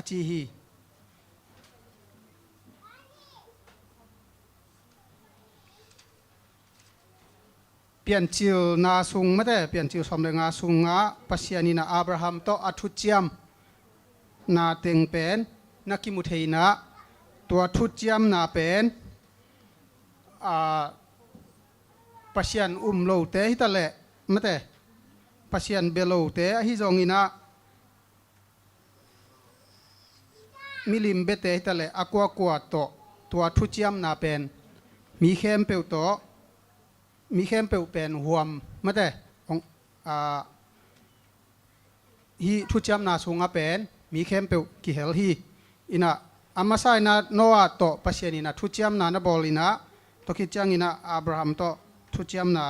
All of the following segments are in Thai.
achi hi pian chiu na sung mate pian chiu som le nga sunga pasiani na Abraham to athu chiam na teng pen na kimutheina tua thu chiam na pen pasian lo te hi tale mate pasian belo te hi zongina milim bete hi tale akwa kwa to tua thu chiam na pen mi khem pe to mi khem pe pen huam mate ong hi thu chiam na sunga pen mi khem pe ki hel hi ina amasai na noa to pasiani na thu chiam na bolina to ki chang ina Abraham to thu chiam na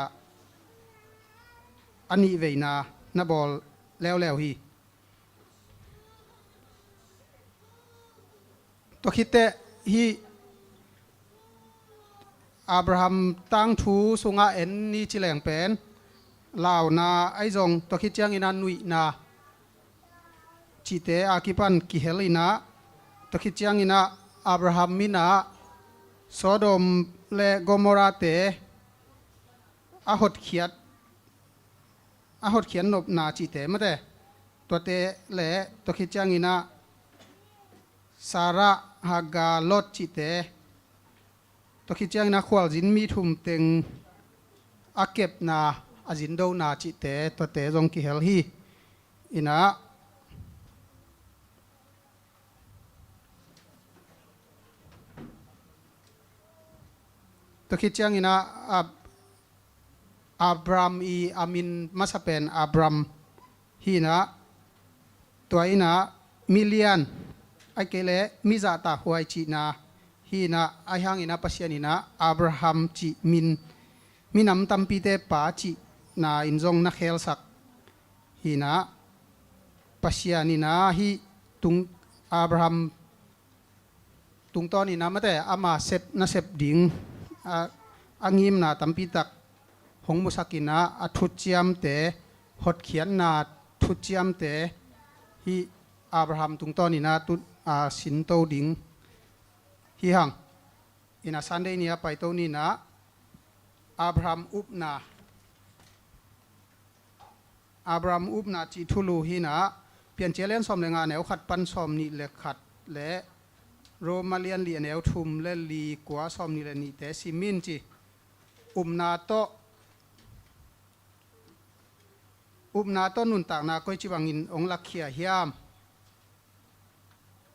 ani veina na bol lew hi to khite hi Abraham tang thu sunga en ni chileng pen law na ai jong to khi chang ina nui na chi te akipan ki helina to khi chang ina Abraham mina Sodom le Gomorrah te a hot khian nop na chi te mate to te le to khi chang ina Sara Haga Lot chi te to khi chang na khwal jin mi thum teng akep na ajin do na chi te to te jong ki hel hi ina to khi chang ina Abram I amin masapen Abram hi na to ina million ai kele miza ta huai chi na hi na ai hang ina pasiani na Abraham chi minam tampi te pa chi na injong na khel sak hi na pasiani na hi tung Abraham tung ton ina mate ama sep ding angim na tampi tak hong musakina athuchiam te hot khian na thuchiam te hi Abraham tung ton ina tu sin to ding hi hang ina Sunday nia pai to ni na Abraham upna chi thulu hi na pian chelen som lenga neu khat pan som ni le khat le Romalian li neu thum le li kwa som ni le ni te simin chi upna to nun tak na koi chi bangin ong lakhia hiam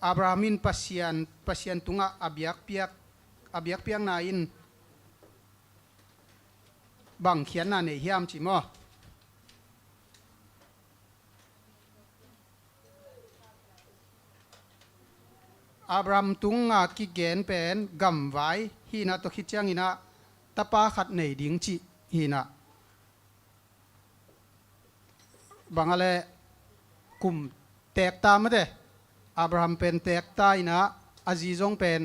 Abrahamin pasian tunga abiak piang na in bang khian na ne hiam chi mo Abraham tunga ki gen pen gam vai hi na to khichang ina tapa khat nei ding chi hi na bangale kum tek ta ma de Abraham pen tek ta ina azizong pen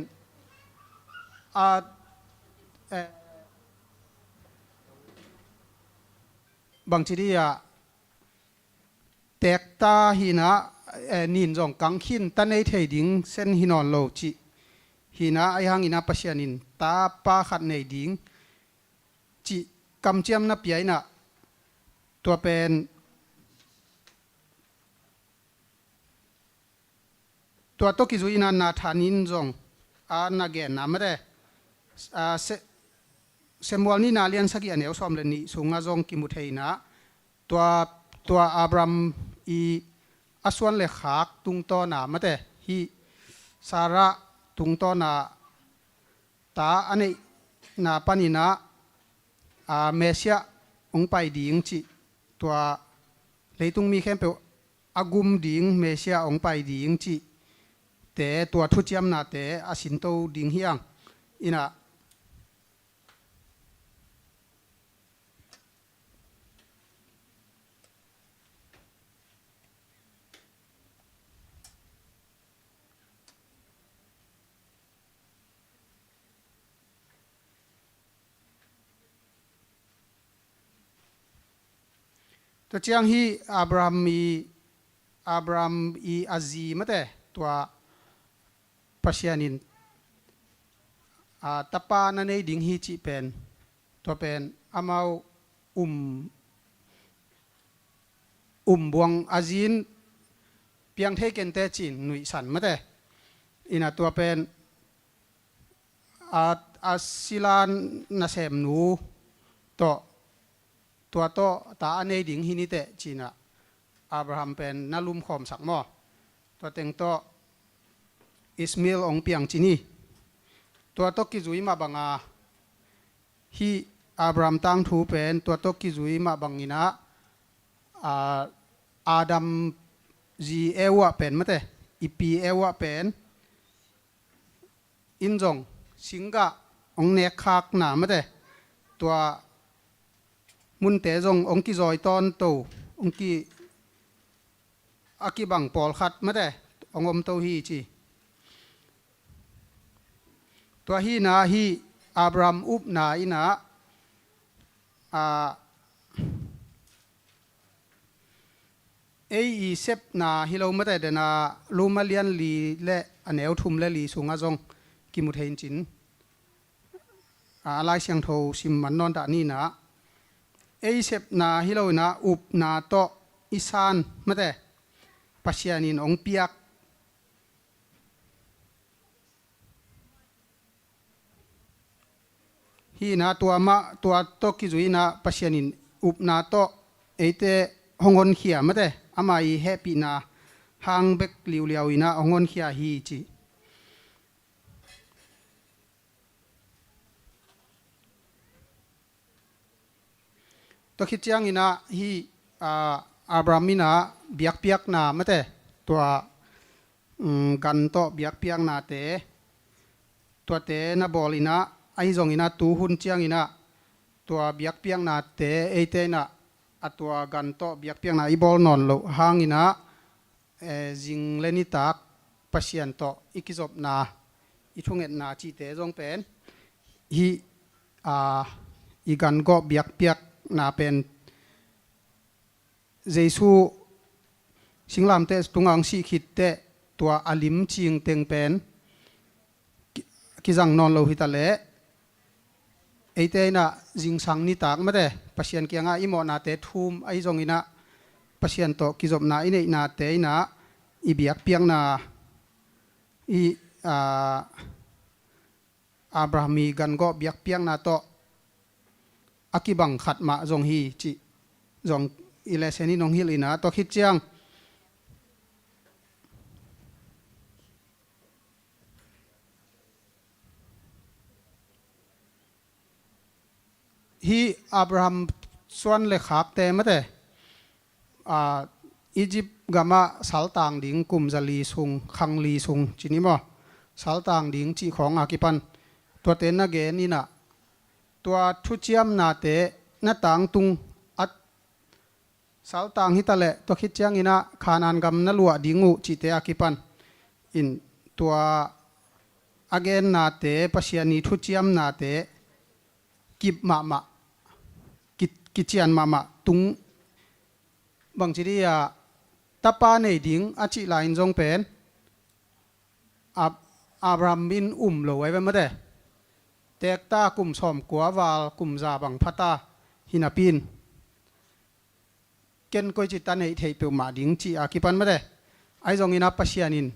bang chi dia tek ta hi na nin jong kang khin ta nei thei ding sen hinon lo chi hi na ai hang ina pasianin ta pa khat nei ding chi kam chiam na piai na to pen to to ki zuina na thanin jong na gen na mare Samuel ni na lian saki aneu som le ni sunga jong ki mu theina to Abraham I aswan le khak tung to na mate hi Sara tung to na ta ane na panina Mesia ong pai ding chi tua leitung mi khem pe agum ding Mesia ong pai ding chi te tua thu chiam na te asin to ding hiang ina to chiang hi Abraham I azi mate ตัวปัศยานินตะปานันเอดิ่งฮีจีเป็นตัวเป็นอามาบวงอาจินเพียงเทกันเตจินหนุ่ยสันมาแต่อินาตัวเป็นอาศิลานนาเซมนูตัวโตตาอันเอดิ่งฮีนิเตจินะอับราฮัมเป็นนาลุมขอมสักหม้อตัวเต็งโตอิสมาอิลองเปียงจินีตัวโตกิจุยมาบังฮีอับราฮัมตั้งทูเป็นตัวโตกิจุยมาบังอินะอาดัมจีเอวะเป็นมั้ยเตอีพีเอวะเป็นอินจงสิงกะองเนคคักหนามั้ยเตตัวมุนเตจงองกิจอยตอนโตองกิอากิบังปอลขัดมั้ยเตองอมโตฮีจีตัวฮีนาฮีอับรามอุบนาอินะอีเซปนาฮิโลมาแต่เดนาลูมาเลียนลีและอันเอวทุมและลีสุงอาจงกิมุเทนจินอะไรเสียงโทสิมมันนอนดานี่นะเซปนาฮิโลนะอุบนาโตอิสานมาแต่ปัศยานินองเปียกฮีนะตัวโตกิจุยนะปัศยานินอุบนาโตเตฮงอนเขียมาแต่อามาอีแฮปปี้นาหางเบกลิวเลียวอินะฮงอนเขียฮีจีตัวคิดจังอินะฮีอับรามินะเบียกเปียกนามาแต่ตัวกันโตเบียกเปียกนาเตตัวเตนะบอลินะไอจงอินะตูหุนจังอินะตัวเบียกเปียกนาเตเตนะตัวกันโตเบียกเปียงนาอีบอลนอนโลหางอินะจิงเลนิตักปัศยันโตอีกิจบนาอีทุ่งเอ็ดนาจีเตจงเป็นฮีอีกันก็เบียกเปียกนาเป็นเจสูสิงลามเตตุงังสีขิดเตตัวอลิมจิงเต็งเป็นกิจังนอนโลหิตาเลเตนะจิงสังนิตากมาเตปัศยันเกียงอิโมนาเตทุมไอจงอินะปัศยันโตกิจบนาอินนาเตนะอีเบียกเปียงนาอีอับราฮัมีกันก็เบียกเปียงนาโตอากิบังขัดมาจงฮีจิจงอิเลเซนีนงฮิลินะโตคิดจังฮีอับราฮัมส่วนเลขาเตมะเตอียิปต์กามาสัลต่างดิ่งกุมจลีซุงขังลีซุงจินิมอสัลต่างดิ่งจีของอากิปันตัวเตนนะเกนี่นะตัวทุจิยมนาเตนะต่างตุงอัดสัลต่างฮิตาเลตัวคิดจังอินะขานานกำนัลวะดิ่งูจิเตอากิปันอินตัวอเกนนาเตปัศยานีทุจิยมนาเตกิบมากิจยันมาตุงบางทีที่ตาปาในดิ่งอาชิลายจงเป็นอับราฮัมบินโลไว้เป็นมาเดเตกตากุมสอมกัววาลกุมซาบังพัตตาหินาปินเกณฑ์ก็จิตตันในเทปิวมาดิ่งจีอากิปันมาเดไอจงอินาปัศยานิน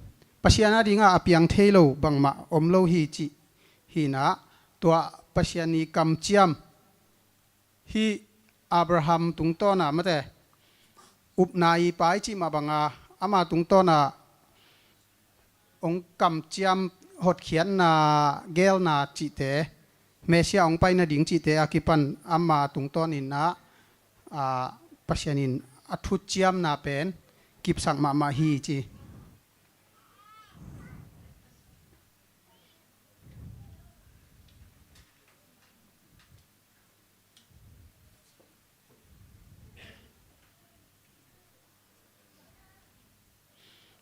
ปัศยานาดิ่งอาเปียงเทโลบังมาโลฮีจีหินาตัวปัศยานีกำเจียมฮีอับราฮัมตุงโตนามาแต่อุปนายไปจิมาบังอามาตุงโตนาองกำเจียมหดเขียนนาเกลนาจิเตเมเซียองไปนาดิ่งจิเตอากิปันอามาตุงโตนินนะปัศยานินอัทุเจียมนาเป็นกิบสังมาฮีจี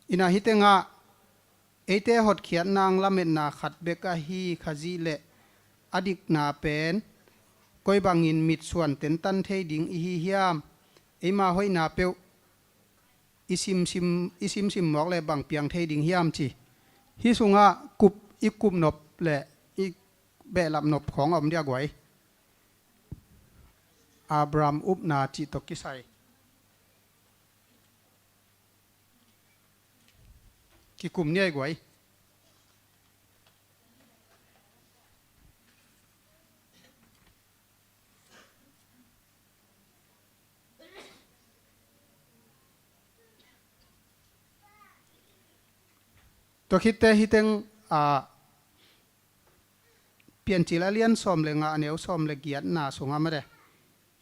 อินาฮิเตงะเตหดเขียนนางละเมนนาขัดเบกะฮีขจีเลอดิกนาเป็นก้อยบางอินมิดส่วนเต็นตันเทดิงอีฮิยามมาห้อยนาเปียว isim sim mok le bang piang thei ding hiam chi hi sunga kup ikup nop le i be lam nop khong om dia gwai Abraham upna chi to kisai ki kum nei gwai to khite hiteng pian chila lian som le nga aneu som le giat na sunga mare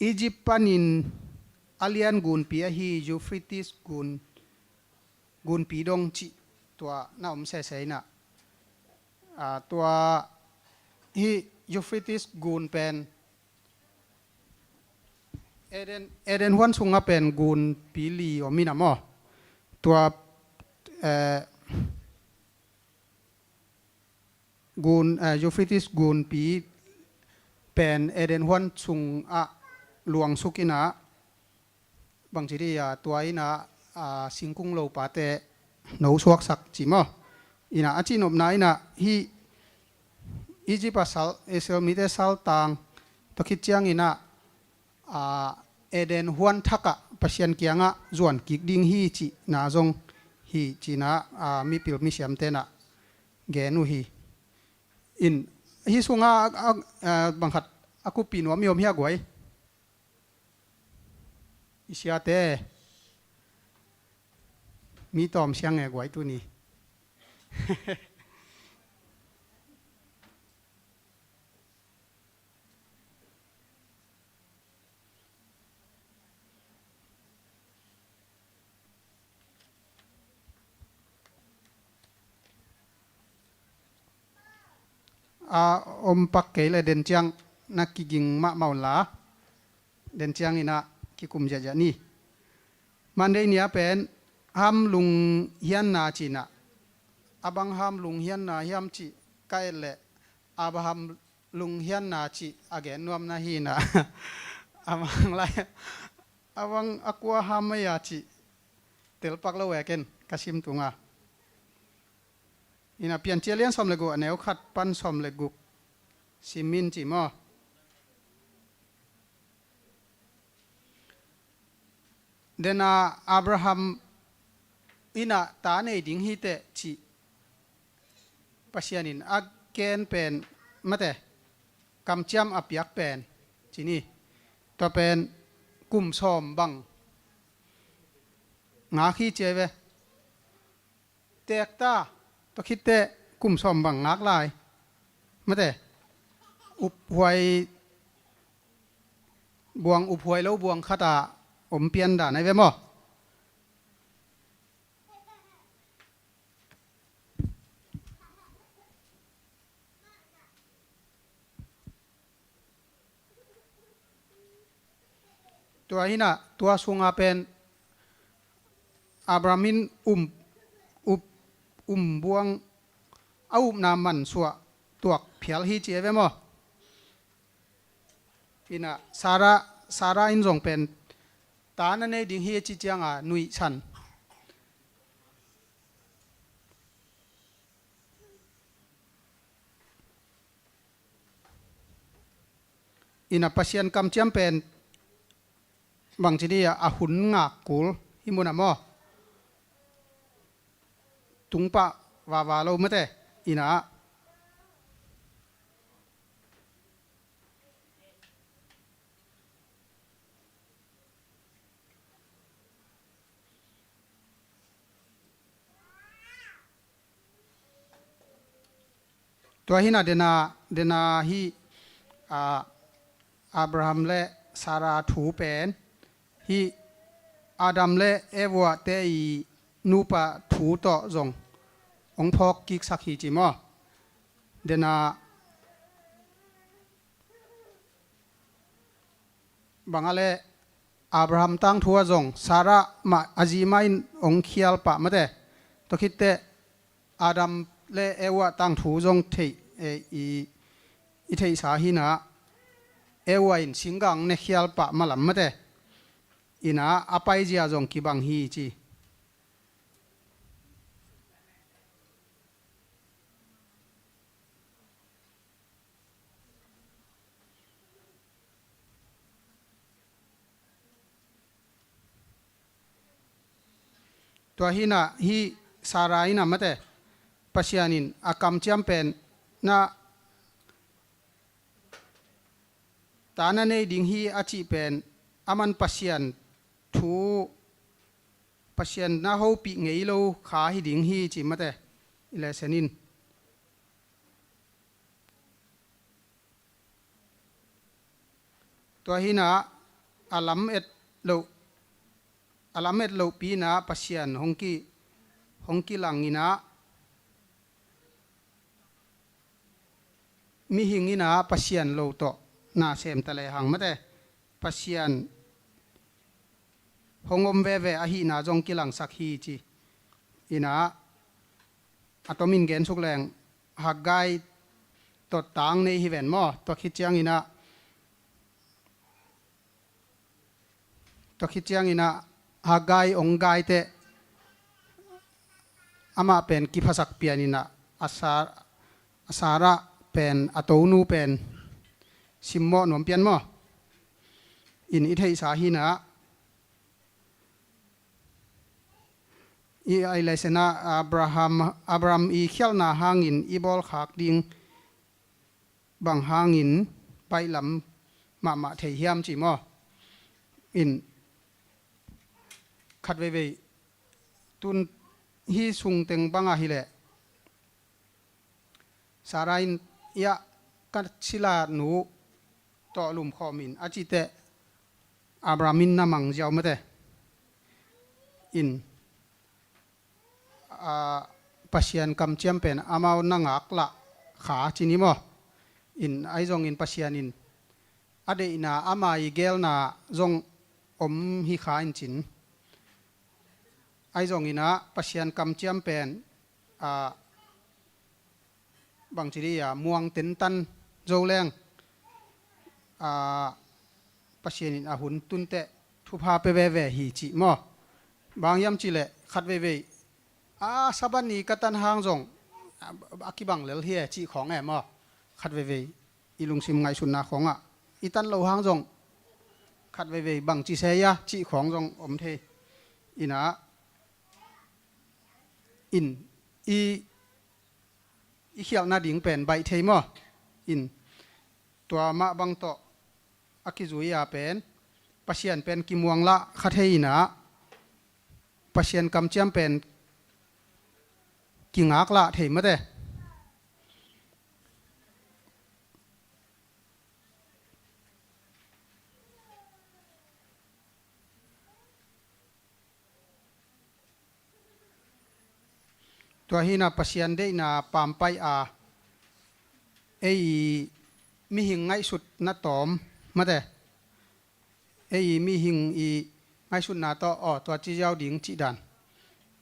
Egypt panin alian gun pia hi Euphrates gun pi dong chi tua na se na tua hi Euphrates gun pen Eden huan sunga pen gun pi li o mina mo tua gun Euphrates gun pi pen Eden huan sung luang sukina bang chiri tuaina singkung lo pate no suak sak chimo ina achinop na ina hi Egypt sal esel mite sal tang to khichiang ina Eden huan thaka pasian kianga zuan kik ding hi chi na zong hi china mi pil mi siam te na genu hi in hi sunga bangkhat aku pinom yom hia gwai isiate mi tom siang e gwai tu ni om pak ke le den chiang na kiging ma maula den chiang ina ki kum ja ni mande nia pen ham lung hian na china abang ham lung hian na hiam chi kai le abaham lung hian na chi again nuam na hi na amang lai awang akwa ham ya chi tel pak lo weken kasim tunga ina pian chelian som legu aneu khat pan som legu simin chi mo dena Abraham ina ta nei ding hi te chi pasianin ken pen mate kam chiam apiak pen chini to pen kum som bang nga khi cheve tek ta to khitte kum som bang ngak lai mate up huai buang up huai lo buang khata om pian da nai ve mo tua hina tua sunga pen Abramin buang au na man suwa tuak phial hi che ve mo ina Sara in jong pen ta na nei ding hi chi chiang nui chan ina pasian kam chiam pen bang chi dia hun nga kul himuna mo tungpa wa lo mate ina tua hina dena hi Abraham le Sara thu pen hi Adam le Eva te i nupa thu to zong ong phok kik sakhi chi mo dena bangale Abraham tang thua zong Sara ma ajimain ong khial pa mate to khitte Adam le Eva tang thu zong thei i thei sa hi na Eva in singang ne khial pa malam mate ina apai jia jong ki bang hi chi ตัวหินะฮีสารายนะมะเตปัศยานินอากรรมจำเป็นนะตานันเอดิงฮีอาชีเป็นอามันปัศยานทูปัศยานนะฮูปีเงยโลขาฮิดิงฮีจิมะเตอิเลเซนินตัวหินะอาลัมเอ็ดโลปีนะปัศยานฮงกีหลังอินะมีหิงอินะปัศยานโลโตนาเซมตะเลหังมะเตปัศยานฮงอมเวอหินาจงกีหลังสักฮีจีอินะอะตอมินเกนสุกแรงหักไกตดตางในฮิเวนมอตัวคิดจังอินะหักไกองไกเตอามาเป็นกิภาษาเปียนินะอาสาระเป็นอโตนูเป็นสิมโมหนวมเปียนมออินอิเทสาหินะอีไอเลเซนาอับราฮัมอีเขียลนาหางินอีบอลขากดิงบังหางินไปลำมาเทียมจีมออินขัดเวตุนฮีสุงเต็งบังอาฮิเลสารายยะกัดศิลาหนูต่อลุมขอมินอาจิเตอับรามินนามังเจ้ามาเตอินปัศยานกำเจียมเป็นอามาวนังอักละขาจินิมออินไอจงอินปัศยานินอเดอินาอามาอีเกลนาจงอมฮิขาอินจินไอจงอินาปัศยานกำเจียมเป็นบางทีเดียม่วงเต็นตันโจแรงปัศยานินอาหุนตุนเตทุพาเปเวฮีจิมอบางยามจิเลขัดเวสบันนี้กัตันหางจงอากิบังเลลเฮียจีของแอมขัดเวอีลุงซิมไงสุนนาของอีตันเลวหางจงขัดเวบังจีเซียจีของจงอมเทอินะอินอีเขียวนาดิ่งเป็นใบเทมอินตัวมะบังโตอากิจุยาเป็นปัศยานเป็นกิมวงละขัดเทอินะปัศยานกำเจียมเป็นกิงอักละเทมะเตตัวหินาปัศยันเดนาปามไปมีหิงไงสุดนัดตอมมะเตมีหิงไงสุดนาต่อตัวจีเจ้าดิ่งจีดัน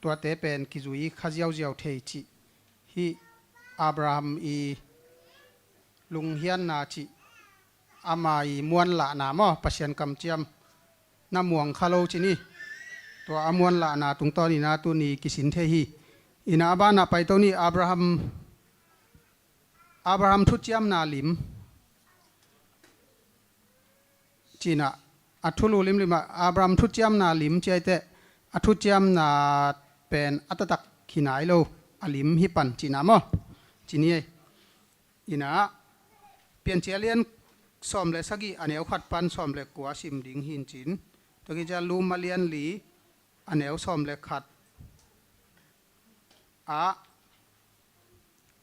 ตัวเตเป็นกิจุยข้าเจ้าเทจิฮีอับราฮัมลุงเฮียนนาจิอามายมวนละนามอปัศยันกำเจียมน้ำม่วงคาโลจินี่ตัวอมวนละนาตุงตอนีนาตุนีกิสินเทฮีอินาบานาไปตัวนี้อับราฮัมทุจยมนาลิมจีน่าอัทุลุลิมอับราฮัมทุจยมนาลิมเจเตอัทุจยมนาเป็นอัตตักขินายโลอลิมฮิปันจีน่ามอจีนี่อินาเปลี่ยนเจเลียนสอมเลสกีอันเอวขัดปันสอมเลกัวซิมดิงหินจินตัวกิจลูมาเลียนลีอันเอวสอมเลขัด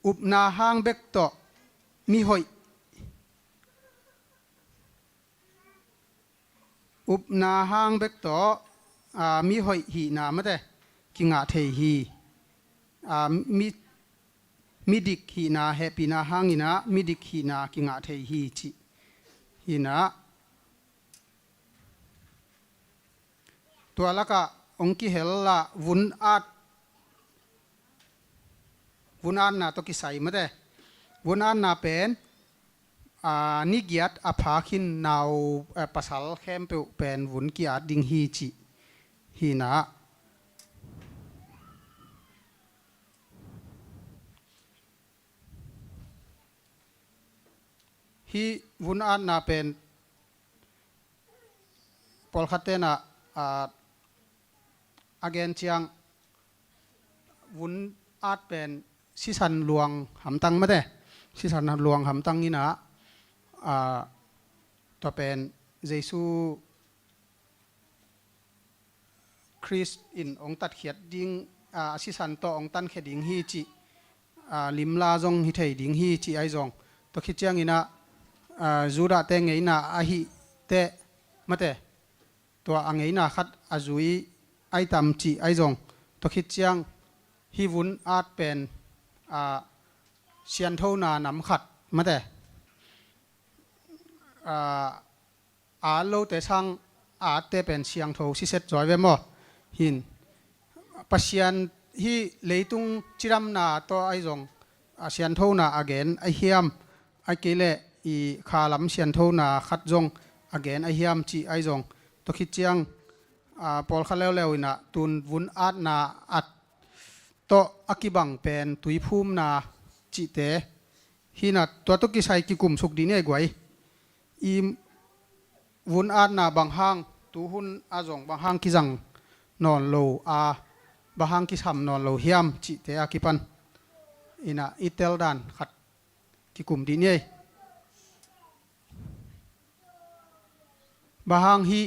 อุปนาหางเบกโตมีหอยอุปนาหางเบกโตมีหอยหีนามะเตกิงาเทหีมีดิกหีนาเฮปีนาหางหีนามีดิกหีนากิงาเทหีจิหีนาตัวละก็องค์กิเฮลละวุนอันนาตกิใส่มาได้วุนอันนาเป็นนิกิยัดอภาคินนาวภาษาเข้มเป็นวุนกิยัดดิงฮีจิฮีนาฮีวุนอันนาเป็นพอลคัตเตนะอาเกนเชียง วุ้นอาจเป็นสิสันหลวงหำตังมาเด้สิสันหลวงหำตังนี่นะตัวเป็นเยซูคริสต์อินองตัดเขียดดิ้งสิสันตัวองตันเขียดดิ้งฮีจิลิมลาจงฮิเทยดิ้งฮีจิไอจงตัวคิดจังอินะจูดาเตงไงนะอาฮิเตมาเตตัวอังไงนะขัดอาจุยไอตามจิไอจงตัวคิดจังฮิวุนอาจเป็นเชียนเท่านานำขัดมาแต่โลเตช่างเตเป็นเชียงเท่าสิเซตจอยเวมอหินปัศยันฮีเลยตุงจิรำนาตัวไอจงเชียนเท่านาอเกนไอเฮียมไอเกเลอีขาลำเชียนเท่านาขัดจงอเกนไอเฮียมจีไอจงตัวคิดจังปอลขาเลวเลวนะตุนวุนอาดนาอัดโตอากิบังเป็นตุยภูมินาจิเตหินัดตัวตุกิใส่กิกุมสุกดีเนี่ยกวยอีวุนอาดนาบางห้างตูหุนอาจงบางห้างกิจังนอนโลบางห้างกิทำนอนโลเฮียมจิเตอากิปันอินะอิเตลดันขัดกิกุมดีเนี่ยบางห้างฮี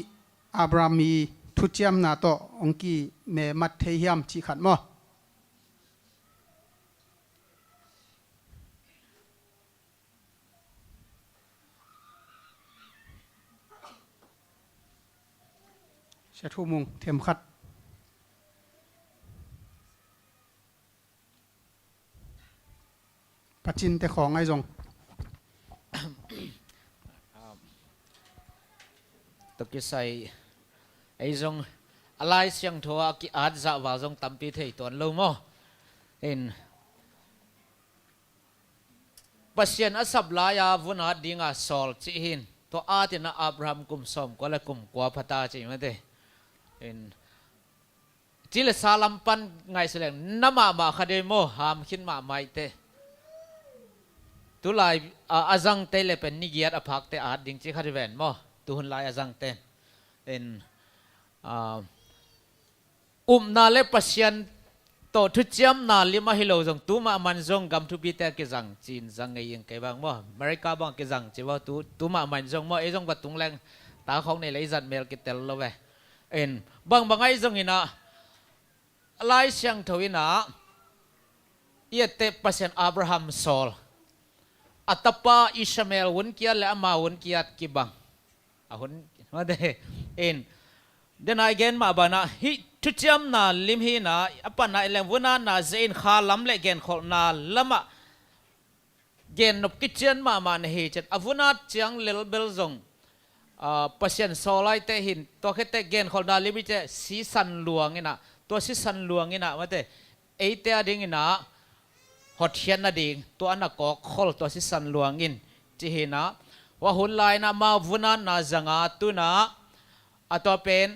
อับรามีทุจยมนาโตองกีเมมัดเทียมจิขัดมอเชทุมุงเทมขัดปัจจินแต่ของไอ้จงตกิใส่ไอ้จงอะไรเสียงทัวกิอาจจะว่าจงตั้มปีเทยตัวลงมั้งเห็นปัศยันอสับลายาวุนาดิงาสอลจิหินตัวอาตินะอับราฮัมกุมสมก็เลยกุมกว่าพัตตาจิมาเดเห็นจิเลสาลัมปันไงเสลงน้ำมาคดีโมหามขินมาไม่เตตุลายอาจังเตเลเป็นนิเกียรอภักเตอาดิงจิคาริเวนโมตุหุนลายอาจังเตเห็นนาเลปัศยันโตทุจยมนาลิมาฮิโลจงตูมามันจงกำทุบิเตกิจังจีนจังไงยังไงบ้างมั้งอเมริกาบ้างกิจังจีว่าตูมามันจงมั้งไอ้จงปัดตุงแรงตาของในเลยจันเมลกิเตลโลเวเอ็นบางไอ้จงอินะลายเสียงทวินะเอเตปัศยันอับราฮัมโซลอัตปาอิชเมลวุนเกียร์และอามาวุนเกียร์กิบังหุ่นมาเดเอ็นเดนไอเกนมาบานะฮิทุจยมนาลิมฮีนาอปันนาเอเลงวุนานาเซนขาลัมเลเกนขอนาละมะเกนนบกิจยนมาเนฮิจัดอวุนาจังเลลเบลซงปัศยันโซไลเตหินตัวเคเตเกนขอนาลิมิเจสีสันหลวงอินะตัวสีสันหลวงอินะมาเตเอเตอดิงอินะหดเทียนนาดิงตัวอันนักกอขอลตัวสีสันหลวงอินจิหินะว่าหุ่นลายนะมาวุนานาจังอาตุนะอัตัวเป็น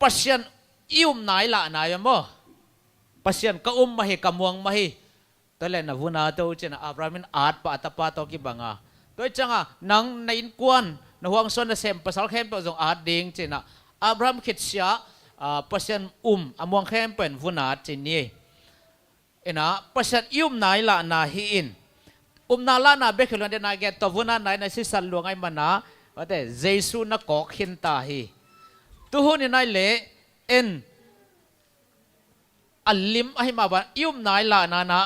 ปัศยันอิมนายละนายมั้งปัศยันก็มาให้กำวงมาให้ตัวเล่นนะวุนาตัวเจนะอับรามินอาดปะตะปะตัวกิบังอ่ะตัวจังอ่ะนังในอินกวนในห่วงส่วนเซมภาษาเข้มเป็นจงอาดดิ่งเจนะอับรามินคิดเสียปัศยันอมวงเข้มเป็นวุนาเจนี่เอ็นะปัศยันอิมนายละนาฮีอินนาละนาเบคลันเดนาเกตตัววุนานายในสิสันหลวงไอ้มันนะว่าแต่เยซูนักกอกหินตาฮีตุหุนี่นายเละเอ็นอัลลิมไอ้มาบันอิมนายละนานะ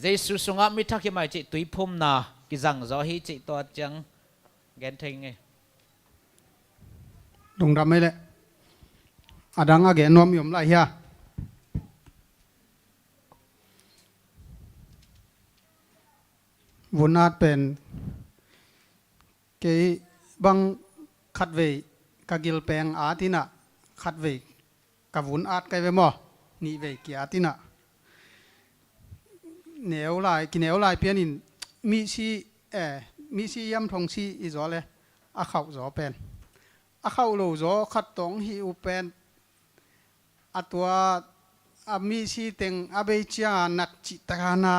เยซูสุงามิทักยังไม่จิตุยพุ่มนากิจังจอฮีจิตัวจังแกนทิงไงดงดำไม่เลยอดังอาเกนนวมยมไรเฮียวุนาดเป็นเกยบังขัดเวกกิลแปงอาตินะขัดเวกับวุนอาดไกเวมอนี่เวกีอาตินะเหนียวลายกินเหนียวลายเพียนินมีชียำทงชีอีจอเลยอาเข้าจอเป็นอาเข้าโลจอขัดตองฮิวเป็นอาตัวมีชีเต็งอาเบจานัดจิตกานา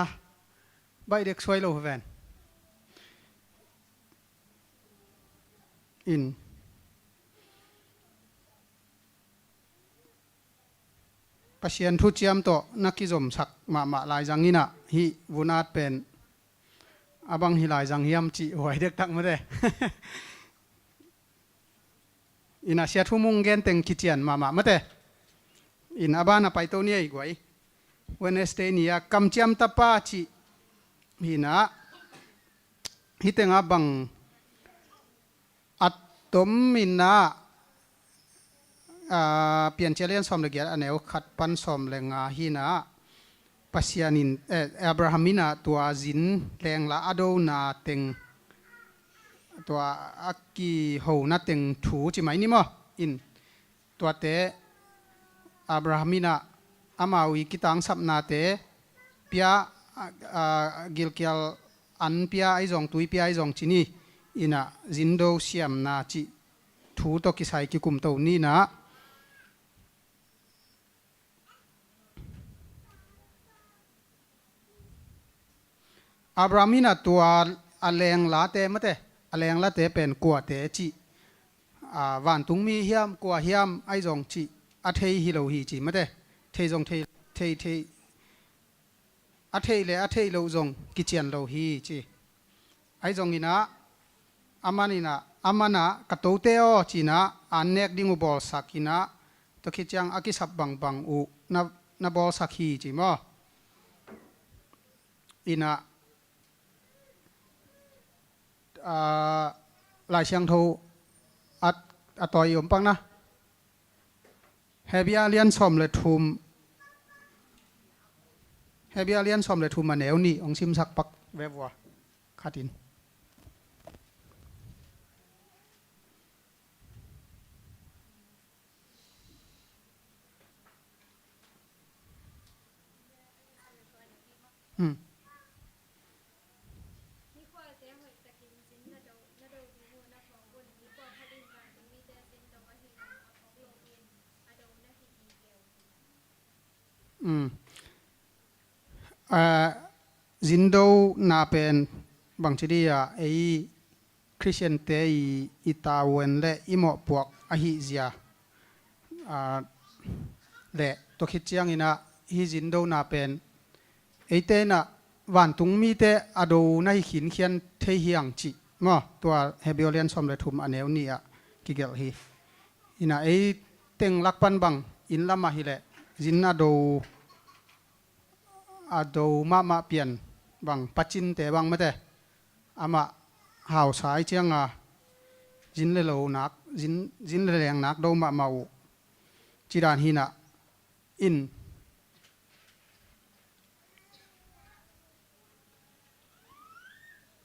ใบเด็กสวยโลเวนอิน ปัศยันทุจยมโตนักกิจมสักมาลายจังนี้นะฮิวุนาดเป็นอาบังฮิลายจังยามจีหวยเด็กตักมาเด้อินาเสียทุ่มุงเกนเต็งกิจยันมาเด้อินอาบานาไปตัวนี้อีกไว้วันเอสเตนียกำจำตาป้าจีฮินะฮิเต็งอาบังอัตตมมินะเปลี่ยนเจริญสมเลกียอันเอวขัดปันสมเลงาฮินะปัสยานินอับราฮัมินะตัวจินแรงละอโดนาเต็งตัวอักกีโหนาเต็งถูจิไหมนี่มั้งอินตัวเตอับราฮัมินะอามาวิกิตังสับนาเตปียกิลเกียลอันปียไอจงตุยปียไอจงจินีอินะจินโดเซียมนาจิถูตกิสัยกิกุมตัวนี้นะอับรามินะตัวอเลงลาเตมะเตอเลงลาเตเป็นกัวเตจิวันตุงมีเฮียมกัวเฮียมไอจงจิอัทเฮฮิโลฮีจิมะเตเทจงเทอัทเฮเลอัทเฮโลจงกิเจียนโลฮีจิไอจงอินะอามานินะอามานะกะโตเตโอจินะอันเนกดิงูบอลสักินะตะคิจังอากิสับบังอุนะบอลสักฮีจิมะอินะหลายเชียงโทอัดต่อยยมปังนะเฮบิอาเลียนสมเลยทุมเฮบิอาเลียนสมเลยทุมมาแนวนี่องซิมสักปักเว็บว่าขัดินจินโดนาเป็นบางทีเดียไอคริสเตียนเตอิตาเวนและอิโมปวกอหิเซียและตัวคิดจังอินะฮิจินโดนาเป็นไอเตนะวันตุงมีเตอดูในหินเขียนเทียงจิมั้งตัวเฮบิโอเลียนสมเลยทุมอันเนวนี่อะกิเกลฮีอินะไอเต็งลักปันบังอินละมาฮิเลจินอดูมาเปลี่ยนบางปัจจินแต่บางไม่ได้อามาหาวสายเชียงจินเลโลนักจินเลแรงนักดูมาจีดานหินะอิน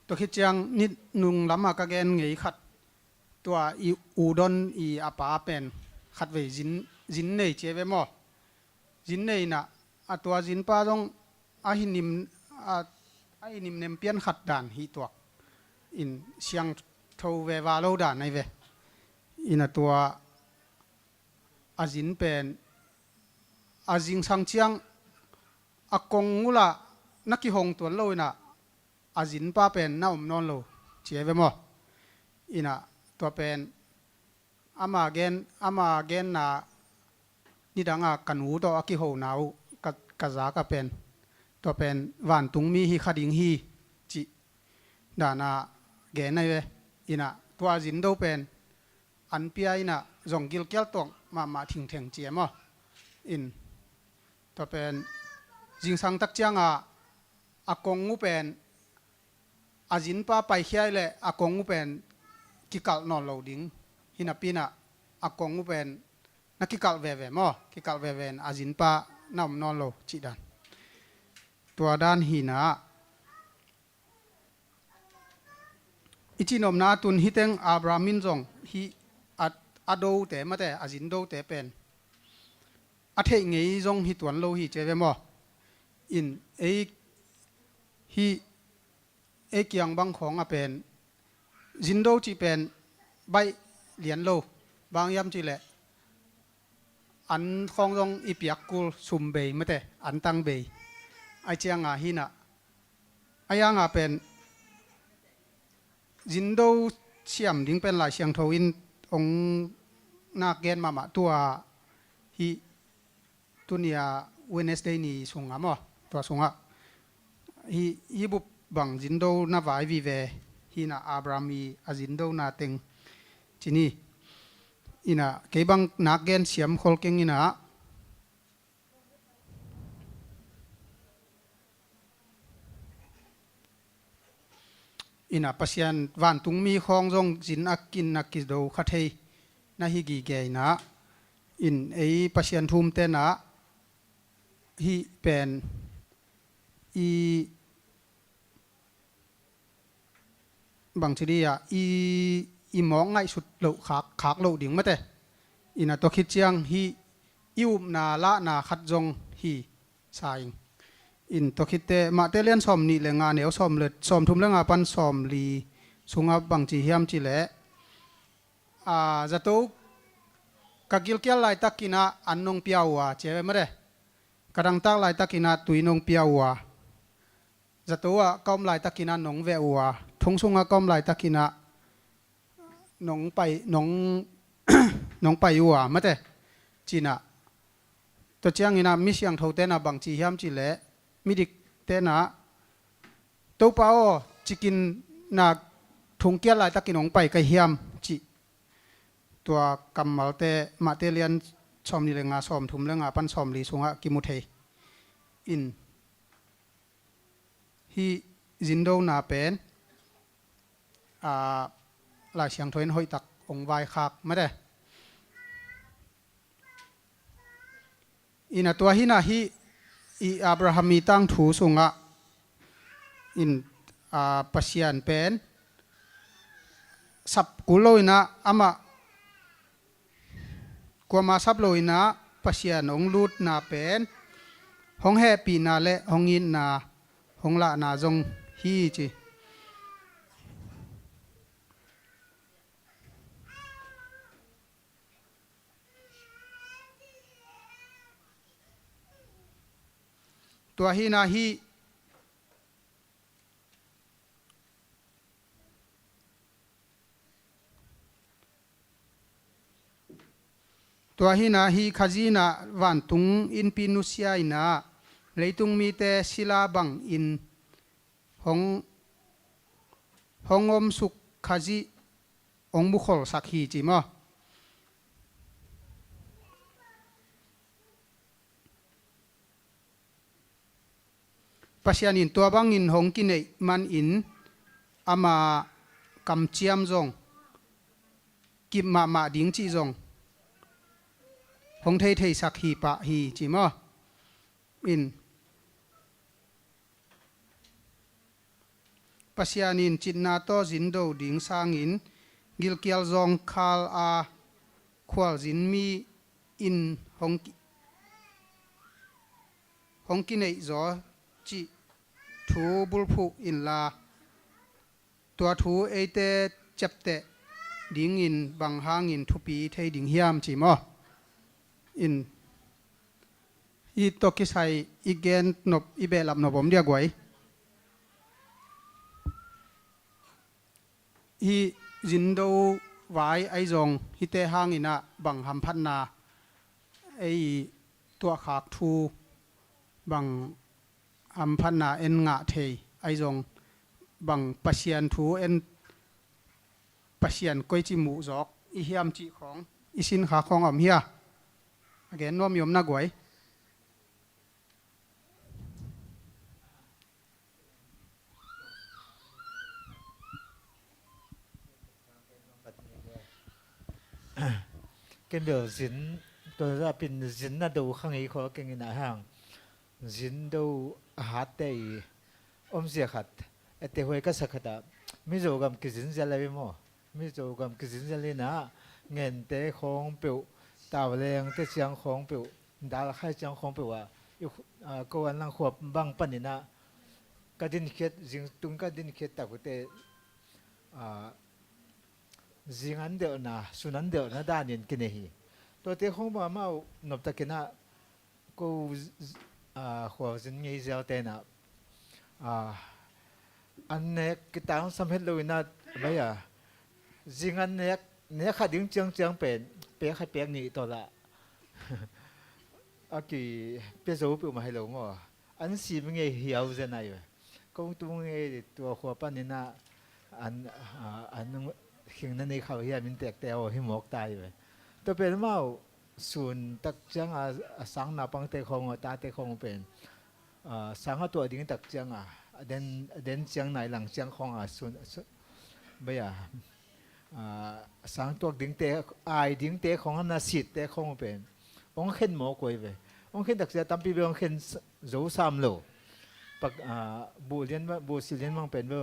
ตัวคิดจังนิดนุงล้ำมากระเกนไงขัดตัวอูดอนอาปาเป็นขัดไว้จินเนยเจเวมอจินเนยนะตัวจินป้าต้องไอ้นิมเนมเปียนขัดด่านฮีตัวอินเชียงทเววาโลด่านในเวอินตัวอาจินเป็นอาจิงสังเชียงอากงงูละนักกิหงตัวโลนะอาจินป้าเป็นน้าอมนอนโลเจียเวมออินะตัวเป็นอามาเกนนะนี่ดังกันหูตัวอากิโหนาวกะจากเป็นตัวเป็นวันตุงมีฮิคดิงฮีจิดานาเกนในเวอินะตัวจินโดเป็นอันเปียอินะจงกิลเกลตงมาทิ้งเถียงเจียมอินตัวเป็นจิงสังตักจังอากงงูเป็นอาจินป้าไปเขียเลยอากงงูเป็นกิกัลนอนโลดิงฮินาปีนะอากงงูเป็นนักกิกัลเวกิกัลเวอาจินป้านำนอนโลจิดันตัวด้านหินะอิจินอมนาตุนฮิเตงอับรามินจงฮิอโดเตมาแต่อาจินโดเตเป็นอาเทงไงจงฮิตวนโลฮิเจเวมออินฮิเกียงบางของเป็นจินโดจีเป็นใบเหรียญโลบางยามจีแหละอันของจงอีเปียกกุลสุมเบยมาแต่อันตังเบยไอเจียงหินะไอยังเป็นจินโดเชียมดิ้งเป็นหลายเชียงทวินองนาเกนมาตัวฮิ ตัวเนี่ย Wednesday นี่ส่งอ่ะมั้งตัวส่งอ่ะฮีบุบังจินโดน่าไว้วิเวฮีน่ะอับรามีอาจินโดน่าเต็งที่นี่อิน่ะเก็บังนักเกนเสียมโคลเก่งอิน่ะอิน่ะปัศยันวันตุงมีของจงจินอักกินนักกิโดขัดเฮน่าฮิกิเกยนะอินไอปัศยันทุมเตนะฮีเป็นบางทีเดียมองไงสุดเหลาขากเหลาดิ่งมาเตอินาตัวคิดเจียงฮีอิวนาละนาขัดจงฮีสายอินตัวคิดเตมาเตเลียนสอมนี่เลงานเหนียวสอมเลยสอมทุ่มเลงาปันสอมลีสุงาบางทีเฮียมจีเล่จะตัวกักิลเกียลไลตักกินาอันนงเปียววะเจ้าไม่ได้กระดังตักไลตักกินาตุยนงเปียววะจะตัวก้มไลตักกินานงเวอวะทงสุงก้มไลตักกินานงไปนง นงไปวะไม่ได้จีน่ะตัวเจียงอินะมิเสียงเท่าเต้นบางจีเฮียมจีเล่มิดิกเต้นตัวเป้าจีกินนักทงเกียร์ไลตักกินนงไปกับเฮียมจีตัวกำมาเตมาเตเลียนสอมนี่เลงาสอมทุ่มเลงาปันสอมลีสุงกิมุเทอินฮีจินโดนาเป็นหลายเสียงทวนหอยตักองไวคักไม่ได้อินตัวฮินาฮีอับราฮัมมีตั้งถูสุงอินปัศยันเป็นสับกุโลยนะอามากัวมาสับโลยนะปัศยันองลูดนาเป็นห้องแฮปีนาเละห้องอินนาห้องละนาจงฮีจีตัวฮีนาฮีตัวฮีนาฮีขจีนาวันตุงอินปินุเซียนาเลยตุงมีแต่ศิลาบังอินห้องอมสุขขจีองบุคลสักฮีจีมั้งปัศยานินตัวบังอินหงกินเอมันอินอามากำเจียมจงกิบมาดิ้งจีจงหงเทสักฮีปะฮีจีมั้งอินปัศยานินจิตนาโตจินโดดิ้งสางอินกิลเกียลจงคาลควาลจินมีอินหงกินเอจอจีทูบุลฟุอินลาตัวทูเอเตจับเตดิ้งอินบางหางอินทุปีเทดิ้งเฮียมจีมั้งอินอีตกิสัยอีเกนนบอีเบลับนบอมเดียกไว้อีจินโดไว้ไอจงฮิเตหางอินะบังหัมพันนาไอตัวขากทูบังหัมพันนาเอ็นงะเทไอจงบังปัศยันทูเอ็นปัศยันก้อยจิมูจอกอีเฮียมจีของอีสินขาของอมเฮียเกนว่ามีอมนักไว้เก็บเดี๋ยวสินตัวจะเป็นสินน่าดูข้างนี้เขาเก่งในห้างสินดูหัดได้อมเสียขัดแต่หัวก็สักขัดไม่รู้กำกิสินจะอะไรมั้งไม่รู้กำกิสินจะเลยนะเงินเตะของเปียวตาแรงเตะเสียงของเปียวดาราใครเสียงของเปียวว่าอยู่ก็วันลังขวบบางปันนี่นะก็ดินเขียดจิงตุงก็ดินเขียดแต่ก็เตจิงอันเดียวนะสุนันเดียวนะด้านนี้กินเองตัวเตะของบ้ามาหนบตะกินะก็หัวจินยี่เจ้าเตนะอันนี้กิตาของสมัยเราเนี่ยไม่อะจิงอันนี้ขัดดิ้งเจียงเป็นเปียกให้เปียกนี่ตัวละ อากีเปียโซปิวมาให้เรามั่วอันสีมันไงเหี่ยวจะไหนวะก็ตัวไงตัวขวบปันนี่นะอันนึงขิงนั่นในเขาเฮียมันแตกแต่ว่าให้หมอกตายไปตัวเป็นว่าส่วนตักจังสังนาปังเตคงตาเตคงเป็นสังตัวดิ้งตักจังเด่นจังไหนหลังจังของส่วนไม่สังตัวดิ้งเตดิ้งเตของน่ะสิเตคงเป็นองเข็นหมอกวยไปองเข็นตักจะตั้มปีเบองเข็นโจสามโลปักบูเลียนบูสิเลียนมังเป็นว่า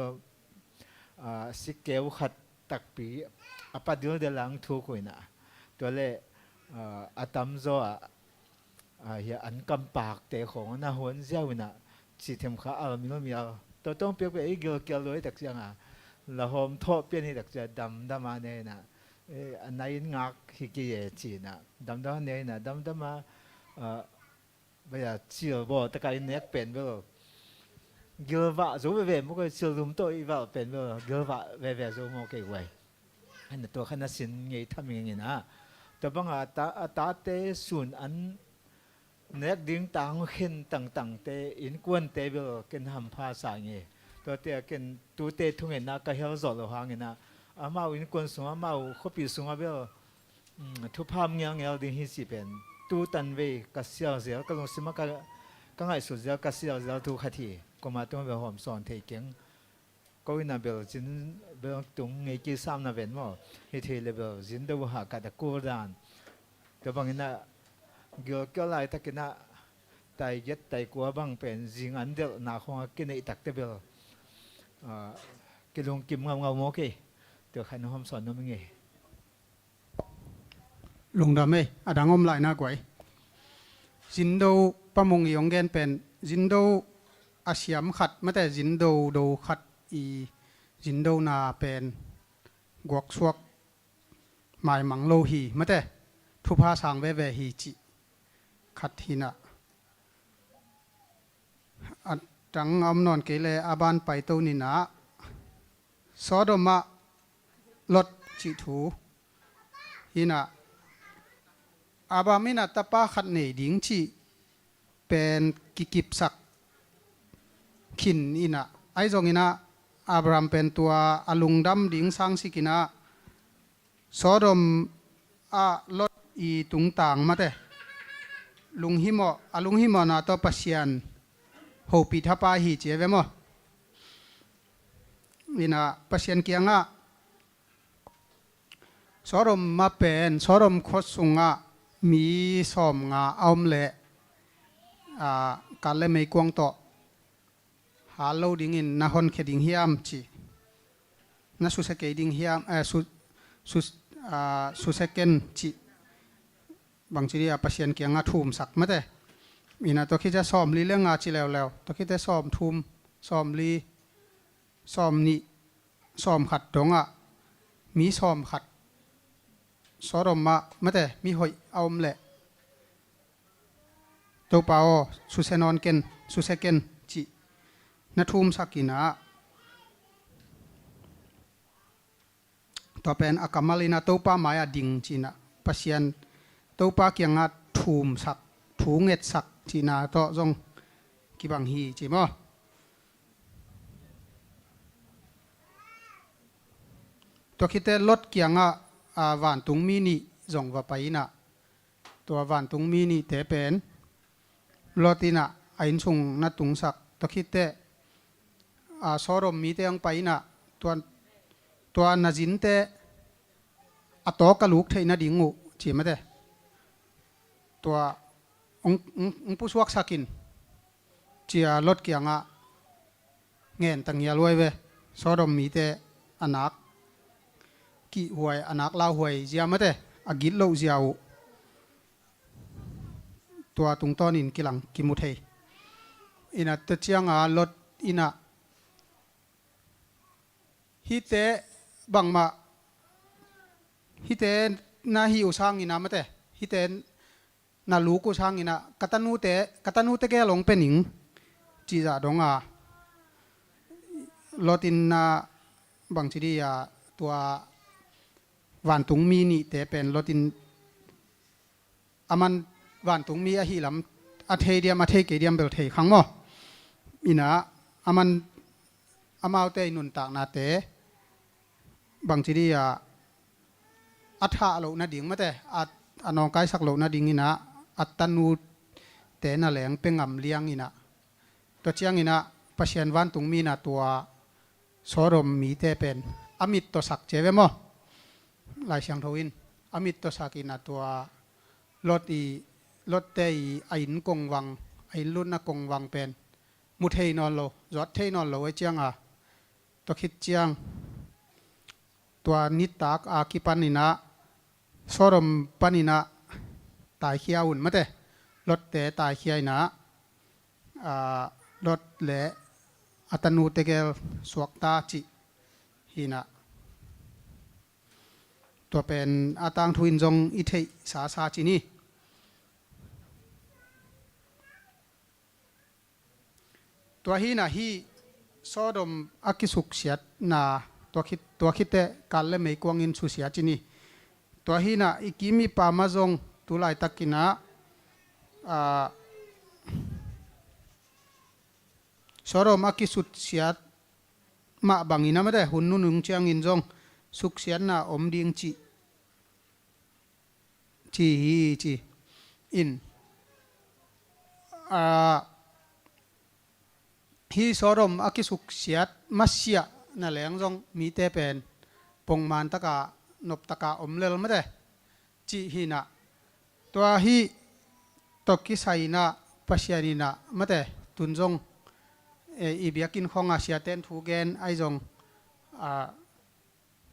สิเกลขัดตักปีปัดเดือดหลังทุกคนนะตัวเล่อาตัมโซเฮียอันกำปากเตะของน่าหวนเจ้าน่ะสิเทมข้ามีน้องมีตัวต้องเปียกไปอีกเกลือเลยตักเสียงละหอมทอดเปียนี่ตักจะดำมาเนี่ยนะอันไหนงักฮิกิเยจีน่ะดำเนี่ยนะดำมาไม่อยากเชื่อบ่ตะการเน็กเป็นบ่เกลือว่าสูบเว่มันก็เชื่อลุมตัวอีว่าเป็นบ่เกลือว่าเว่สูบมันก็ไว้อันนั้นตัวขนาดสินไงทำยังไงนะแต่บางตาเตส่วนอันเน็กดิ้งต่างเห็นต่างเตอินกวนเตเบลกันทำภาษาไงตัวเตกันตัวเตทุ่งเงินนะก็เฮลจอดหรือหางเงินนะอามาอินกวนสูงอามาเขาปีสูงอาเบลทุพามเงี้ยเงี้ยดิ้งฮิสิเป็นตัวตันเวกัสเซียเสียก็ลงสิมาก็ไงสุดเสียกัสเซียเสียทุกขทีก็มาตัวเบลหอมสอนเทกิงก็วินาเบลจินเบลตรงไงกี่ซ้ำนาเวนว่าเฮทีเลเบลจินเดวหากัดกูดานแต่บางทีน่ะเกี่ยวกับอะไรตะกี้น่ะไต่ยัดไต่กัวบางเป็นจิงอันเดียวหน้าของกินในตักเตเบลกิลงกิมเงาโมกี้เดี๋ยวใครน้องสอนน้องมึงไงลุงดำเอ้อดังอมไหลน่ากวยจินโดปะมงยองแกนเป็นจินโดอาเซียมขัดไม่แต่จินโดขัดอีจินโดนาเป็นกวกสวกหมายมังโลหีไม่แต่ทุพาสังเวฮีจิขัดหินะอัดจังอมนอนเกเลอาบานไปตัวนินะสอดมาลดจิถูหินะอาบามินาตปาขัดเนดิงจิเป็นกิบสักขินอินะไอจงอินะอับรามเป็นตัวอลุงดำดิงสังสิกินะสอดมลดอีตุงต่างมาแต่ลุงหิมอนาตัวปัสยันโหปิทัปาหิเจเวมออินะปัสยันเกียงสอดมมาเป็นสอดมโคสุงมีสอมอมเละการเล่ไม่กวงโตฮาโลดิ้งอินนาฮอนเคดิ้งฮิามจีนาสุเซเกดิ้งฮิามสุเซเกนจีบางทีนี่ปัสยันเกียงทุ่มสักมาแต่มีนะตัวคิดจะซ้อมลีเรื่องจีแล้วตัวคิดจะซ้อมทุ่มซ้อมลีซ้อมนี่ซ้อมขัดตรงมีซ้อมขัดสอดมาแต่มีหอยเอามเละตัวเปล่าสุเซนอนเกนสุเซเกนจีนัทุ่มสักกินะตัวเป็นอากามาลินาตัวป้ามายาดิ่งจีนะปัสยันตัวป้าเกียงทุ่มสักถูเง็ดสักจีนะตัวจงกิบังฮีจีมั้งตัวคิดแต่ลดเกียงวันตุงมีนี่จงว่าไปนะตัววันตุงมีนี่แต่เป็นลดที่นะไอ้ส่งนัดตุงสักตัวคิดแต่สอรมมีแต่ยังไปนะตัวนาจินแต่ตอกลูกเทน่าดิ่งงูใช่ไหมเด้ตัวองผู้สวักสักินเจียลดเกียงเงินตั้งยาลอยเวสอรมมีแต่อนักกี่หวยอนักลาหวยเจียมาเตอกิลโลเจียวตัวตุงต้นอินกิลังกิมุเทอินะตะเจียงลดอินะฮิเตบังมาฮิเตนาฮิอุสังอินะมาเตฮิเตนาลูกุสังอินะกัตนูเตแกลงเป็นหนิงจีจ่าดงลดอินนาบางทีดีตัววันตุงมีนี่แต่เป็นรถอินมัน วันตุงมีอหิลำอเทเดียมอเทเกเดียมเบลเทขังมออินะอามันอามาเตนุนตากนาเตบางทีเดียอัฐะโลนาดิ่งมาแต่อนองกายสักโลนาดิ่งอินะอัตตนูเตน่ะแหลงเป็นงำเลี้ยงอินะตัวเชียงอินะปัจจัยวันตุงมีนะตัวสรมมีเตเป็นอมิตตัวสักเจเวมอลายเชียงทวินอมิตตัวสักอินะตัวรถเตยไอ้นกงวังไอ้รุ่นนักกงวังเป็นมุเทนอนโลจอดเทนอนโลไว้เจียงตัวคิดเจียงตัวนิตากอาคิปันนินะสรมปันนินะตายเขียอุ่นมาเตรถเตตายเขียนะรถเละอัตนูเตเกลสวกตาจิหินะตัวเป็นอาตังทวินจงอิเทสาจินีตัวฮีนะฮีโซดมอากิสุกเสียนาตัวคิดเตการเล่ไม่กวางอินสุเสียจินีตัวฮีนะอีกิมีปามาจงตุลายตักินะโซดมอากิสุเสียมาบังอินะไม่ได้หุ่นนุ่งเชียงอินจงสุกเสียนาอมดิงจีอินฮีสรมอากิสุกเสียดมัสเซียนั่นแหละจงมีเตเป็นปงมันตะกานบตะกาอมเลลไม่ได้จีฮีนะตัวฮีตกิไซนะปัสยานีนะไม่ได้ตุนจงอีเบียกินของอาเซียเตนทูเกนไอจง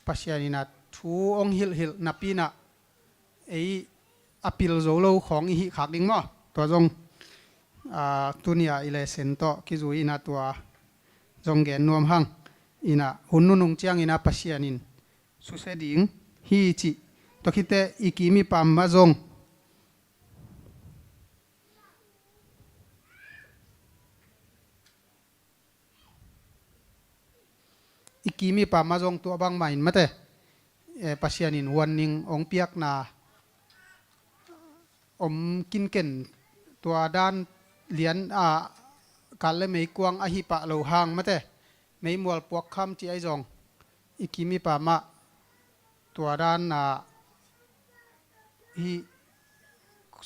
ปัสยานีนะทูองฮิลนับปีนะไออพิลโซโลของอีขักดิ้งมั้งตัวจงตัวนี้อิเลเซนโตคิจูอินาตัวจงเกนนวมหังอินาหุ่นนุ่งเจียงอินาปัสยานินสุเสดิงฮีจิตัวคิดเตอีกิมีปามมาจงอีกิมีปามมาจงตัวบางใหม่มาเตปัสยานินวันนิงองเปียกนาอมกินเก่นตัวด้านเลียนการเล่ไม่กวางอหิปะโลหางมาเตไม่มัวปวกคำจีไอจงอีกิมีปามะตัวด้านฮี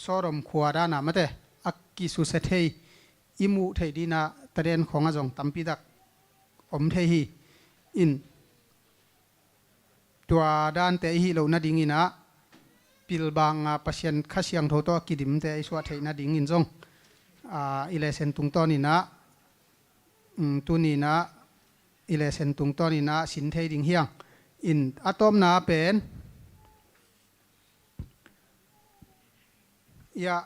สรมขวาด้านมาเตอักกิสุเสเทยอิมูเทดีนาตะเรนของอจงตัมปิดักอมเทฮีอินตัวด้านเตฮีโลนาดิงินะปิลบางปัสยันข้าเชียงโทโตกิดิมเตไอสวะเทนาดิงินจงอิเลเซนตุงตอนีนะตุนีนะอิเลเซนตุงตอนีนะสินเทดิงเฮียงอินอะตอมนาเป็นยา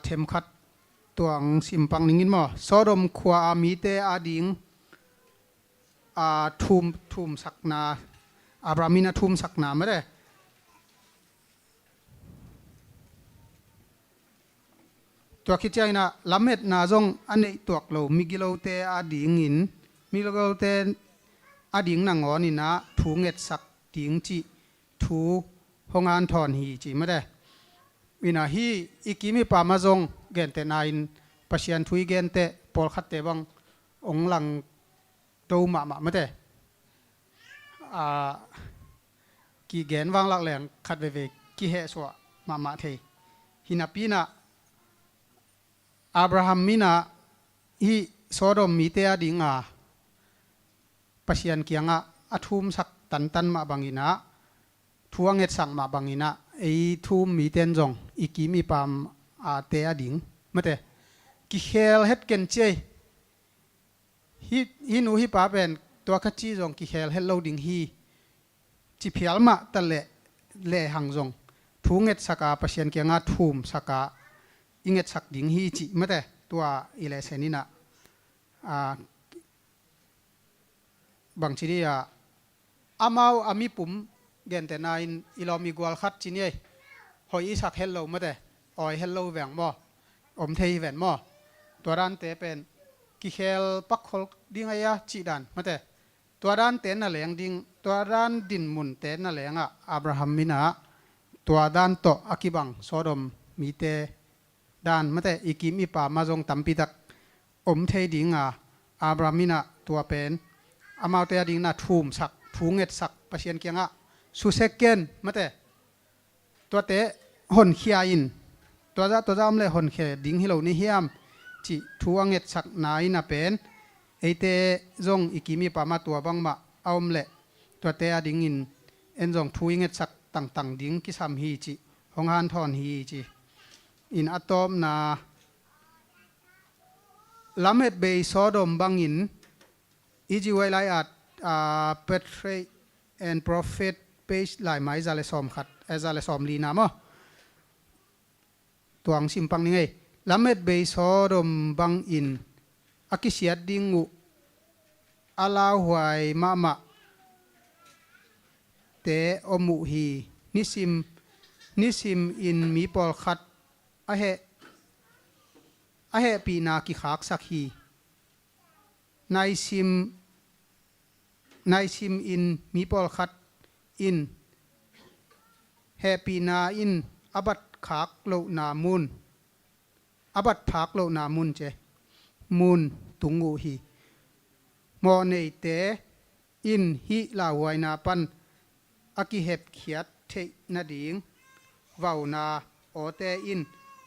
เทมขัดตัวสิมปังนิงินมั้งสรมขวามีเตอาดิงทุมสักนาอับรามินาทุมสักนาไม่ได้ตัวคิดใจนะลำเม็ดนาจงอันนี้ตัวเรามิกิโลเตอดีงินมิกิโลเตอดีงนางอนี่นะถูเง็ดสักดิงจีถูห้องงานถอนหีจีไม่ได้วินาฮีอีกิมีปามาจงเกนเตนายน์ปัสยันทุยเกนเตปอลขัดเตบังองหลังโตมาไม่ได้กี่เกนวางหลักแหลงขัดเวกี่เหสวะมาเทหินาปีนะอับราฮัมมินะฮีโซโดมมีเตอดิงปัสยันเกียงอัทุมสักตันมาบังอินะทัวงเงสังมาบังอินะไอทุมมีเตนจงอีกีมีปามเตอดิงไม่ได้กิเฮลเฮ็ดเกนเจฮีนูฮีปาเป็นตัวขจีจงกิเฮลเฮ็ดโลดิงฮีจิเพียลมาตะเละหังจงทัวงเงสักปัสยันเกียงทุมสักอิงเงสักดิงฮีจิไม่ได้ตัวอิเลเซนินะบางทีเดียอามาอามีปุ่มเกนแต่นายอิลอมีกวลขัดจีนี่หอยสักเฮลโลไม่ได้ออยเฮลโลแหวงมอมเทยแหวนมอตัวด้านเตเป็นกิเฮลปักฮอลดิ้งไอ้ยาจีดันไม่ได้ตัวด้านเตนน่ะแหลงดิ้งตัวด้านดินมุนเตนน่ะแหลงอับราฮัมมินะตัวด้านโตอากิบังโซโดมมีเต ดานมาแต่อีกิมอีป่ามาจงตัมปิตักอมเทดิงอาบรามินะตัวเป็นอามาเตดิงนะทูมสักทูเงตสักปัสยันเกียงสุเซกเกนมาแต่ตัวเตหนเขียอินตัวจะอมเลยหนเขียดิงฮิโลนิเฮียมจิทูอังเงตสักนายนะเป็นไอเตจงอีกิมอีป่ามาตัวบังมาเอาอมเลยตัวเตดิงอินเอ็นจงทูเงตสักต่างๆดิ้งกิสามฮีจิหงฮันทอนฮีจิอินอะตอมนาลำเฮ็ดเบย์ซอดมบังอินอีจีไวไลอัดเปเทรแอนด์โปรเฟตเปจหลายไม้ซาเลซอมขัดซาเลซอมลีนามะตัวอังสิมปังนี่ไงลำเฮ็ดเบย์ซอดมบังอินอากิเสียดิงูอาลาหวยมะเตอมุฮีนิซิมอินมีปอลขัดอะเฮปีนากิขากสักฮีนายซิมอินมีปอลขัดอินเฮปีนาอินอบัดขากโลนามุนอบัดพักโลนามุนเจมุนตุงูฮีมอเนเตอินฮิลาหวยนาปันอากิเฮบเขียดเทนาดิงวาวนาโอเตอิน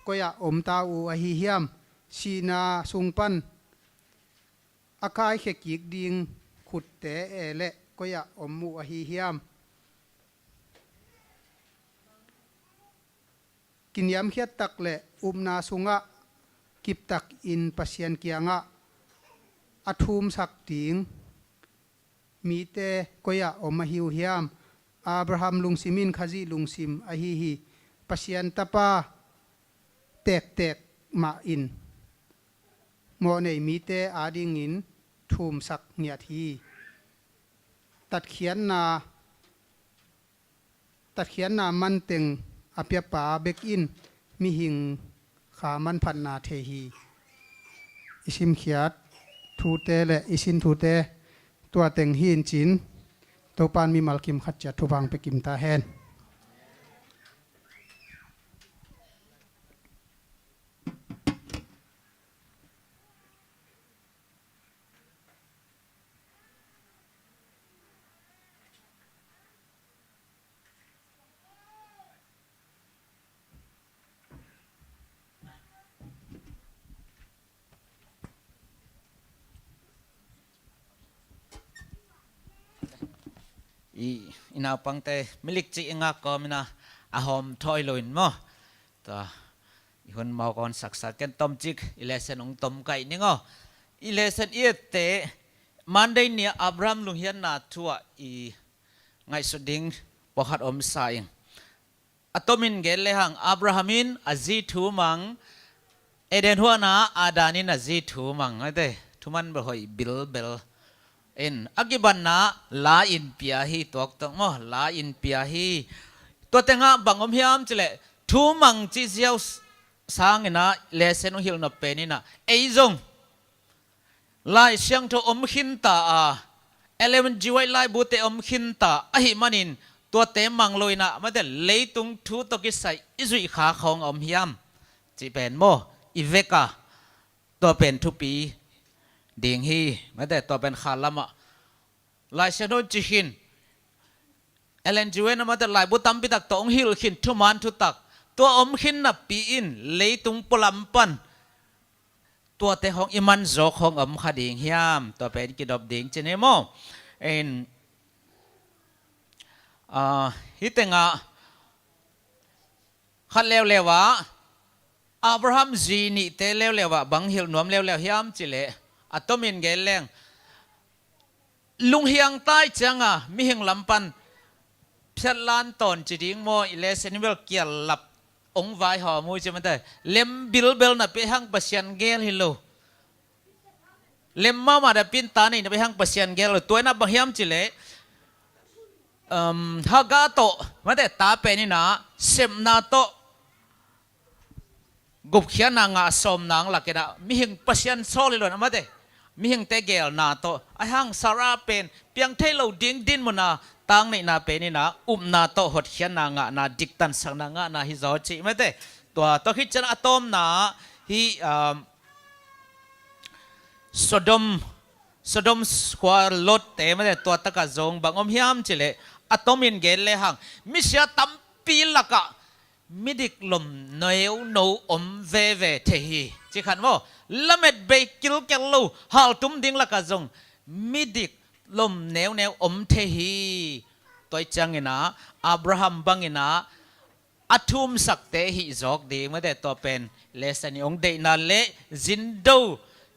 ก็อยากอมตาอูอหิเฮียมชีนาสุงปันอากายเขกิกดิงขุดเตเอเละก็อยากอมมูอหิเฮียมกินยำเขียดตักเละนาสุงะกิบตักอินปัสยันเกียงะอัทุมสักดิงมีเตก็อยากอมหิวเฮียมอับราฮัมลุงซิมินขจีลุงซิมอหิฮีปัสยันตาปาแตกมาอินโมในมีเตอาดิงินทูมสักเนียทีตัดเขียนนามันเต็งอภิปาเบกอินมีหิงขามันพันนาเทฮีอิชิมเขียดทูเตและอิชินทูเตตัวเต็งหินจินตัวปานมีมัลกิมขัดจัดทุบังไปกิมตาแฮนอินาปังเตมิลิกจิงาก็มินาอาหอมถอยลอยมั้งตัวอีคนมาก่อนสักกันต้มจิกอิเลเซนองต้มไก่นี่งออิเลเซนเอเตมันได้เนี่ยอับรามลุงเฮียนนาทัวอีไงสุดิงปอขัดอมสายอัตมินเกลเลหังอับราฮัมินอาจีทูมังเอเดนหัวนาอาดานินอาจีทูมังไงเตทุมันเบลหอยบิลเบลอินอักิบันนาลาอินเปียฮีตัวตงอลาอินเปียฮีตัวเตงะบังอมยามจิเลทูมังจิเซียวสางนะเลเซนฮิลนับเป็นนะไอซงลายเสียงโทอมขินตาเอเลมันจีไวลายบูเตอมขินตาอหิมันินตัวเตมังลอยนะมาเดเลยตุงทูตกิสัยอิจุยขาของอมยามจิเป็นโมอีเวกาตัวเป็นทุปีดิ่งฮีไม่ได้ตัวเป็นขาลามะลายเชนโนจิหินเอเลนจิเวนมาแต่ลายบุตัมปิตักตัวองฮิลขินทุมันทุตักตัวอมขินนับปีอินเลยตุงปลัมปันตัวเตของอิมันโจของอมขาดิ่งฮิมตัวเป็นกิดอบดิ่งเจเนโมเอ็นฮิตงะขัดเลวะอับราฮัมจีนิเตเลวะบังฮิลนวมเลวฮิมจิเลอัตมินเกลเลงลุงเฮียงใต้จังมีเฮงลำปันเพียรลานตอนจีดิงโมอิเลเซนิเวลเกียรลับองไวหอมูจะมันได้เลมบิลเบลน่ะไปหังปัสยันเกลฮิโลเลมมาได้ปินตานี่ไปหังปัสยันเกลตัวนั้นบางยามจิเลฮากาโตมันได้ตาเป็นนี่นะเซมนาโตกุบเขียนนางาสมนางหลักนะมีเฮงปัสยันโซลิโลนะมาได้มีเฮงเตเกลนาโตไอหังสาราเป็นเพียงเทโลดิ้งดินมันนะตั้งในนาเป็นนี่นะนาโตหดเขียนนางานาดิกตันสังนางานาฮิจอจิมาได้ ตัวคิดจันอะตอมนาฮีโซดอมขวาลดเตมาแต่ตัวตะกะจงบางอมฮิมจิเลอะตอมินเกลเลหังมิเสียตัมปีละกะมิดิกลมเนวโนอมเวเวเทฮีจิขันว่าละเม็ดเบกิลเกลูฮัลตุมดิงละกะจงมิดิกลมเนวอมเทฮีตัวจังเงินะอับราฮัมบังเงินะอัทุมสักเตหิจอกดีมาแต่ตัวเป็นเลสันยองเดนันเลจินโด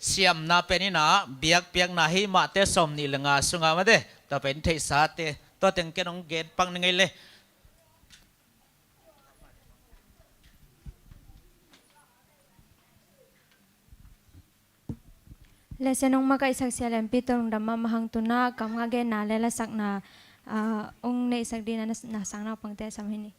เสียมนาเป็นนะเบียกเปียกนาหิมาเตสมนี่ลงาสุงามาเดตัวเป็นเทสาเตตัวเต็งแกนองเกตปังนึงไงเลย Lesenong maka-isak siya lempi tong dama mahang tuna kam nga gen na lela sak na ong na isak din na nasang na pangte sa mahini.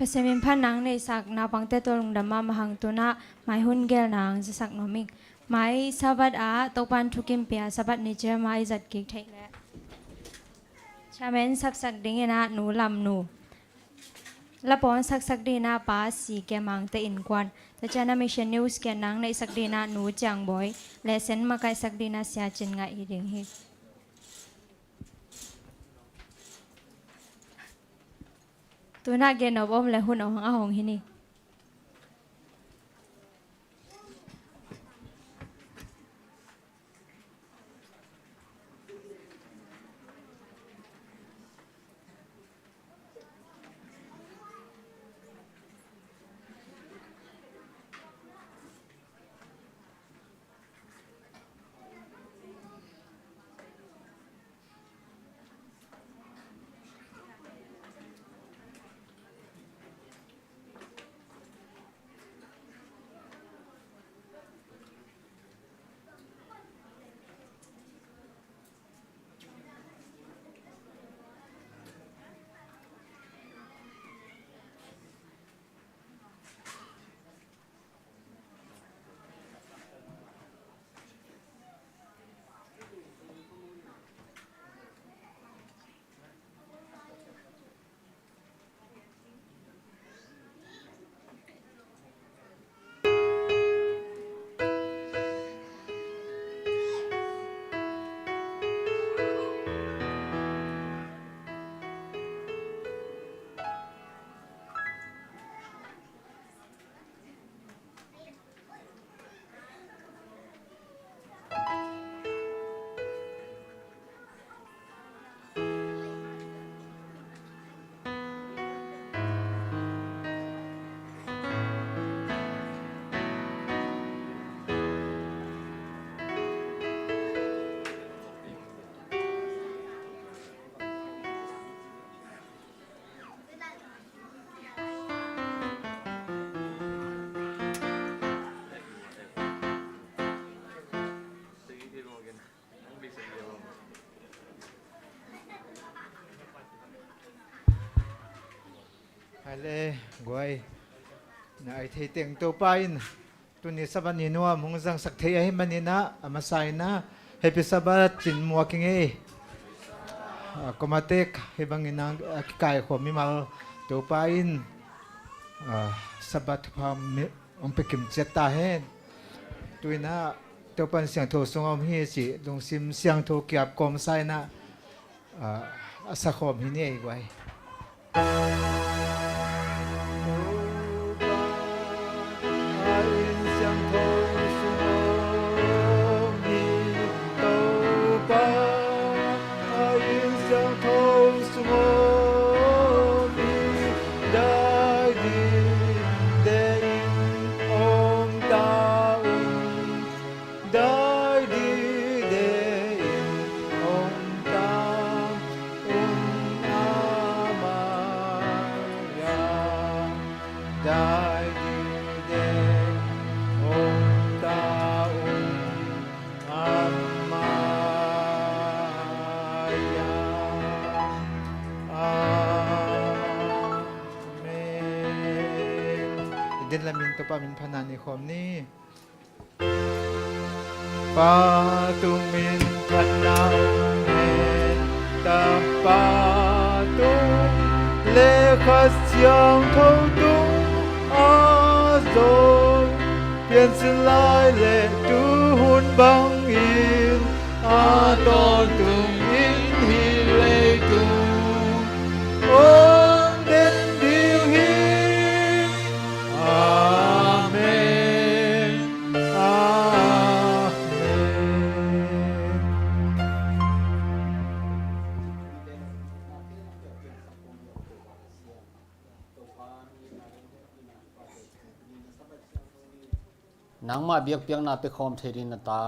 Pasamin pa nang na isak na pangte tolong dama mahang tuna may hungel nang sasak nomik. May sabat topan tukim pia sabat ni cher mai zat kik thai le. Chamen sak ding na nu lam nu. La pon sak di na pa si ke mang te in kwan. Ta chana mission news ke nang na isak di na nu chang boy. Lesson makai sak di na sia chin nga i ding hi. Tuna gen of om le hun ong ahong hini. Ale guai na ai thei teng to pain tuni sabani nuwa mungzang sak thei ai manina amasai na happy sabat chin muaking e komatek hebangina kai kho mi mal to pain sabat pham ong pekim cheta hen tuina to pan siang tho songom hi chi dong sim siang tho kyap kom sai na asa khom hi nei guai din lamin to pa min phanani khom ni pa tu min phanau men ta pa tu le khas chiang thâu tu a zo pian sin lai le tu hun bang in a ton tung in hi le tu ong den diu hi Amen. nang ma biak piang na pe khom therin na ta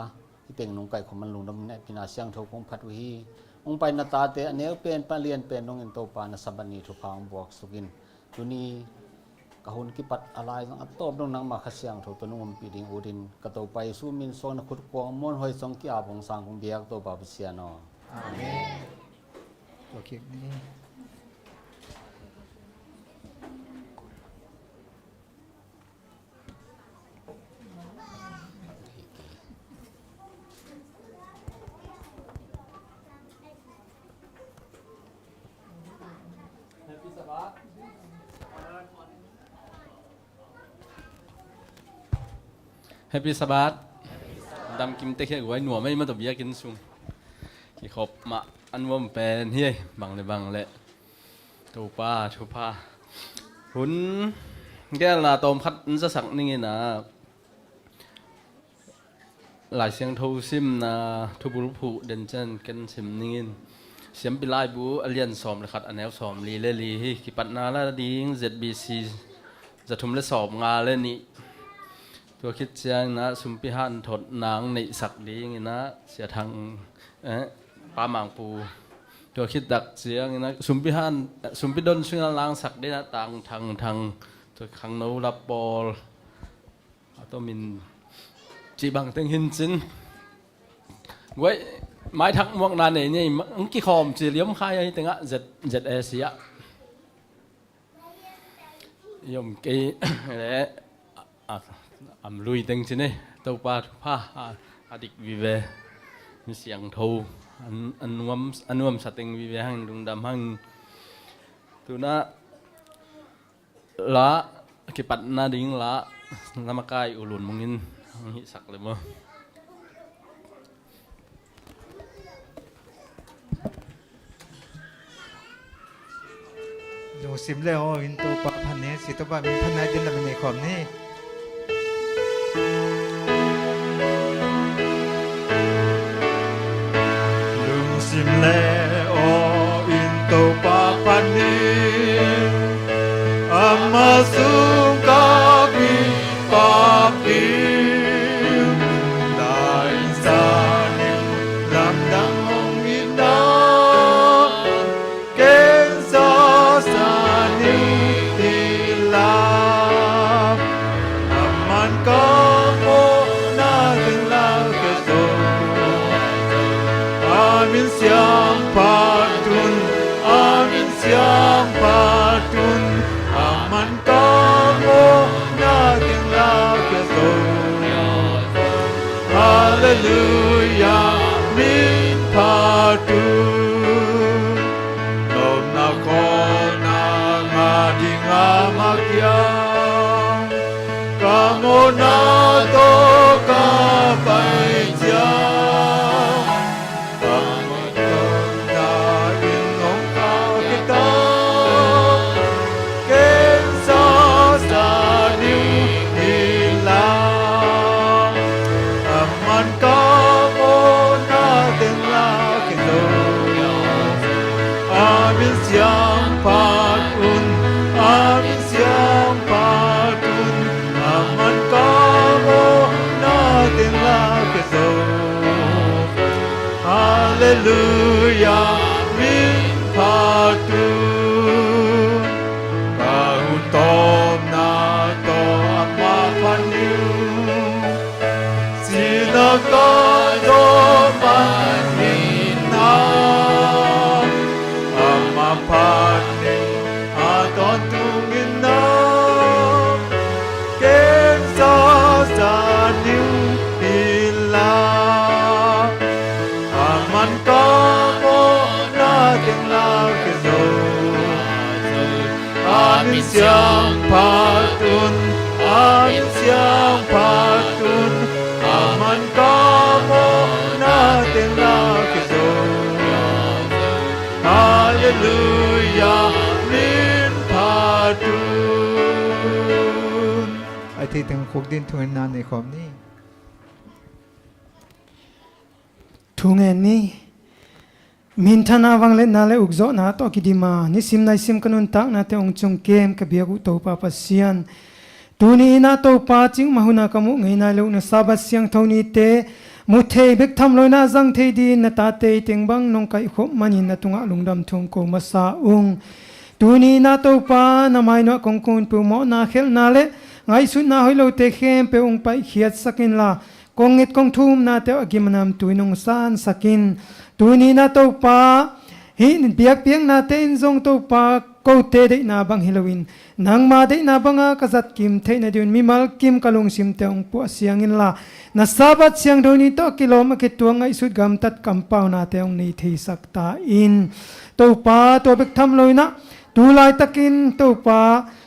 hi peng nong kai khom man lung dam ne pina siang tho kong phat wi ong pai na ta te aneu pen pa lian pen nong en to pa na sabani thu phang bok sukin tuni kahun ki pat alai nang atop dong nang ma khasyang tho to nong pi ding udin ka to pai su min so na khut ko mon hoi song ki abong sang kong biak to ba sia no Amen. Okay. Happy Sabbath ดำกิมเตะไว้หนัวไม่มาตบยากินซุงกี่ขบมาอันว่ามันเป็นเฮ้ยบังเลยบังเลยทูป้าหุ่นแกลาตอมพัดจะสักนี่นะหลายเสียงทูซิมนะทุบุรุผูเดินเจนกันซิมนี่เสียงปิลายบูอเลียนซ้อมเลยครับอันแนวซ้อมลีเลีกิปัตนาละดิ้ง ZBC จะทุ่มเลยซ้อมงานเลยนี่ตัวคิดเสียงนะสุมพิหันถดนางในสักดีงี้นะเสียทางปลาหมางปูตัวคิดดักเสียงนะสุมพิดนซึ่งล้างสักได้นะต่างทางตัวขังโนรับบอลตัวมินจีบังเต็งหินจินไว้ไม้ทักมวงนานนี่มังกี่คอมจีเลี้ยมค่ายตั้งอ่ะเจ็ดเอเชียยมกี่แล้วลุยตั้งจินนี่ตัวปลาทุพาอดิกวิเวมีเสียงทูอันวมสติงวิเวหังดุงดำหังตัวน่ะละกิปัดนาดิ้งละน้ำมากายอุลุนมงินหิสักเลยมั้งดูซิมเลยอินโตปะพันนี้สิตัวปะมีพันไหนดินละเป็นในขอบนี่ลุงซิมเลยอินโตปะพันนี้อามาสุกาบิปาบิได้สานิมลำดังองอินดาเกณฑ์สาสานิติลาอามันก็โมนาถึงลาเกโซอามินเสียงปาตุนอามินเสียงปาตุนมันก็โมนาถึงลาเกโซฮาเลลูยามินพาตุโนนาโคนางาดิงามักยากาโมนาโตกาไปจากาโมโตนาอินองคาคิตามันก็โมนาถึงลาเกโซอามิเสียงปาตุนอามิเสียงปาตุนมันก็โมนาถึงลาเกโซฮาเลลูยามินพาตุนกาหุตอมนาโตอามาพันนิวก็โดปันนินาอามาพันนิอาตอนตุงินาเกณฑ์สาสานิวปิลาอามันก็โมนาถึงลาเกโซอามิเสียงพาตุนอามิเสียงพาตุนมันก็โมนาถึงลาเกโซฮาเลลูยามินพาตุนไอที่ถึงคุกดินทุนนานในขอบนี้ทุงเอ็นนี่มินทนาวังเล่นนาเลอุกโซนาโตกิดิมานิสิมนายสิมกันุนตักนาเตองจงเกมกับเบียกุโตปาปัสเซียนตูนีนาโตปาจิงมาหุนากามุไงนาเลวนาซาบัสยังทนีเตมุเทเบกทำลอยนาจังเทดีนาตาเตเต็งบังนงไก่ขบมันินนาตุงะลุงดำทุงโกมาซาอุงตูนีนาโตปานาไมโนกงกุนปูโมนาเขลนาเลไงสุดนาฮอยโลเตเข้มเปองไปเขียดสักินลากงเงิดกงทุ่มนาเตอกิมนามตุยนงซานสักินตูนีนาโตปาฮินเบียกเพียงนาเตนจงโตปาโกเตเดนาบังฮิโลวินนางมาเดนาบังอากษัตริย์กิมเทนเดียนมิมัลกิมกะลงซิมเตองปัวเสียงอินลานาซาบัดเสียงโดนีโตกิโลมาคิดตัวไงสุดกำตัดกำเป้านาเตองนีทีสักตาอินโตปาตัวเบกทำลอยนะ tu lai takin to pa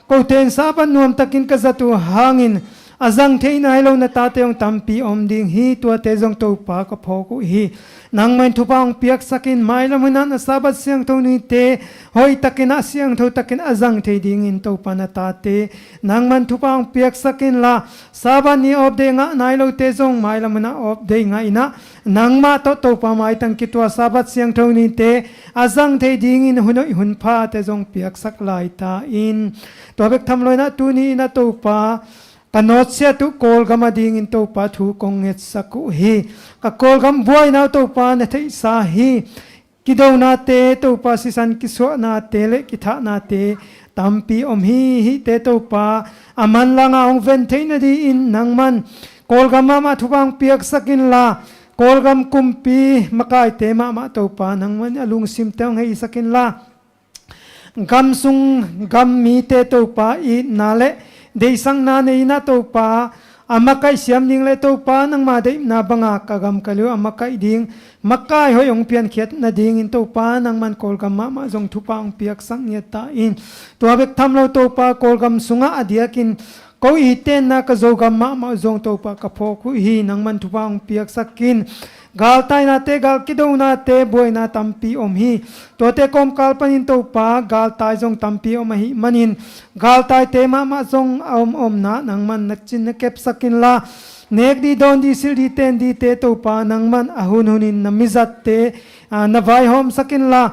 ko ten sa pan nuam takin ka za tu hangin azang thein ai lo na ta te ong tampi om ding hi tua te jong to pa ka pho ku hi nang main thu pang piak sakin mai la munan sabat siang to ni te hoi takina siang tho takin azang the ding in to pa na ta te nang man thu pang piak sakin la saban ni ob de nga nai lo te jong mai la muna ob de nga ina nang ma to pa mai tang ki tua sabat siang tho ni te azang the ding in hunoi hun pha te jong piak sak lai ta in to bek tham loi na tu ni na to pa kanot sia tu kol gama ding in to pa thu kong et saku hi ka kol gam boy na to pa na thei sa hi kido na te to pa si san ki so na te le ki tha na te tampi om hi te to pa aman la nga ong ven thei na di in nang man kol gam ma thu bang piak sakin la kol gam kumpi makai te ma to pa nang man alung sim te ong hei sakin la gam sung gam mi te to pa i na le de sang na nei na to pa amakai siam ning le to pa nang ma de na banga kagam kalu amakai ding makai hoi ong pian khet na ding in to pa nang man kol gam ma jong thu pa ong piak sang nya ta in to abek tham lo to pa kol gam sunga adiakin ko i ten na ka zo gam ma jong to pa ka pho ku hi nang man thu pa ong piak sakin gal tai na te gal kido na te boy na tampi om hi to te kom kal panin to pa gal tai jong tampi om hi manin gal tai te ma jong om na nang man na chin na kep sakin la nek di don di sil di ten di te to pa nang man ahun hunin na mizat te na vai hom sakin la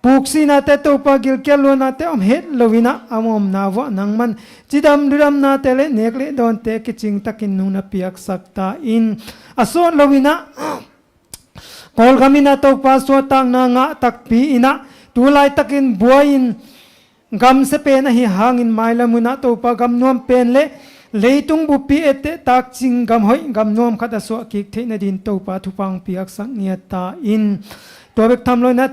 puksi na te to pa gil kelo na te om het lovina om na wa nang man chidam duram na te le nek le don te kiching takin nu na piak sakta in aso lovina kol gamina to pa so tang na nga takpi ina tulai takin buain gam se pe na hi hangin maila muna to pa gam nuam pen le leitung bu pi ete tak ching gam hoi gam nuam khata so ki theina din to pa thupang piak sang nia ta in to bek tham loi na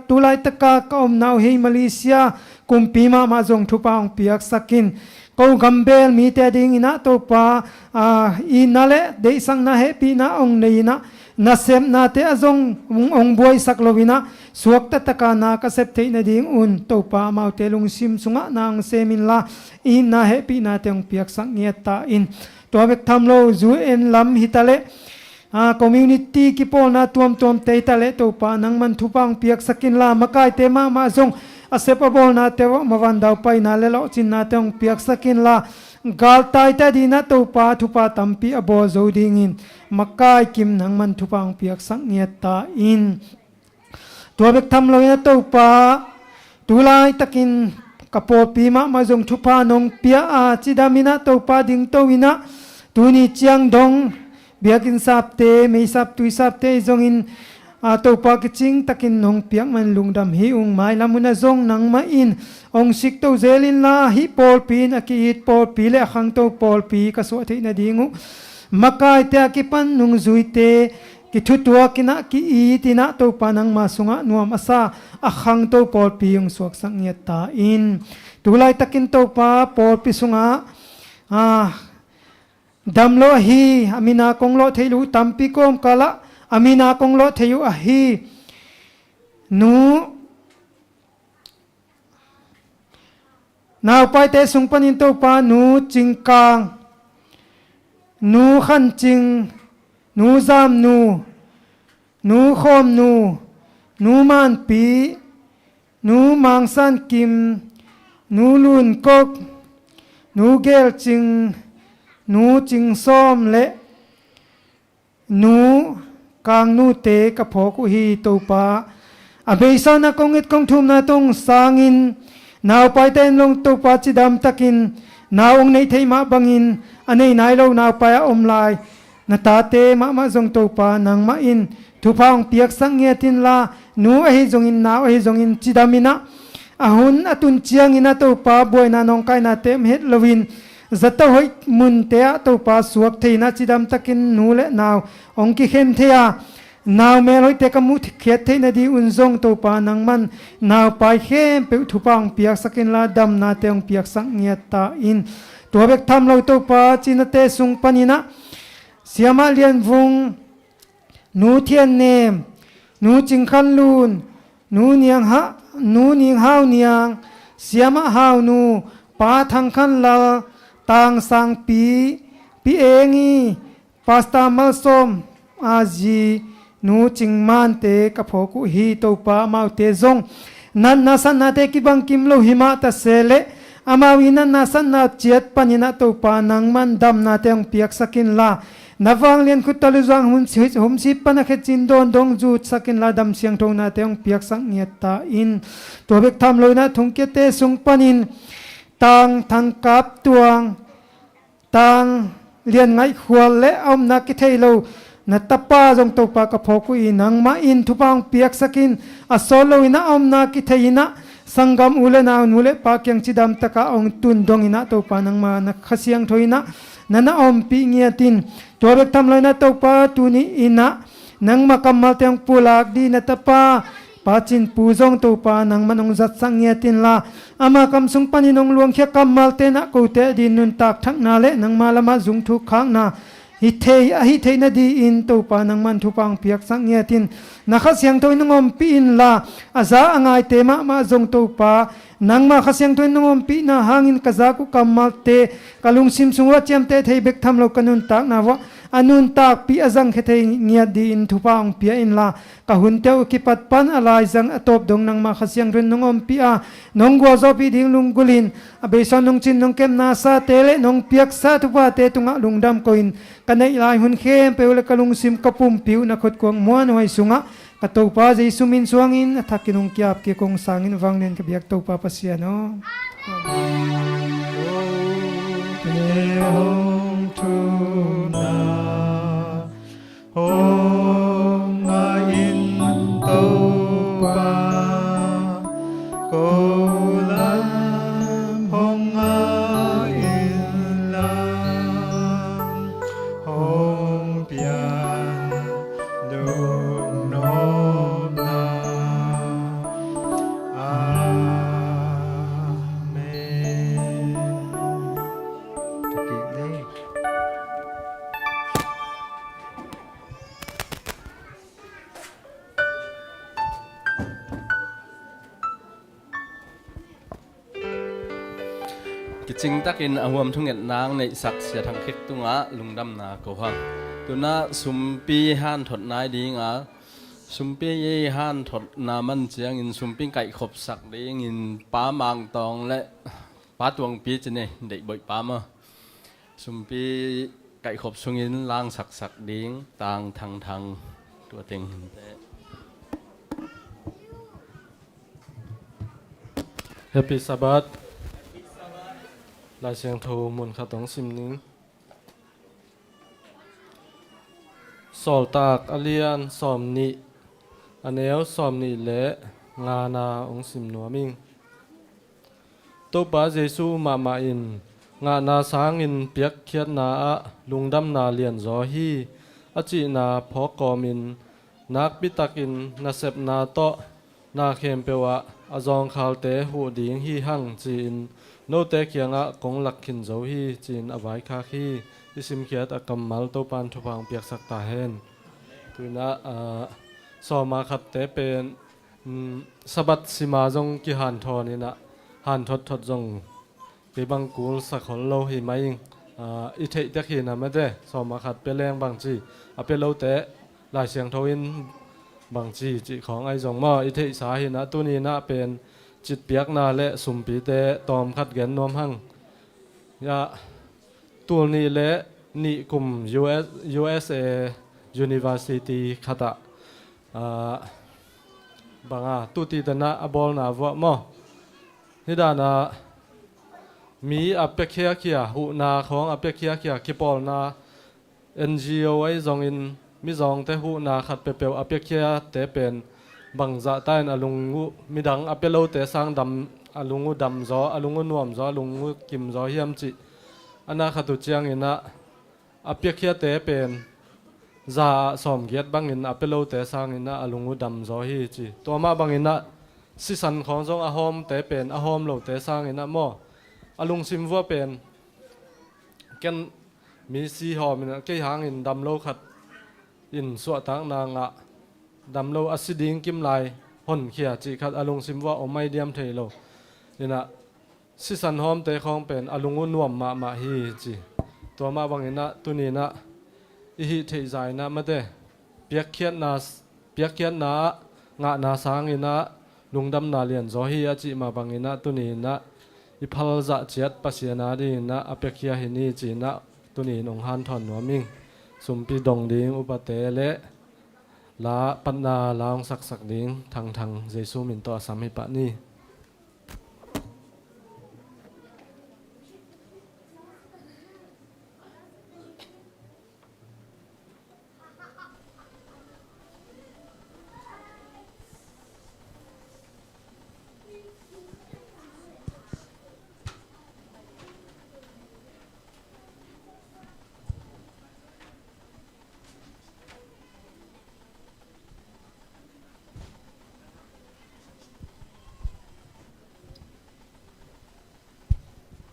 tulai taka ka om nau hei Malaysia kumpi ma jong thupang piak sakin ko gambel mi te ding ina to pa inale de sang na he pi na ong nei na na sem na te azong ong boy saklovina suak ta taka na ka sep the na ding un to pa mau te lung sim sunga nang semin la in na he pi na te ong piak sang nge ta in to bek tham lo zu en lam hitale community ki pol na tuam te tale to pa nang man thupang piak sakin la makai te ma zong asepabol na te ma van daw pai na le lo chin na te ong piak sakin la gal tai ta di na to pa thupa tampi abo zo ding in makai kim nang man thupang piak sang nia ta in to bek tham lo na to pa tulai takin kapo pi ma jong thupa nong pia chidamina to pa ding to ina tuni chiang dong biakin sapte me sap tui sapte jong in to pa kiching takin nong piak man lungdam hi ung mai lamuna zong nang ma in ong sik to zelin la hi pol pin aki hit pol pi le khang to pol pi ka so the na dingu makai te ki pan nung zuite ki thu tua kina ki i tina to panang ma sunga nuam asa akhang to pol pi yung suak sang nya ta in tulai takin to pa pol pi sunga damlo hi amina konglo theilu tampi kom kala amina konglo theyu a hi nu naw pai te sung panin to pa nu chingkang nu khan ching nu zam nu khom nu man pi nu mang san kim nu lun kok nu gel ching nu ching som le nu kang nu te ka phoku hi to pa abeisa na kongit kong thum na tong sangin naw pai ten long to pa chidam takin naong nei thei ma bangin anei nai lo naw pa om lai na ta te ma jong to pa nang ma in thu phang piak sang nge tin la nu a hi jong in naw a hi jong in chidamina ahun atun chiang ina to pa boy na nong kai na tem het lovin zata hoi mun te to pa suak theina chidam takin nu le naw ong ki khem thea naw me loi te ka mu khet theina di un jong to pa nang man naw pai khem pe thu pang piak sakin la dam na te ong piak sang nge ta in to bek tham lo to pa china te sung panina siama lian vung nu thian nem nu ching khan lun nu niang hau niang เสียมะฮาวนูปาทังคันลาตางสังปีเองีปาสตามัลซอมอาจีนูจิงมันเตกะพอกุฮีโตปามาเตซงนันนาสันนาเตกิบังกิมโลหิมะตะเซเลอามาวินันนาสันนาเจียดปัญญาโตปานังมันดำนาเตงเปียกสกินลานวังเลียนคุตลุจังหุ่มสิปนักจินโดนดงจูดสกินลาดำเสียงทงนาเตงเปียกสังเนียตาอินตัวเบกทำลอยนาทุงเกเตสุงปันินตังทังกับตวงตังเลียนไงขวลและอมนักกิเทโลนัตตปาจงตปากะพอกุยนังมาอินทุปังเปียกสกินอโซโลอินะอมนักกิเทยินะสังกามอุเลนาอุเลปากยังจิดามตะกะองตุนดงอินะตปานังมานักขเสียงถอยนะนันอมปีเงียตินตัวเบกทำลอยนาตปาตุนีอินะนังมากำมัลเตียงปูลากดีนัตตปาปาจินปูจงตปานังมันองจัดสังเงียตินลาอามากำสุงปานินองลวงเขียกำมัลเตนะกูเตดินนุนตักทักนาเลนังมาละมาจุงทุกขังนาฮิเทนาดีอินตปานังมันทุปังเปียกสังเงียตินนักเสียงถอยนังอมปีอินลาอาซาอังไอเตมะมาจงตปานังมาขเสียงถอยนังอมปีนาหางอินกะซากุกำมัลเตกะลุงซิมสุงวัดเจียมเตเทเบกทำโลกันุนตักนาวะอนุนตักปีอาจังเทเงียดีอินทุปังเปียอินลากะหุนเตวกิปัดปันอะไรจังอตบดงนังมาขเสียงถอยนังอมปีอานงกัวซอปีดิงลุงกุลินอเบซอนนงจินนงเกมนาซาเตเลนงเปียกซาทุปาเตตุงะลุงดำโกอินกันในลายหุนเข้มเปวเลกะลุงซิมกะปุ่มปิวนักขดกวงมัวหน่วยสุงะกะตปาเจสุมินสวงอินทักกินงกิยบกิกงสังอินวังเนนกะเบียกตปาปะเสียโนเตหงทุนาหงอาอินตปาโกลัมหงอาอินลามหงเปียนดุงโนมนาอาเมนทุกทีเลย กิจริงตักินอาวมทุ่งเงินนางในศักเสียทางคิกตุงะลุงดำนาโกหังตัวน่าสุมปีฮันถดนายดีงะสุมปียี่ฮันถดนามันเจียงอินสุมปีไก่ขบสักดีอินป้ามางตองและป้าตวงปีจะเนี่ยเด็กบ่อยป้ามาสุมปีไก่ขบสุงินล่างสักดีต่างทางตัวเต็งแฮปปี้ซับบัตลายเสียงโทมุนขัดต้องซิมนิงสอลตากอเลียนสอมนิอันเอลสอมนิและงานาองซิมนัวมิงตัวป้าเยซูมาอินงานาสางอินเปียกเขียดนาลุงดำนาเลียนจอฮีอจินาพอกอมินนักบิตักินนาเซบนาโตนาเคมเปวะอจองคาลเตหูดิงฮีหังจีนโนเตเคียงะกงหลักขินเจ้าฮีจีนอวัยคาคีอิสิมเขียดอกำมัลโตปันทุพังเปียกสักตาเฮนตุนะสอมาขัดเตเป็นสบัดสิมาจงกิหันทอนี่นะหันทดจงปีบังกูลสักคนโลหิมายิงอิเทตะขีนะไม่ได้สอมาขัดเป็นแรงบางจีอเป็นโลเตหลายเสียงทวินบางจีของไอจงมออิเทสาหินะตัวนี้นะเป็นจิตเปียกนาและสุมปีเตตอมขัดแกนนวมหังยาตัวนี้และนิกุม USA University ขัดบางตุติตนะอบอลนาวะมอนี่ดานะมีอเปกเคียเคียหูนาของอเปกเคียเคียคิปอลนา NGO ไอจงอินมิจงแต่หูนาขัดเปเปลอเปกเคียเตเป็นบางจะใต้อลุงงูมีดังอเปโลเตสร้างดำอลุงงูดำจออลุงงูนวมจออลุงงูกิมจอเฮียมจิอันนั้นขัดตุเจียงอินะอเปกเคียเตเป็นจะสอมเกียรบางอินอเปโลเตสร้างอินะอลุงงูดำจอฮีจิตัวมาบางอินะสิสันของจงอหอมเตเป็นอหอมโลเตสร้างอินะมออลุงซิมวัวเป็นกันมีสีหอมอินะเกี่ยหางอินดำโลขัดอินสวดตังนางะดำโลอสิดิงกิมไลหอนเขียจิขัดอารมณ์ซิมว่าอไม่เดียมเทโล นี่นะสิสันหอมเตะของเป็นอลุงนวมมาฮีจีตัวมาบางอินะตัวนี้นะอีฮิเทใจนะมาเตเปียกเขียนนะงะนาสางอินะลุงดำนาเลียนโซฮีอาจิมาบางอินะตัวนี้นะอีพัลจะเจียดปัสยานาดีนะอเปียกเขียหินีจีนะตัวนี้นงฮันทอนหัวมิงสุมปีดงดิงอุปเตเลลาปัญนาลาองสักดิงทางเยซูมินตัวสามิปะนี่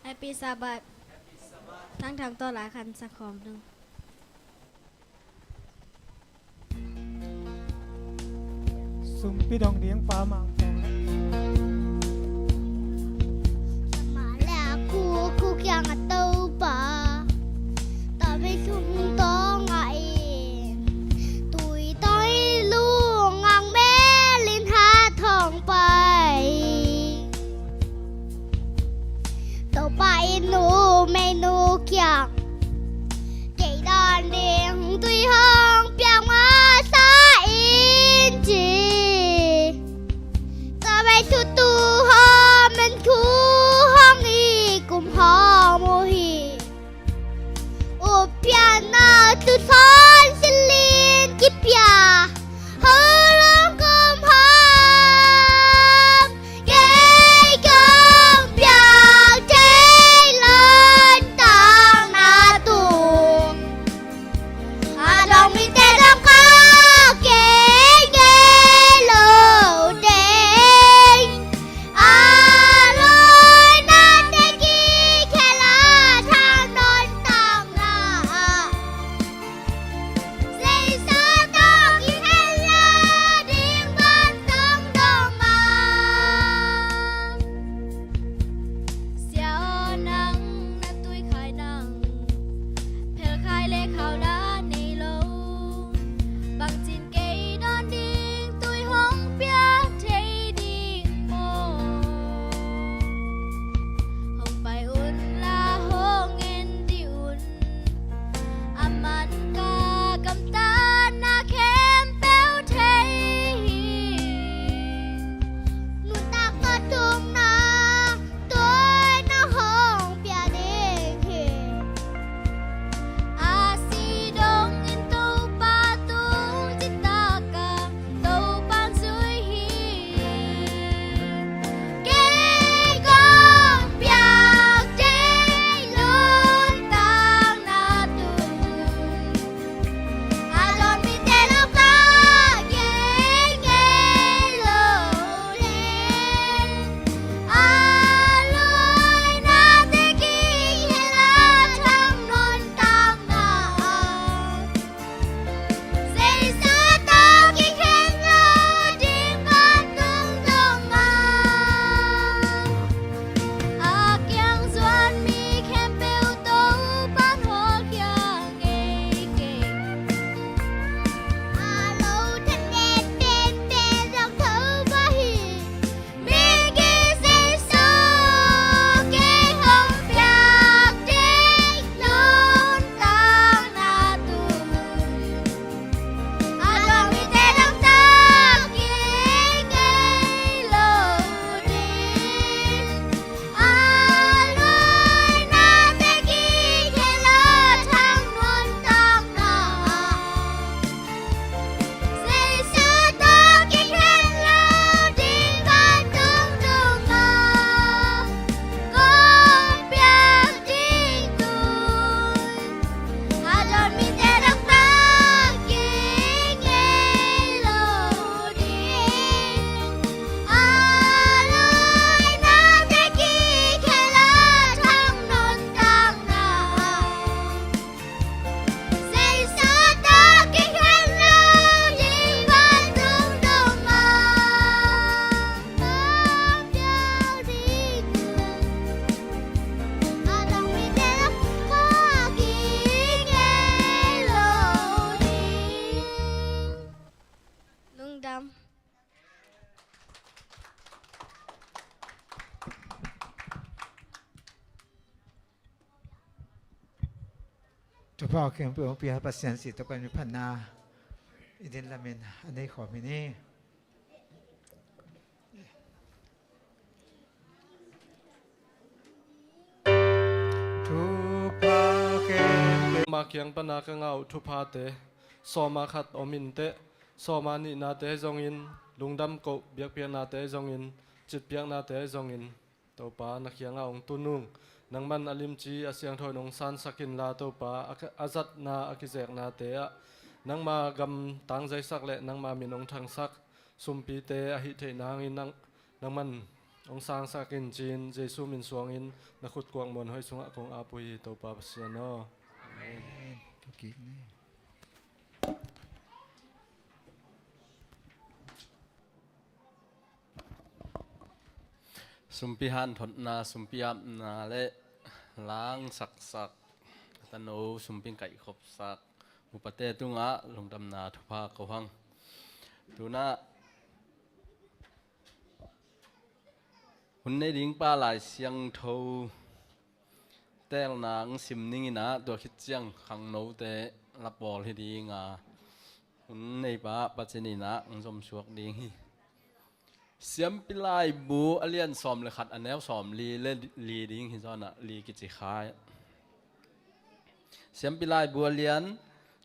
แฮปปี้ซาบัดทั้งตัวหลายคันสักคอมหนึ่ง สุมพี่ดองเดียงฟ้ามัง mà là khu kia ngặt tàu bà ta với chúng to ngại tuổi tôi luôn ngang mê lên hạ thòng bay tàu bay nụ mê nụ kia cây đàn đèn tuy hông biang mà xa in chi ta bay tu tu ho mình khu hong y cùng ho mô hi ô piano tu son xin liên kip ya hơ lông cùng hong ghê cùng piao chơi lời ทุกพ่อเกี่ยงเปลี่ยนเปลี่ยนปัสยันสิตัวเป็นพันนาอินเดียนละเมนอันนี้ขอมินี่ทุกพ่อเกี่ยง มาเคียงปนากังเอาทุพาเตสอมาขัดอมินเตสอมานินาเตจงอินลุงดำโกเบียกเปียนาเตจงอินจิตเปียกนาเตจงอินตัวปานักเคียงเอาตุนุงนังมันอลิมจีอาเซียงถอยนงสันสักินลาตัวปาอาจัดนาอากิเจกนาเตะนังมากำตังใจสักและนังมามีนงทางสักสุมปีเตอหิเทนางอินนังมันองสางสักินจีนเจสุมินสวงอินนักขุดกวางมนห้อยสงะของอาปุยตัวปาเสียนอ ทุกกินนี่ สุมพิหันทนนาสุมพิอับนาและล้างสักตะโนสุมพิงไก่ขบสักอุปเตตุงะลงดำนาทุพาเขาหังตุนะหุ่นในดิ้งปลาหลายเสียงโทแต่ลนางสิมนิ่งนะตัวคิดเจียงขังโนเตรับบอลให้ดีงาหุ่นในปลาปัจจินีนะสมชวกดีเสียมปิลายบูอเลียนสอมเลยขัดอันแนวสอมลีเล่ลีดิ้งหินซ้อนอะลีกิจิคายเสียมปิลายบูอเลียน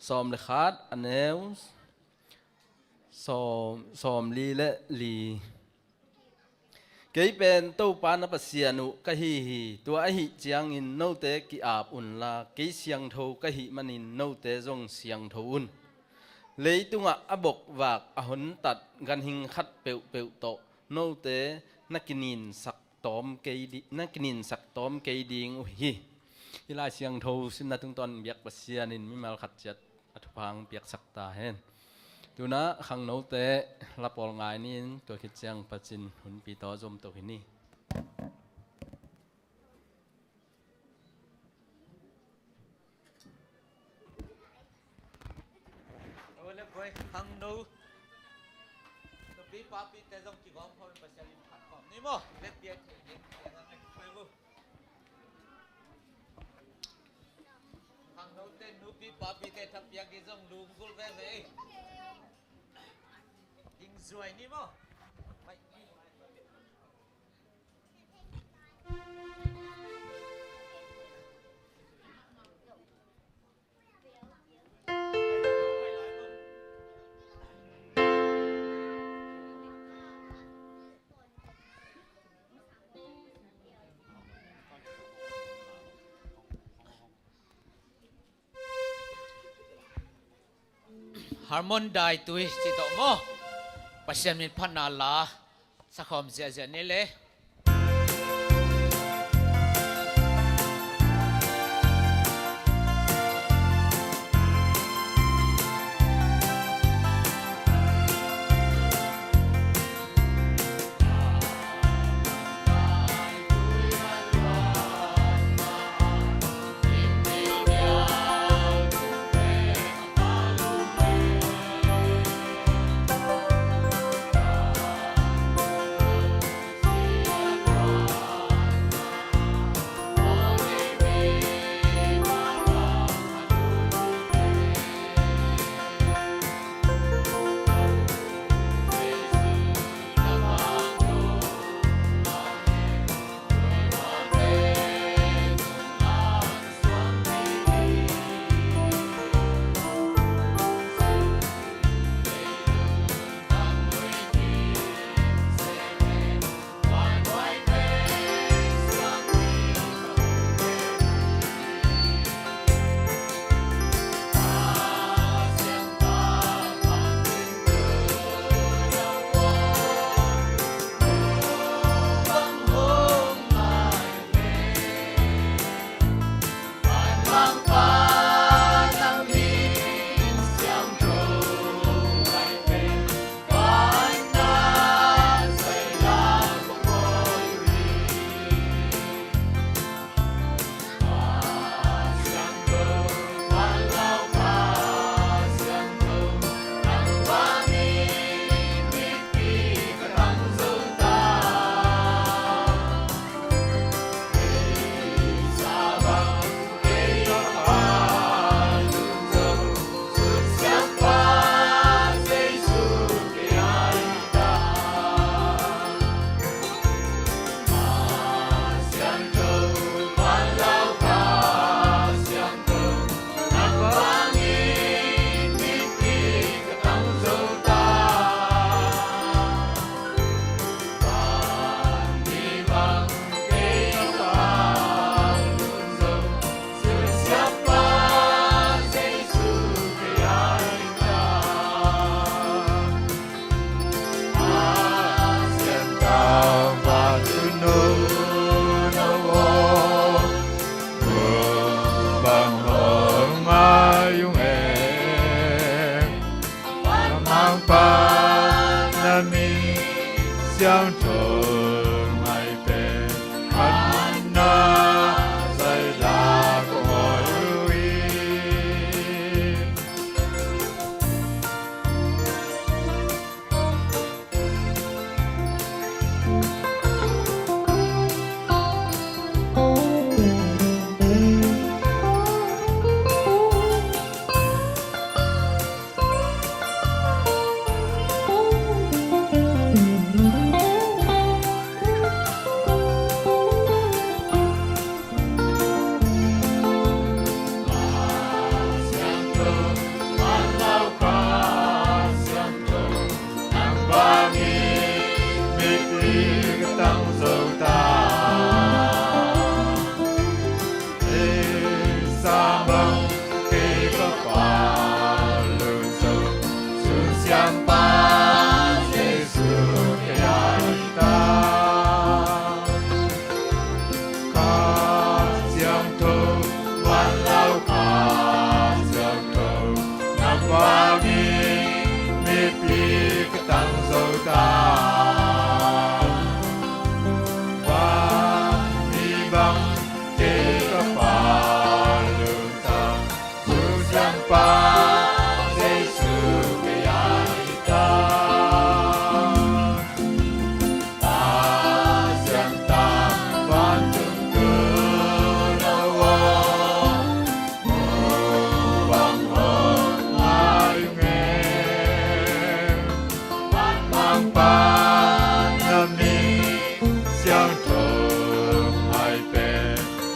สอมเลยขัดอันแนวสอมลีและลีเกี่ยเป็นตู้ปานปัสเซียนุกะฮีตัวอหิจียงอินโนเตกิอาบอุ่นลาเกี่ยเสียงโทกะหิมันอินโนเตจงเสียงโทอุ่นเลยตุงะอบกวากอหุนตัดกันหิงขัดเปียวโตโนเตนักนินสักตอมเกยดีนักนินสักตอมเกยดิงอุฮีฮิลาเสียงโทสินาตุงตอนเบียกปัสเซียนินมิมาลขัดจัดอัฐพังเบียกสักตาเห็นดูนะขังโนเตรับปอลงายนี่ตัวคิดเจียงปัจจินหุ่นปีต่อจมตัวหินี่ขังโนตัวปีป้าปีแต่ต้องกี่ของพอเป็นปัจจัยผัดของนี่มั้งเล็กเบียร์เองยังไงไปมั้งขังโนเต้นูปีป้าปีแต่ทับยากิจงลุงกุลเวเวยิงสวยนี่มั้งไปฮาร์โมนได้ตุยจิตโตโมปัจจัยมีพันนาลาสักคำเสียนี่เลย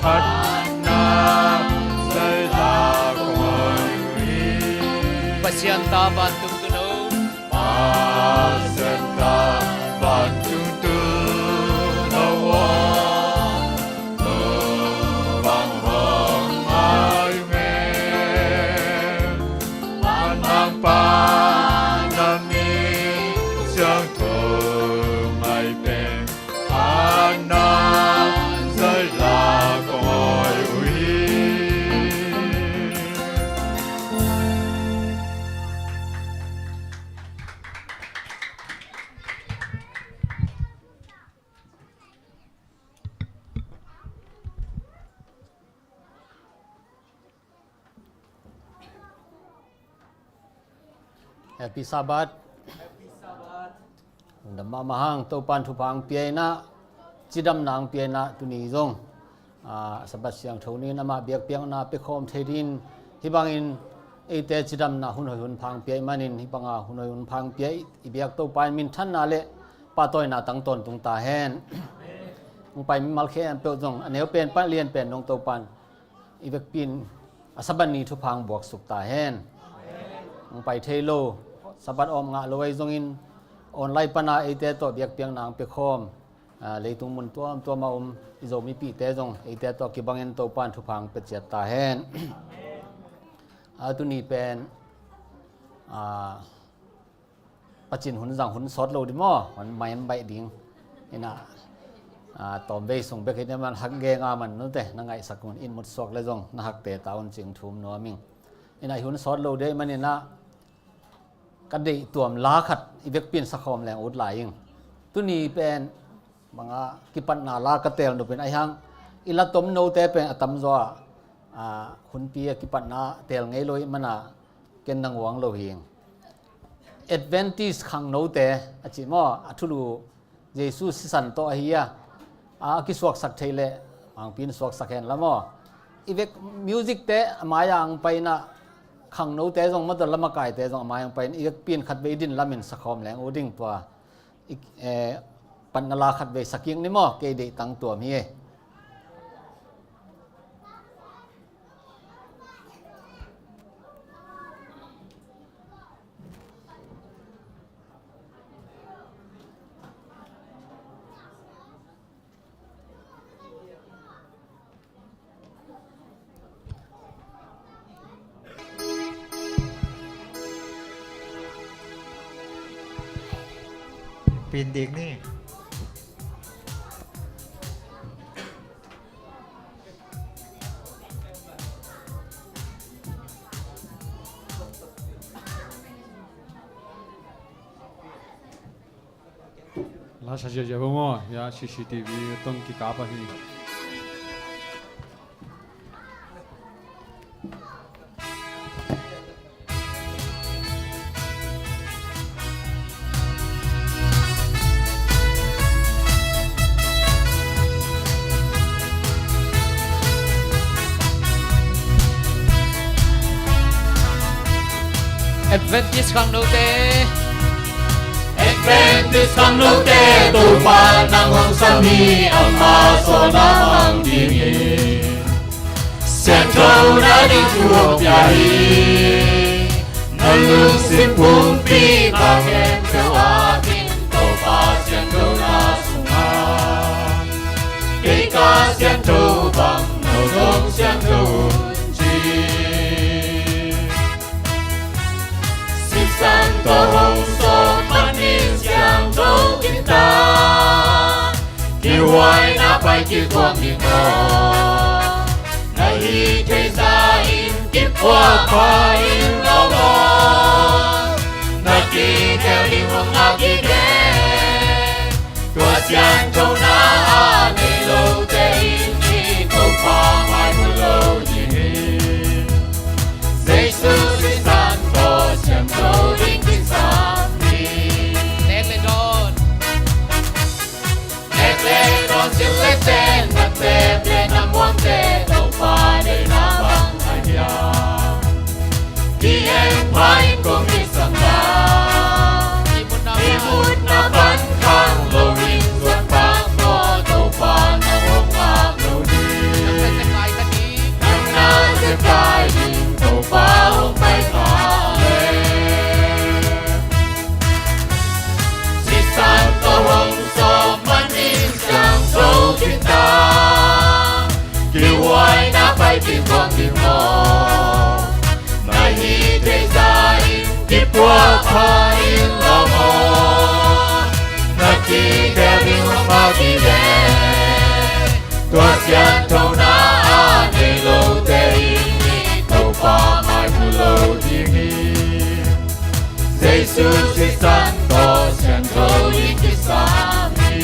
พัฒนาใจลาของวิ pasyan ta ban tung tu no มาเส้นตาบันจุงตุนวะบังบังไอเมมันนางปานามีเสียงโทไม่เป็นอานาใจลาของวิ Happy Sabbath. Dhamma mahang topan thupang piaina chidam nang piaina tuni zong sabat siang thoni nama biak piang na pe khom thedin hibangin ete chidam na hun phang piai manin hibanga hun phang piai ibiak topan min than na le patoi na tang ton tung ta hen ung pai mal khe am pe zong aneu pen pa lien pen nong topan ibek pin asaban ni thupang buak suk ta hen ung pai thelo sabat om nga loi zongin online pana ete to biak piang nang pe khom leitung mun to ma izo mi pi te zong ete to kibangin to pan thu phang pe chet ta hen tu ni pen pachin hun jang hun sot lo di mo man main bai ding ina tom be song be khine man hak ge nga man no te na ngai sakun in mut sok le zong na hak te taun ching thum no ming ina hun sot lo de man inaกันได้ตัวมลาขัดอีเวกปีนสักคมแรงอุดหลายยิงตุนีเป็นบางกิปันนาลากระเตลดูเป็นไอฮังอิละตมโนเตเป็นอัตมจัวคุณปีกิปันนาเตลไงลอยมันเกณฑ์ดังหวังโลหิงเอ็ดเวนติสขังโนเตอจิมออัทุลูเยซูสันโตอหิยากิสวกสักเทเลบางปีนสวกสักแห่งละมออีเวกมิวสิกเตมาอย่างไปนะขังโนเตจงมาตละมาไก่เตจงมายังไปอีกเปลี่ยนขัดเวดินละมินสักคมแรงโอดิ้งตัวอีกปันนลาขัดเวสักยิงนี่มั้งเกยดีตั้งตัวมีปีนเด็กนี่ lá sa je mo ya CCTV tong ki ka pa hi Adventist khang no te Adventist khang no te tu pa nang hong sami amma so na mang ding ye Sento na di chuo pia hi Na lung sim pung pi ka ken ke wa tin to pa sento na suma Ke ka sento bang no dong sento Santo Hongso Manin Siang Châu Kinh Ta Kiều Hoài Na Pai Kiều Quang Điên Ngô Na Hi Thế Gia In Kiếp Hoa Khoa In Ngô Ngô Na Kỳ Theo Đi Hoàng Na Kỳ Đê Tua Siang Châu Na A Nê Lâu Tê In Nhi Câu Pha Mai Mùi Lâu Dì Hi Giê-xu Duy San Tô Siang Châu Đinh Kinh Sam Đi Nét lên đôn Nét lên đôn Siêu lết tên Nét tên Lên Nam Quang Tê Đâu Pha Để Nam Bang Hải Bia Đi em Pha In Công Đi Sang Ba Đi Mút Na Văn Khang Lô Rinh Duan Phang hoài na phải tìm quang tìm mò na hi thế dài kịp qua phai lo mò na kỳ theo đi hoa bao đi về tua xiên thâu na để lâu tê thâu pa mai mù lâu đi Giêsu si san to xiên thâu đi kỳ sa mi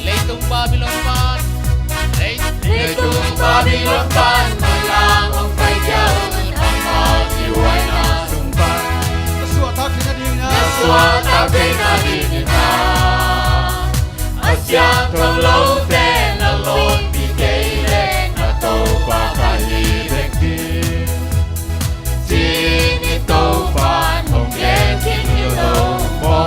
lấy tung Babylon ban lấy tung Babylon ban mà lang ông phải giao thằng họ chịu ai na xung quanh Sua ta kina ding na. xóa ta bên na đi đi na Asia thâu lâu tê na lôn bị cây lên na tàu pa khai bek đi chỉ ni tàu pa hồng đen thiên yêu lâu mò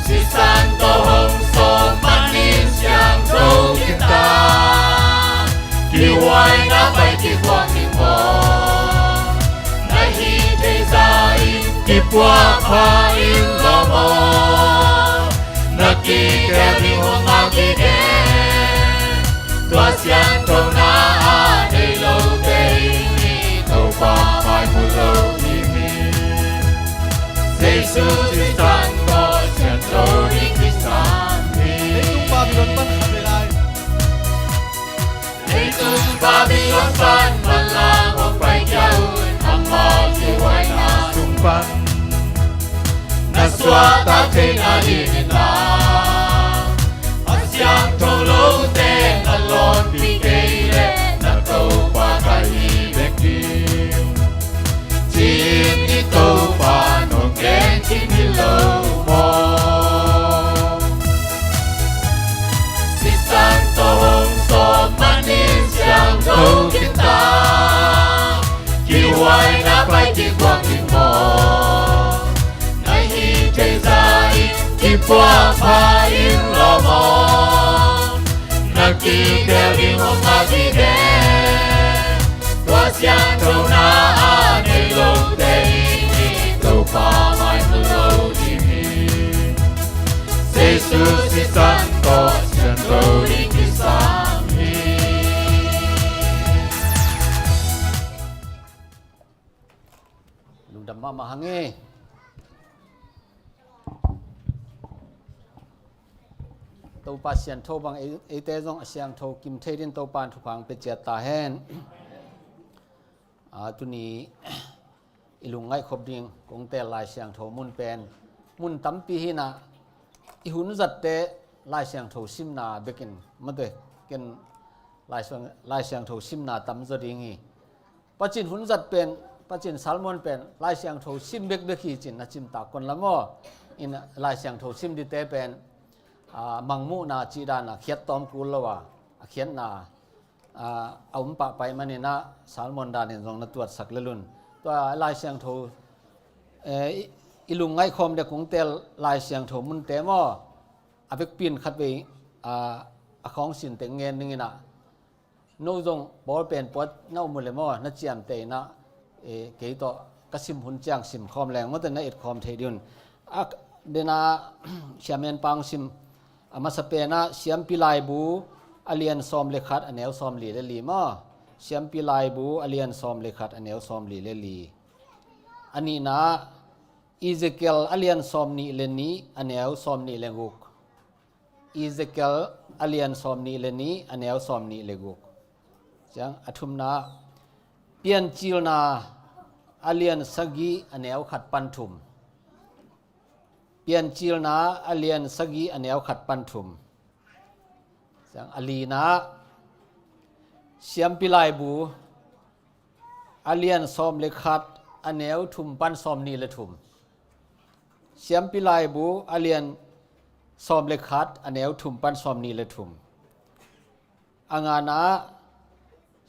si san to hồng so man in xiang thâu thiên ta kỳ hoài na phải kỳ quang kỳ mò na hi thế dài kỳ qua pha in lo mò na kỳ kêu đi hoa ngao kỳ đen tua xiang thâu na để lâu tê thâu pa mai mù lâu đi mi Giêsu si san to xiang thâu đi kỳ san mi Babylon ban khabe lai. lấy tung Babylon ban mà lang ông phải giao thằng họ chịu ai na xung quanh na xóa ta thế na đi na Asia thâu lâu tê na lon bị cây lên na tàu pa khai bek đi chim đi tàu pa nong đen chim đi lâu mò si san to hồng so man in xiang thâu thiên ta kỳ hoài na phải kỳ quang kỳ mò na hi thế dài kỳ qua pha in lo mò na kỳ kêu đi hoa ngao kỳ đen tua xiang thâu na để lâu tê tàu pa mai mù lâu đi mi Giêsu si san to xiang thâu đi kỳ sa mi Lung đam ma hange tàu pa xiên thâu bằng ấy tế dòng xiang thâu kim thế đến tàu pan thu phang pe chết ta hen tu ni ilung ngai khop ding kong te lai xiang thâu mun pen mun tam pi hi na i hun zat te lai xiang thâu sim na bekin made ken lai xiang thâu sim na tam zo ding hi pachin hun zat pen pachin salmon pen lai xiang thâu sim bek bek hi chin na chim ta kon lamo in lai xiang thâu sim di te pen mangmu na chi da na khiat tom kul lawa khian na aum pa pai mani na salmon dan in jong na tuat sak lelun to lai xiang tho ilung ngai khom de kung tel lai xiang tho mun te mo avek pin khat ve a khong sin te ngen ning na no jong bol pen pot no mu le mo na chiam te na ke to kasim hun chang sim khom leng mo te na it khom the dun dena siamen pang sim amasapena siam pilai bu alian som lekhat anel som li le li ma siam pilai bu alian som lekhat anel som li le li ani na Ezekiel alian som ni le ni anel som ni le guk Ezekiel alian som ni le ni anel som ni le guk chang athum na pian chil na alian sagi anel khat pan thum pian chil na alian sagi anel khat pan thum sang alina siam pilai bu alian som le khat anel thum pan som ni le thum siam pilai bu alian som le khat anel thum pan som ni le thum angana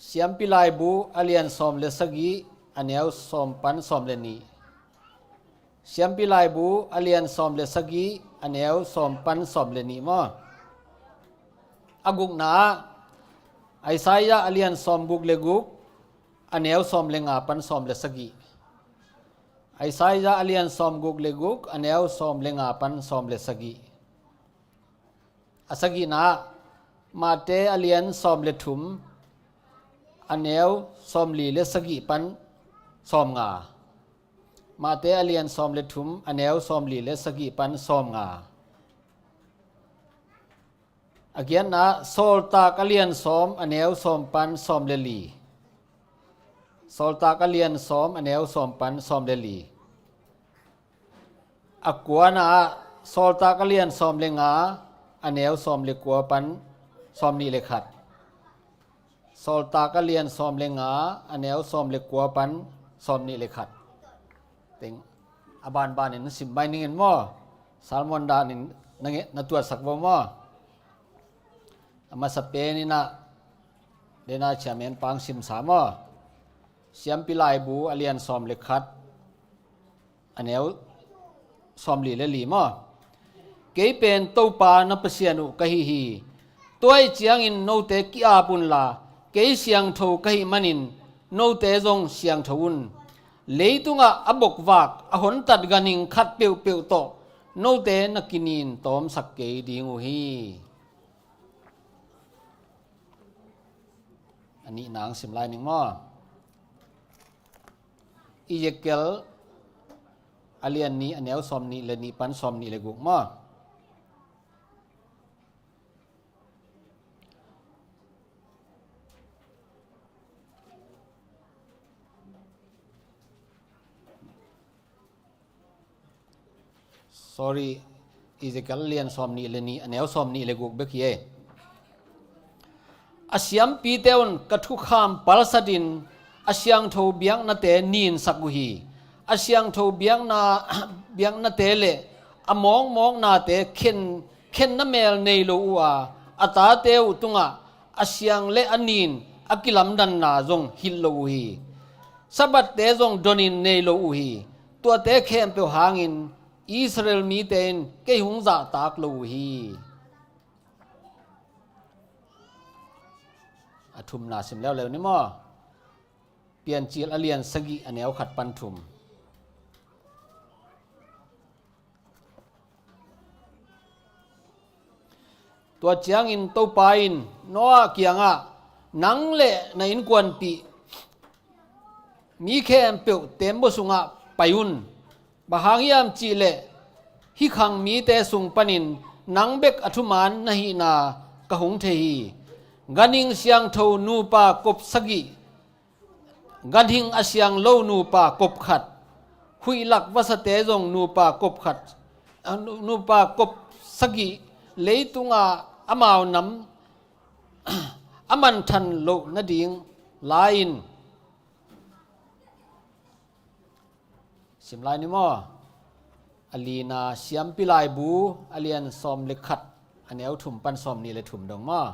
siam pilai bu alian som le sagi anel som pan som le ni siam pilai bu alian som le sagi anel som pan som le ni mo aguk na Isaiah alian som guk le guk anel som le nga pan som le sagi Isaiah alian som guk le guk anel som le nga pan som le sagi asagi na มาเตอเลียนซอมเลถุมอันเนวซอมลีเลสกิปันซอมงามาเตอเลียนซอมเลถุมอันเนวซอมลีเลสกิปันซอมงาอาเกียนนะโซลตากเลียนซอมอันเนวซอมปันซอมเลลีโซลตากเลียนซอมอันเนวซอมปันซอมเลลีอกัวนะโซลตากเลียนซอมเลงาอันเนวซอมเลกัวปันซอมนีเลขัดโซลตากเลียนซอมเลงาอันเนวซอมเลกัวปันซอมนีเลขัดเต็งอบานบานนี่สิบใบนี่เงินมั่วซาลมอนดานี่นั่งเงี้ยนัตัวสักบ่มั่วมาสเปนี่นะเดนาเชียเมนปังสิมสามเสียมปิลายบูอเลียนซอมเลขัดอันเนวซอมลีเลลีมั่วเกยเป็นตัวปานปเสียนุกะฮิฮีตัวเจียงอินโนเตกิอาปุนลาเกยเสียงโทกะฮิมันินโนเตจงเสียงโทวุนเลยตุงะอบกวากอหนตัดกันิงขัดเปียวเปียวโตโนเตนักกินินตอมสักเกยดิงูฮีอันนี้นางสิมลายหนึ่งมั่วอีเยเกลอเลียนนี้อันเนวซอมนี้เลนีปันซอมนี้เลกุกมั่วsorry อีเจกัลเลียนซอมนีเลนีอันเนวซอมนีเลกุกเบกีเออาเซียมปีเตวนกระทุกขามปาลสดินอาเซียงโทเบียงนาเตนีนสักกุฮีอาเซียงโทเบียงนาเตเลอมองนาเตเข็นนาเมลในโลอัวอาตาเตวตุงะอาเซียงเลอันนีนอากิลัมดันนาจงฮิลโลฮีสบัดเตจงดอนินในโลอุฮีตัวเตเข้มเปียวหางินอิสราเอลมีเตนเกยหุงจ่าตากลูฮีอทุมนาสิมแล้วนี่มั่วเปลี่ยนจีลอเลียนสกีอันแนวขัดปันทุมตัวเจียงอินตัวปาอินนัวเกียงอ่ะนังเละในอินกวนปีมีแค่เปียวเต็มบุสุงอ่ะไปอุนบางยามจีเลฮิขังมีแต่สุงปนินนังเบกอธุมานนหินากะหงเทฮีกันิงเสียงโทนูปากบสกีกันหิงอาเสียงโลนูปากบขัดหุยหลักวัสเตจงนูปากบขัดนูปากบสกีเลยตุงอามาวน้ำอามันทันโลนดิงลายินสิมลายนี่มั่วอลีนาเสียมปิลายบูอเลียนซอมเล็กขัดอันนี้เอาถุมปันซอมนี่เลยถุมดงมั่ว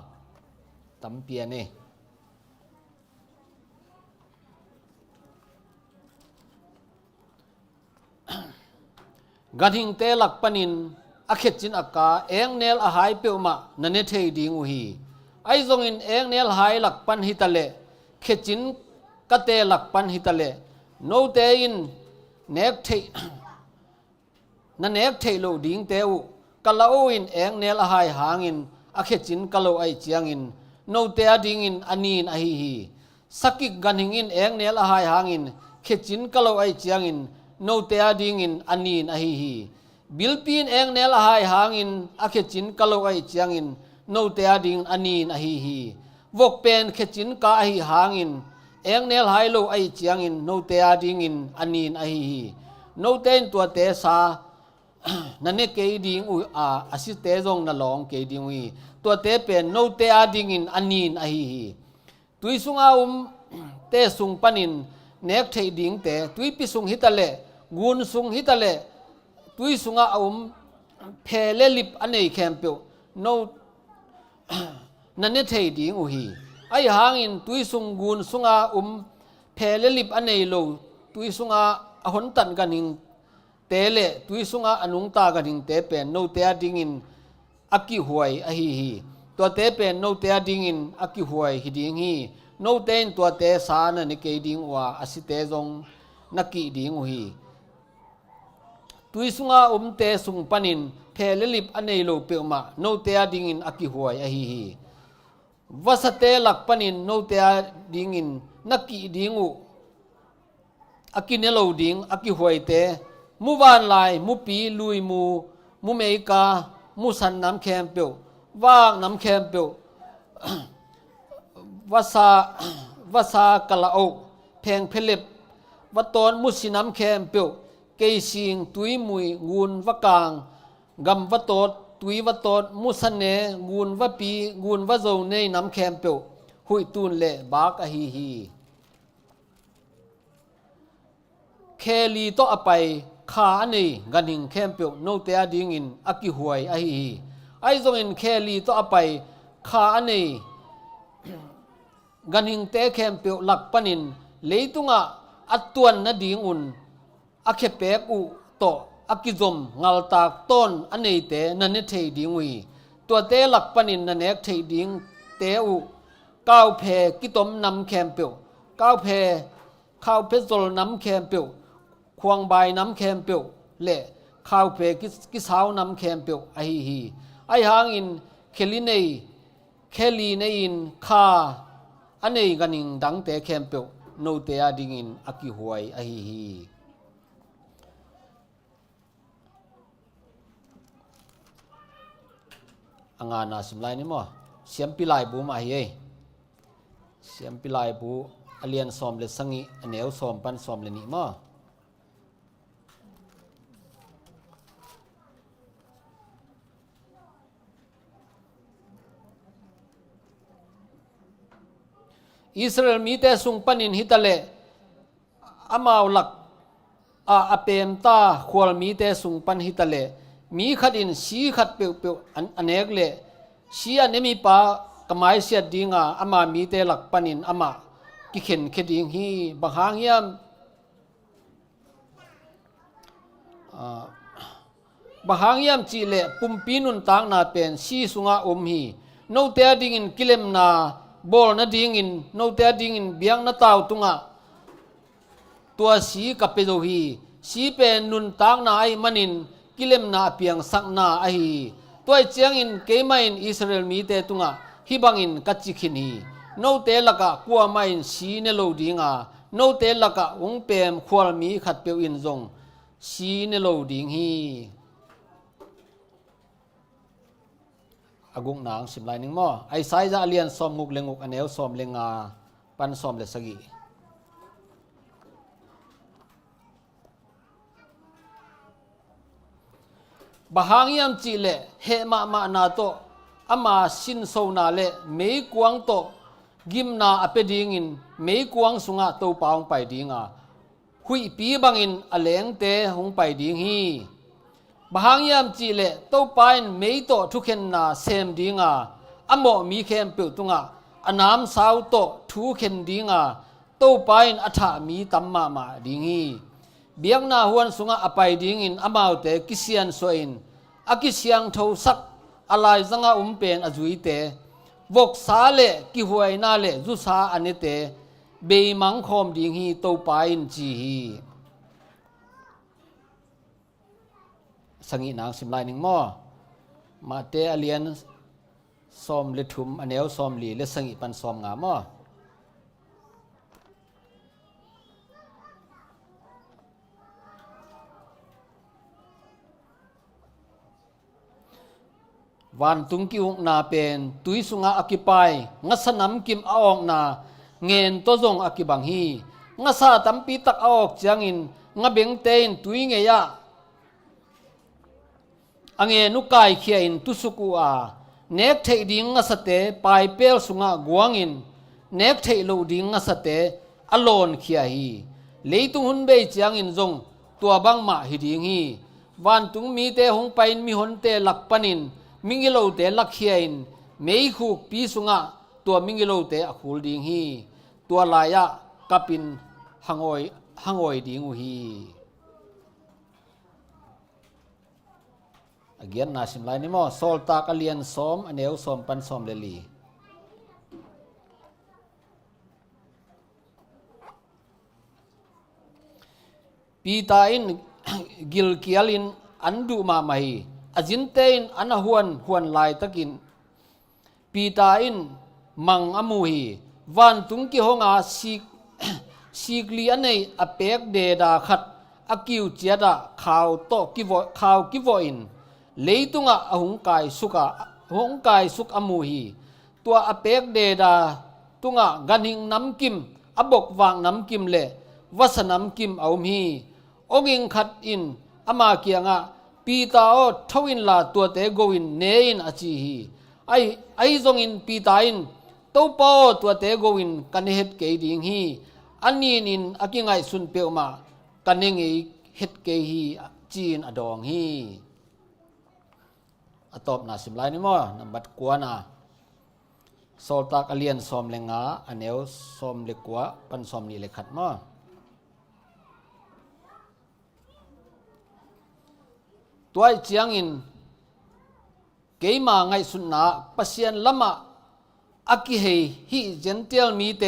ตำเปียนี่กันหิงเตลักปนินอาเขจินอากาเองเนลอาหายเปียวมานันเนเทดิงอุฮีไอซงอินเองเนลหายลักปันฮิตาเลเขจินกะเตลักปันฮิตาเลโนเตอินเนกเทนันเนกเทโลดิงเตวกะลาโออินเองเนลอาหายหางอินอาเขจินกะโลไอเจียงอินโนเตอดิงอินอานีนอฮีฮีสักิกกันหิงอินเองเนลอาหายหางอินเขจินกะโลไอเจียงอินโนเตอดิงอินอานีนอฮีฮีบิลปีนเองเนลหายหางอินอาเขจินกะโลไอเจียงอินโนเตอดิงอานีนอฮีฮีวกเป็นเขจินกะอฮีหางอินเองเนลหายโลไอเจียงอินโนเตอดิงอินอานีนอฮีฮีโนเตนตัวเตสานั่นเนเกยดิงอุอาสิเตจงนลองเกยดิงอุตัวเตเป็นโนเตอดิงอินอานีนอฮีฮีตุยสุงอาเตสุงปนินเนกเทดิงเตตุยปิสุงฮิตาเลกุนสุงฮิตาเลตุยสุงอาเพเลลิบอันเนยแคมเปียวโนนันเนเทดิงอุฮีไอหางอินตุยสุงกุนสุงอาเพเลลิบอันเนยโลตุยสุงอาหนตันกันหิงเตเลตุยสุงอาอนุงตากันหิงเตเป็นโนเตอดิงอินอากิหวยอฮีฮีตัวเตเป็นโนเตอดิงอินอากิหวยฮิดิงฮีโนเตนตัวเตสานเนเกยดิงว่าอสิเตจงนักกิดิงอุฮีตุยสุงอาเตสุงปนินเพลลิบอันเนโลเปียวมาโนเตอดิงอินอากิหวยอฮีฮี วัสเตลักปนินโนเตอดิงินนักกีดิงูอากินเนโลดิงอากิหวยเตมูวานลายมูปีลุยมูเมกามูสันน้ำแคมเปียวว่างน้ำแคมเปียววาซากะละโอแพงเพลิบวัตอนมุสิน้ำแคมเปียวเกยสิงตุยมุยงูนวะกางกำวัตอดตุยวัตอดมุสันเนงูนวะปีงูนวะโจเนน้ำแคมเปียวหุยตูนเละบากะฮีเคลีโตอไปขาอันนี้กันหิงแคมเปียวโนเตอดิงินอากิหวยอะฮีไอซงอินเคลีโตอไปขาอันนี้กันหิงเตแคมเปียวหลักปนินเลยตุงะอัตวนนาดิงอุนอาเคเปกอุโตอากิจมงัลตากต้นอันนี้เตนันเนเทดิงวีตัวเตหลักปนินนันเนกเทดิงเตอุก้าวเพกิตมนำแคมเปียวก้าวเพข้าวเพชรน้ำแคมเปียวควงใบน้ำแคมเปียวเละข้าวเพกิสาวน้ำแคมเปียวไอฮีไอหางอินเคลีเนยเคลีเนอินคาอันนี้กันอิงดังเตแคมเปียวโนเตอดิงินอากิหวยไอฮีอังอานาสิมไลนี่มั้งเสียมปิไลบูมาเฮเสียมปิไลบูอเลียนซอมเลสังีอันเนวซอมปันซอมเลนี่มั้งอิสราเอลมีแต่สุงปันินฮิตาเลอามาวลักอาเปมตาขวลมีแต่สุงปันฮิตาเลมีขัดอินสีขัดเปียวอันเอกเลสีอันนี้มีปากไม้เสียดิงอามามีแต่หลักปันินอามากิเข็นเขดิงฮีบางหางยามบางหางยามจีเลปุ่มปีนุนตางนาเป็นสีสุงาอมฮีโนเตอดิงินกิเลมนาบอลนาดิงินโนเตอดิงินเบียงนาตาวตุงะตัวสีกับเปโดฮีสีเป็นนุนตางนาไอมันินกิเลมนาเปียงสักนาไอตัวเจียงอินเกมาอินอิสราเอลมีเตตุงะฮิบังอินกัจจิขินฮีโนเตลกะกัวมาอินสีเนโลดิงาโนเตลกะองเปมขวลมีขัดเปียวอินจงสีเนโลดิงฮีอากุงนางสิมลายนึงมั้งไอไซจะเลียนซอมมุกเลงุกอันเอวซอมเลงาปันซอมเลสกีบางยามจีเลเฮมานาโตอามาสินโซนาเลไม่กวางโตกิมนาอเปดิงินไม่กวางสุงะโตปาองไปดิงาหุยปีบังอินอเลงเตหงไปดิงฮีบางยามจีเลโตปายไม่โตทุกเข็นนาเซมดิงาอโมมีเข้มเปิดตุงะอนามสาวโตทุกเข็นดิงาโตปายอัฐามีตัมมาดิงฮีเบียงนาหวนสุงะอไปดิงอินอมาวเตกิเซียนโซอินอากิเซียงโทสักอะไรสังอาเป็นอจุยเตวกสาเลกิหวยนาเลจุสาอันเนเตเบยมังคอมดิงฮีโตปายนจีฮีสังอินางสิมลายหนึ่งม้อมาเตอเลียนซอมเลทุมอันเนวซอมลีเลสังอิปันซอมงาม้อวันตุงกิวนาเป็นตุยสุงาอกิปายงัสนำกิมออกนาเงินโตจงอกิบังฮีงัสาตัมปีตักออกจางอินงะเบงเตนตุยเงียอังเอนุกายเขียอินตุสุกุอาเนกเทดิงงัสเตปายเปลสุงากวางอินเนกเทโลดิงงัสเตอโลนเขียฮีเลยตุงหุนเบจางอินจงตัวบังมาฮิดิงฮีวันตุงมีเตหงไปมีหนเตหลักปนินมิงกิโลเตลักเขียนไม่คูกปีสุงะตัวมิงกิโลเตอคูลดิงฮีตัวลายะกับปินหังอยดิงอูฮีเกียนนาสิมไลนี่มั้งโซลตากเลียนซอมอันเอวซอมปันซอมเลลีปีตาอินกิลเกียลินอันดูมาไม่อาจินเตนอันหวนลายตะกินปีตาอิน มังอมูฮีวันตุงกิฮงอาซีกลีอันในอเปกเดดาขัดอากิวเจียดาข่าวโตกิวอินเลยตุงอาหงกายสุกอมูฮีตัวอเปกเดดาตุงกันิงน้ำกิมอบกวางน้ำกิมเลวัสน้ำกิมเอามีองอิงขัดอินอามาเกียงปีตาโอทวินลาตัวเตโกวินเนอินอจีฮีไอซงอินปีตาอินตัวปอตัวเตโกวินกันเฮ็ดเกดิงฮีอันนี้นินอากิงไงสุนเปียวมากันเองเฮ็ดเกฮีจีนอดองฮีอตอบนาสิมไลนี่มั้งนับบัดกวนาโซลตากเลียนซอมเลงาอันเอวซอมเล็กกว่าปันซอมนี่เล็กขัดมั้งตัวเจียงอินเกมาไงสุนนาปัสยันละมาอากิเฮฮิเจนเทลมีเต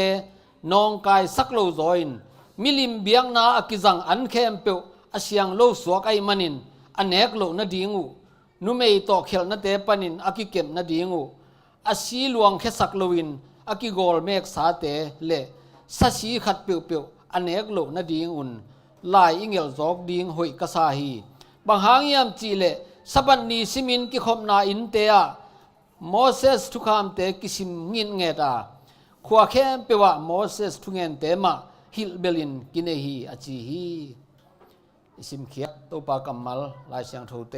นองกายสักโลจอยน์มิลิมเบียงนาอากิจังอันเข้มเปียวอาเซียงโลสวกไอมันินอันเอกโลนาดิงูนุเมย์ตอกเขลนาเตปันินอากิเก็มนาดิงูอาศีลวงแค่สักโลวินอากิโกลเมกสาเตเลสัชีขัดเปียวอันเอกโลนาดิงุนลายอิงเอลจอกดิงหอยกษาฮีบางหางยามจีเลสับันนีซิมินกิขมนาอินเตะโมเสสทุกคำเตะกิสิมงินเงตาขวาเข้มเปว่าโมเสสทุกเงินเตมาฮิลเบลินกินฮีอาจีฮีสิมเขียตัวปากำมัลลายเสียงทูเต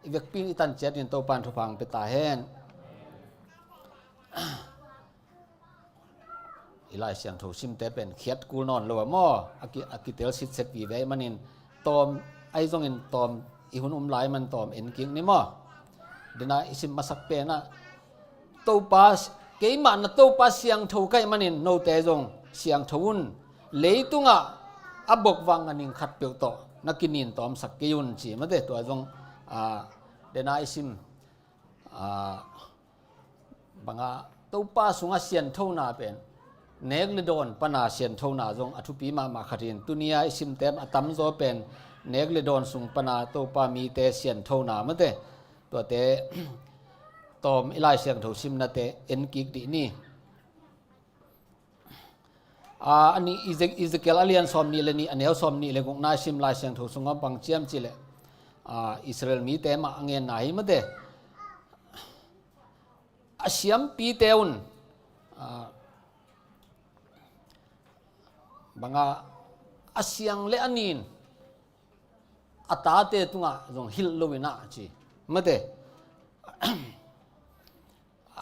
อีเวกปีนตันเจ็ดยินตัวปันทุพังเปตาเฮนอีลายเสียงทูซิมเตเป็นเขียดกูนอนเลวมออากิเตลสิทเซตวีเวมันินตอมไอซงอินตอมอีหุ่นลายมันตอมเอ็นกิงนี่มอเดน่าอิสิมมาสักเปนะตัวปัสเกี่ยมันตัวปัสเสียงทูไกมันินโนเตจงเสียงทูนเลยตุงอบกวังอันนิงขัดเปียวโตนักกินินตอมสักกิยุนจีมาเดตัวจงเดน่าอิสิมบางตัวปัสสุงเสียงทูน่าเป็นเนกเลดอนปนาเสียงทูน่าจงอทุปีมาขัดินตุนียอิสิมเต็มอตัมโซเป็นเนกเลดอนสุงปนาตัวปามีเตเสียนเท่านามาเตตัวเตตอมอิไลเสียงถูซิมนาเตเอ็นกิกดีนี่อันนี้อิสเกลอเลียนซอมนี่เลยนี่อันเอลซอมนี่เลยกงนาซิมไลเสียงถูสุงบังเจียมจิเลอิสราเอลมีเตมาอังเงินไหนมาเตอาเซียมปีเตอุนบางอาเซียงเลอันนินอาตาเตตุงจงฮิลโลวินาจีมาเต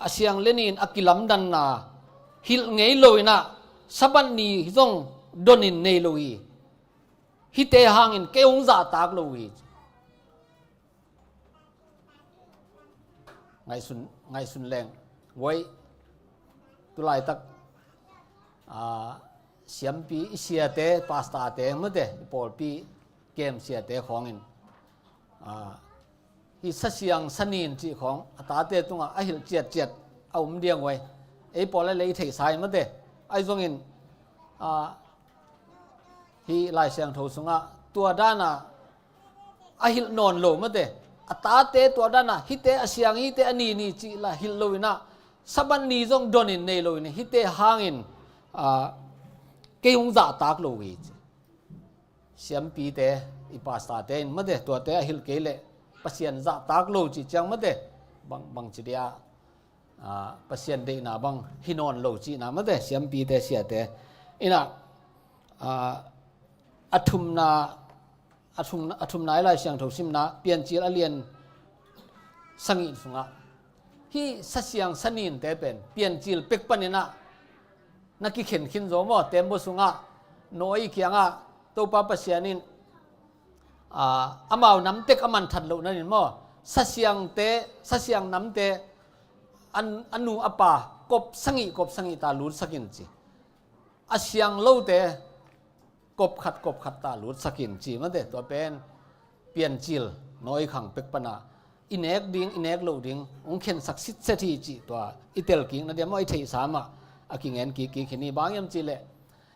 อาเซียงเลนินอากิลัมดันนาฮิลเงยโลวินาสับันนีจงโดนินเนโลวีฮิเตหางอินเกองซาตากโลวีไงสุนแรงไว้ตุลายตักเสียมปีเสียเตปาสตาเตมาเตปอลปีเกมเสียเตของอินฮิสัเสียงสนินจีของตาเตตุงไอหิลเจียดเอาเดียงไว้ไอปอลเลยเทสายมาเตไอซงอินฮิลายเสียงโทสุงตัวด้านะไอหิลนอนโลมาเตตาเตตัวด้านะฮิเตอเสียงฮิเตอันนี้นี่จีละหิลโลวินะสับันนี้จงโดนินเนโลวินฮิเตหางอินเกี่ยงจ่าตากโลวิเสียมปีเตอีปาสตาเตนมาเดตัวเตหิลเกเลปัสยันจ่าตากโลจิจังมาเดบังจิเดียปัสยันเดน่าบังฮินอนโลจิน่ามาเดเสียมปีเตเสียเตอินะอัฐุมนาอะไรเสียงถูกซิมนาเปลี่ยนจีละเลียนสังอินสุงะฮีสัเสียงสนินเตเป็นเปลี่ยนจีลเป็กปันนะนักกิเข็นขินโจมอเต็มบุสุงะโนอีเคียงตัวป้าปัสยานินอามาวนำเตกอามันทัดโลนั่นนี่มั้งสัเสียงน้ำเตอันนูอปากบสังอีตาลุดสักินจีอาเสียงโลเตกบขัดตาลุดสักินจีมันเตตัวเป็นเปลี่ยนจิลน้อยขังเป็กปนาอินเอกดิ้งอินเอกโลดิ้งองเข็นสักสิทธิ์เสถีจีตัวอิเตลกิงนั่นเดียวไม่เทสามอากิงเงินกี่ขณีบางยามจีเล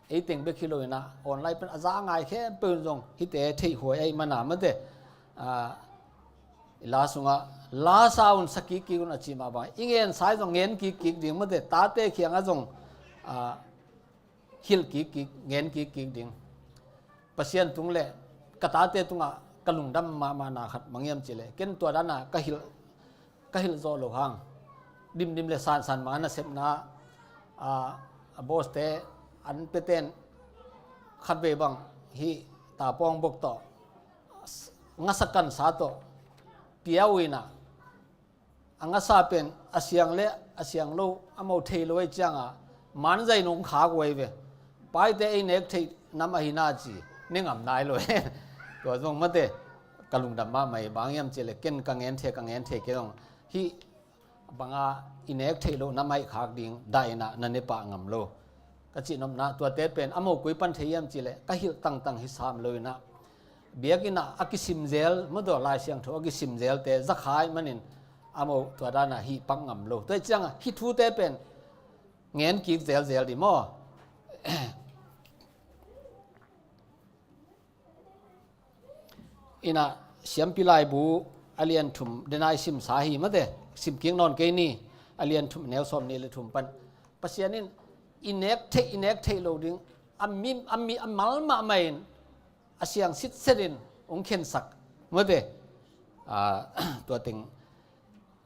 ไอติงเบกิโลนะออนไลน์เป็นอาจารย์ง่ายแค่ปืนจงฮิตเตะที่หัวไอมันหนามันเต ลาสุงะลาซาอุนสกิกิอุนอาจิมาบางอิงเงินสายจงเงินกิกดิ่งมันเดตาเตะเขียงอาจงฮิลกิกเงินกิกดิ่งปัศยันตุงเล่กตาเตะตุงะกลุงดำมานาขัดมังยมจิเลเกินตัวด้านน่ะกะฮิลโซโลหังดิมเลสันมานะเซมนาบอสเตอันเปเตนขัดเวบังฮีตาปองบกต่องัสกันสาโตเปียวินะอังสาเป็นอาเซียงเละอาเซียงโลอามเอาเทลไว้จังอ่ะมันใจนงขากไว้เวไปแต่ไอเน็กเทน้ำอหินาจีนี่งำนายเลยตัวตรงมาเตะกลุงดำมาไม่บางยามเจเลเกินกังเงินเทเกี่ยงฮีบางอินเน็กเทโลน้ำไม่ขากดิ่งได้นะนันเนปะงำโลกจินมนะตัวเตะเป็นอามเอากุยปันเทียมเจเลก็ฮิตั้งฮิสามเลยนะเบียกินะอากิซิมเซลเมื่อตัวลายเสียงถูกอากิซิมเซลเตะจักหายมันนินอามตัวด้านน่ะฮีปังงำโลตัวจังฮีทูเตะเป็นเงินกิกเซลดิมออินะเสียมพิไลบูอเลียนทุมเดนายซิมสาฮีมาเตะซิมเกียงนอนเกนี่อเลียนทุมแนวซอมนี่เลยทุมปันปัศยานินอินเน็กเทโลดิงอัมมีมัลมาไม่อาเซียงซิดเซดินองเข็นสักเมื่อเดตัวติง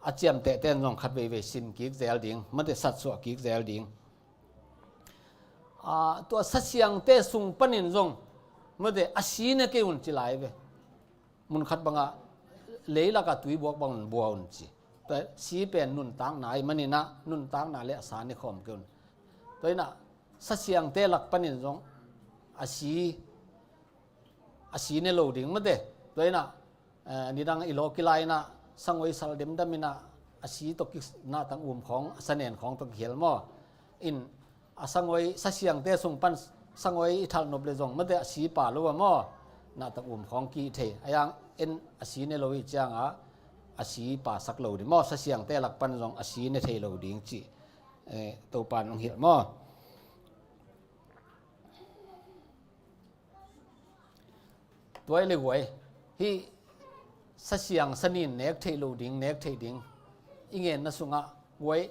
อาเจียมเตะเต้นรองคัดเวซิมกิกเซลดิงเมื่อเดสัตสัวกิกเซลดิงตัวสัตเสียงเตะสุงปนินรองเมื่อเดอาศีเนเกอุนจิไลเวมุนขัดบังเลยละกัตุยบวกบังบัวอุนจิแต่สีเป็นนุนตังไหนมันนี่นะนุนตังนาเลสานิคมเกินตัวน่ะสัตเสียงเตะหลักปนินรองอาศีเนโลดิ่งมันเดตัวน่ะนี่ดังอิโลกิไลนะสังเวยสัลเดมดามินะอาศีตกินาตังของเสน่ห์ของตกเขียลมออินสังเวยสัตเสียงเตะส่งปันสังเวยอิทัลนบเลจงมันเดอาศีป่าลัวมอนาตังของกีเทยังเอ็นอาศีเนโลวิจังอาศีป่าสักโลดิมอสัตเสียงเตะหลักปันจงอาศีเนเทโลดิ่งจีตัวปานองเหียมอตัวเลยหวยที่สัเสียงสนินเนกเทลูดิงเนกเทดิงอิงเงินนะสุงะหวย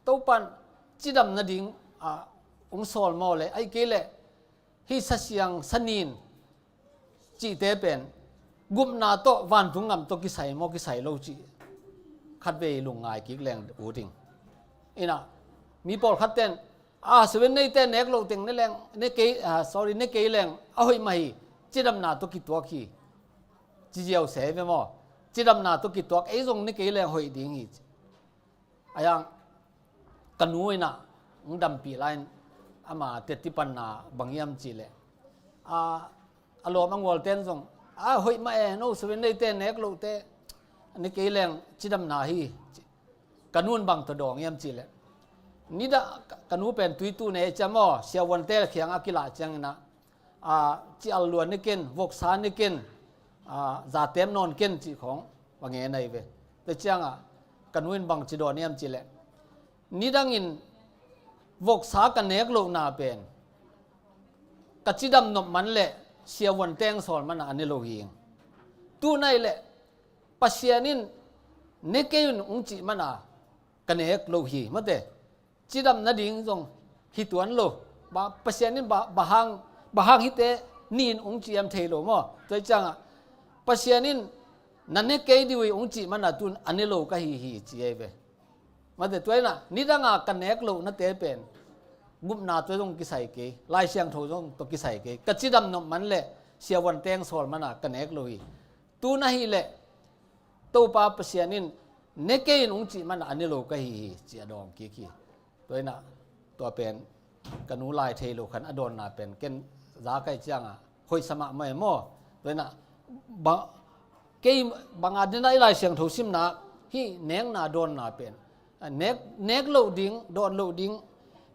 ตัวปันจิดำนะดิงองซอลมอเลยไอ้เกลที่สัเสียงสนินจีเตเป็นกุมนาโตวันทุงงำโตกิไซมอกิไซโลจีคัดเวลุงไงกิกแรงอูดิงอินะมีปอลคัดเต้นสเวนในเต้นเนกโลติงในแรงในเกsorry ในเกแรงเอาให้มาฮีจิดำนาตุกิตัวขี้จีเจียวเสพมั้งจิดำนาตุกิตัวไอ้ตรงนี้เกลี่ยหอยดิ่งอีกไอ้ยังกันนู้นน่ะมึงดำปีไลน์อามาเตติปันนาบางยามจีเลยอารมณ์มังวอลเต้นตรงหอยมาโน้สเวนได้เต้นเน็กโลเต้อันนี้เกลี่ยจิดำนาฮีกันนู้นบางตัวดองยามจีเลยนี่ด่ากันนู้นเป็นตุยตู้เนี่ยจะมั่วเสียวันเต้เขียงอากิลาจังนะจีอัลลัวนี่กินวกสานี่กินจ่าเต็มนอนกินจีของบางเงี้ยในเวแต่เจ้ากันวินบางจีดอนี่ยมจีเล่นี่ดังอินวกสากันเนกโลนาเป็นกัจจิดำนบมันเละเสียวันเตงสอนมันอันนี้โลหิงตู้ในเละปัศยานินเนกยุนองจีมันกันเนกโลหิมันเดจีดำนาดิ่งตรงฮิตวันโลบาปัศยานินบาหังฮิตเตนี่องจีเอ็มเทโลมั้งตัวจังปัศยานินนั่นเนกดีวิองจีมันตุนอันนี้โลก็ฮีจีเอเวมาแต่ตัวน่ะนี่ดังกันเนกโลนั่นเตเป็นบุบนาตัวตรงกิไซเกลายเสียงโทตรงตัวกิไซเกกัจจิดำนมันเละเสียวันเตงสอนมันกันเนกโลฮีตัวน่ะฮีเละตัวป้าปัศยานินเนกยินองจีมันอันนี้โลก็ฮีจีดองกี้ตัวน่ะตัวเป็นกันนูลายเทโลขันอดอนนาเป็นเกินซาไกจังหอยสมะไม่หม้อตัวน่ะบางเกยบางอาดินไอลายเสียงถูกซิมนะฮีเนงนาดอนนาเป็นเนกโลดิ้งดอนโลดิ้ง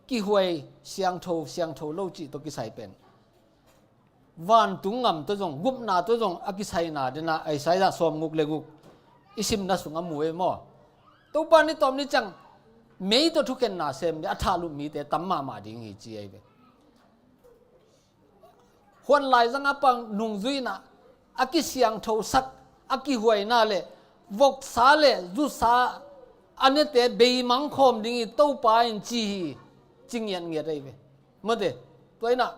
กี่หวยเสียงถูโลจิตัวกิไซเป็นวันตุงงำตัวจงกุบนาตัวจงอากิไซนาเดน่าไอไซจะสวมงุกเลกุกอิสิมนาสุงมวยหม้อตัวปานี่ตอมนี่จังไม่ตัวทุกคนน่าเซมเนี่ยอัฐาลุมีแต่ตั้มมาดิ้งฮีจีไอเวคนหลายจังอ่ะปังนุ่งจุยนะอากิเสียงโทสักอากิหวยน่าเลย วกสาเลจุสาอันนี้แต่เบยมังคมดิ้งตู้ปาอินจีจิงยันเงียได้เว้เมื่อเดตัวน่ะ